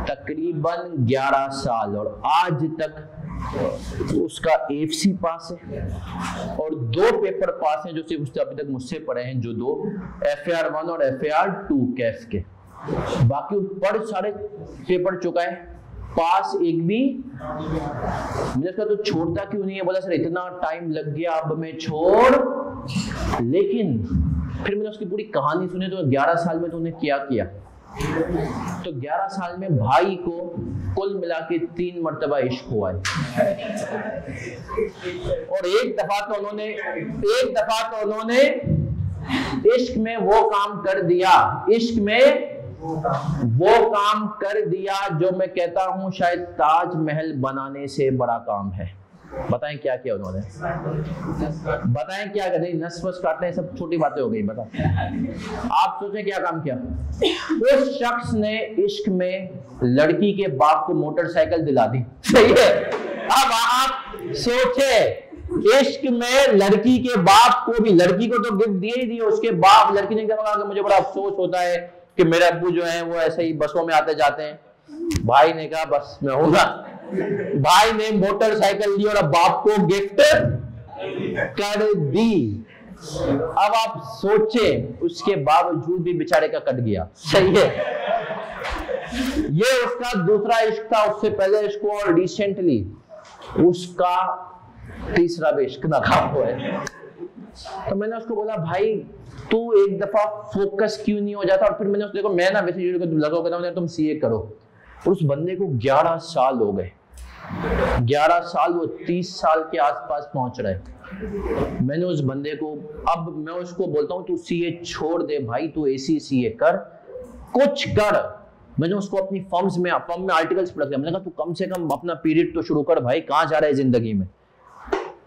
Speaker 1: तकरीबन 11 साल, और आज तक उसका एफसी पास है और 2 पेपर पास हैं जो सिर्फ उसने अभी तक मुझसे पढ़े हैं, जो 2 FAR1 और FAR2 कैफ के। बाकी पढ़ सारे पेपर चुका है, पास एक भी। मैंने कहा तो छोड़ता क्यों नहीं है? बोला सर इतना टाइम लग गया अब मैं छोड़। लेकिन फिर मैंने उसकी पूरी कहानी सुनी, तो 11 साल में तूने क्या किया? तो 11 साल में भाई को कुल मिला के 3 मरतबा इश्क हुआ है और एक दफा तो उन्होंने इश्क में वो काम कर दिया, इश्क में वो काम कर दिया जो मैं कहता हूं शायद ताजमहल बनाने से बड़ा काम है। बताएं क्या किया उन्होंने? बताएं क्या कर? नस वस काटने सब छोटी बातें हो गई। बताओ आप सोचें क्या काम किया? उस शख्स ने इश्क में लड़की के बाप को मोटरसाइकिल दिला दी। सही है? अब आप सोचे, इश्क में लड़की के बाप को भी, लड़की को तो गिफ्ट दिए ही दिए, उसके बाप, लड़की ने क्या कहा कि मुझे बड़ा अफसोस होता है कि मेरे अब्बू जो है वो ऐसे ही बसों में आते जाते हैं। भाई ने कहा बस मैं होगा। भाई ने मोटरसाइकिल ली और बाप को गिफ्ट कर दी। अब आप सोचे, उसके बावजूद भी बेचारे का कट गया। सही है? ये उसका दूसरा इश्क था, उससे पहले इश्क हुआ और रिसेंटली उसका तीसरा भी इश्क नाकाम हुआ है। तो मैंने उसको बोला भाई तू एक दफा फोकस क्यों नहीं हो जाता? और फिर मैंने उसको देखो, मैं ना वैसे लगाओ कहता हूं तुम सीए करो, और उस बंदे को 11 साल हो गए। 11 साल, वो 30 साल के आसपास पहुंच रहा है। मैंने उस बंदे को, अब मैं उसको बोलता हूं तू सीए छोड़ दे भाई, तू एसी सीए कर, कुछ कर। मैंने उसको अपनी फर्म में आर्टिकल्स पढ़ दिया। मैंने कहा तू कम से कम अपना पीरियड तो शुरू कर भाई, कहां जा रहा है जिंदगी में।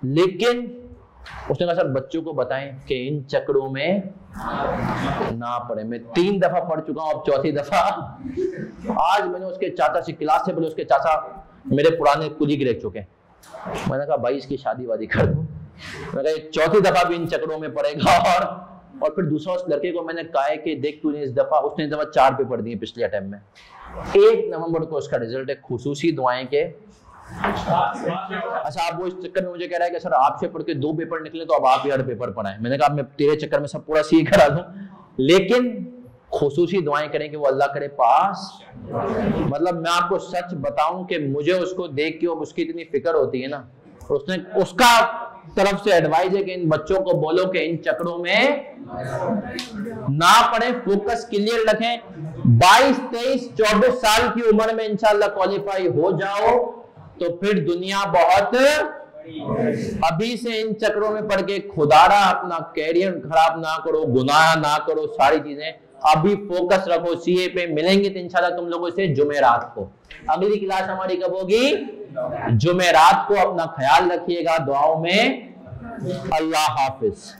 Speaker 1: लेकिन उसने कहा सर बच्चों को बताएं कि इन चक्रों में ना पड़े। मैं 3 दफा पढ़ चुका हूं, अब 4थी दफा। आज मैंने उसके चाचा से, क्लास से पहले उसके चाचा मेरे पुराने कुलीग रह चुके हैं। मैंने कहा भाई इसकी शादी वादी कर दो। मैंने कहा 4थी दफा भी इन चक्रों में पड़ेगा। और फिर दूसरा उस लड़के को मैंने कहा है कि देख तूने इस दफा, उसने इस दफा 4 पेपर दिए पिछले अटेम्प्ट में। 1 नवंबर को उसका रिजल्ट है। खुसूसी दुआएं के अच्छा, आप वो इस चक्कर में मुझे कह रहा है कि सर आपसे पढ़ के 2 पेपर निकले तो अब आप यार पेपर पढ़ाएं। मैंने कहा मैं तेरे चक्कर में सब पूरा सीख करा दूं, लेकिन खुसूसी दुआएं करें कि वो अल्लाह करे पास। मतलब मैं आपको सच बताऊं कि मुझे उसको देख के उसकी इतनी फिक्र होती है ना, उसने उसका तरफ से एडवाइस है कि इन बच्चों को बोलो कि इन चक्रों में ना पड़े, फोकस क्लियर रखें। 22, 23, 24 साल की उम्र में इंशाल्लाह क्वालिफाई हो जाओ तो फिर दुनिया बहुत। अभी से इन चक्रों में पड़ के खुदारा अपना कैरियर खराब ना करो, गुनाह ना करो, सारी चीजें अभी फोकस रखो सीए पे। मिलेंगे तो इंशाल्लाह तुम लोगों से जुमेरात को। अगली क्लास हमारी कब होगी? जुमेरात को। अपना ख्याल रखिएगा दुआओं में। अल्लाह हाफिज।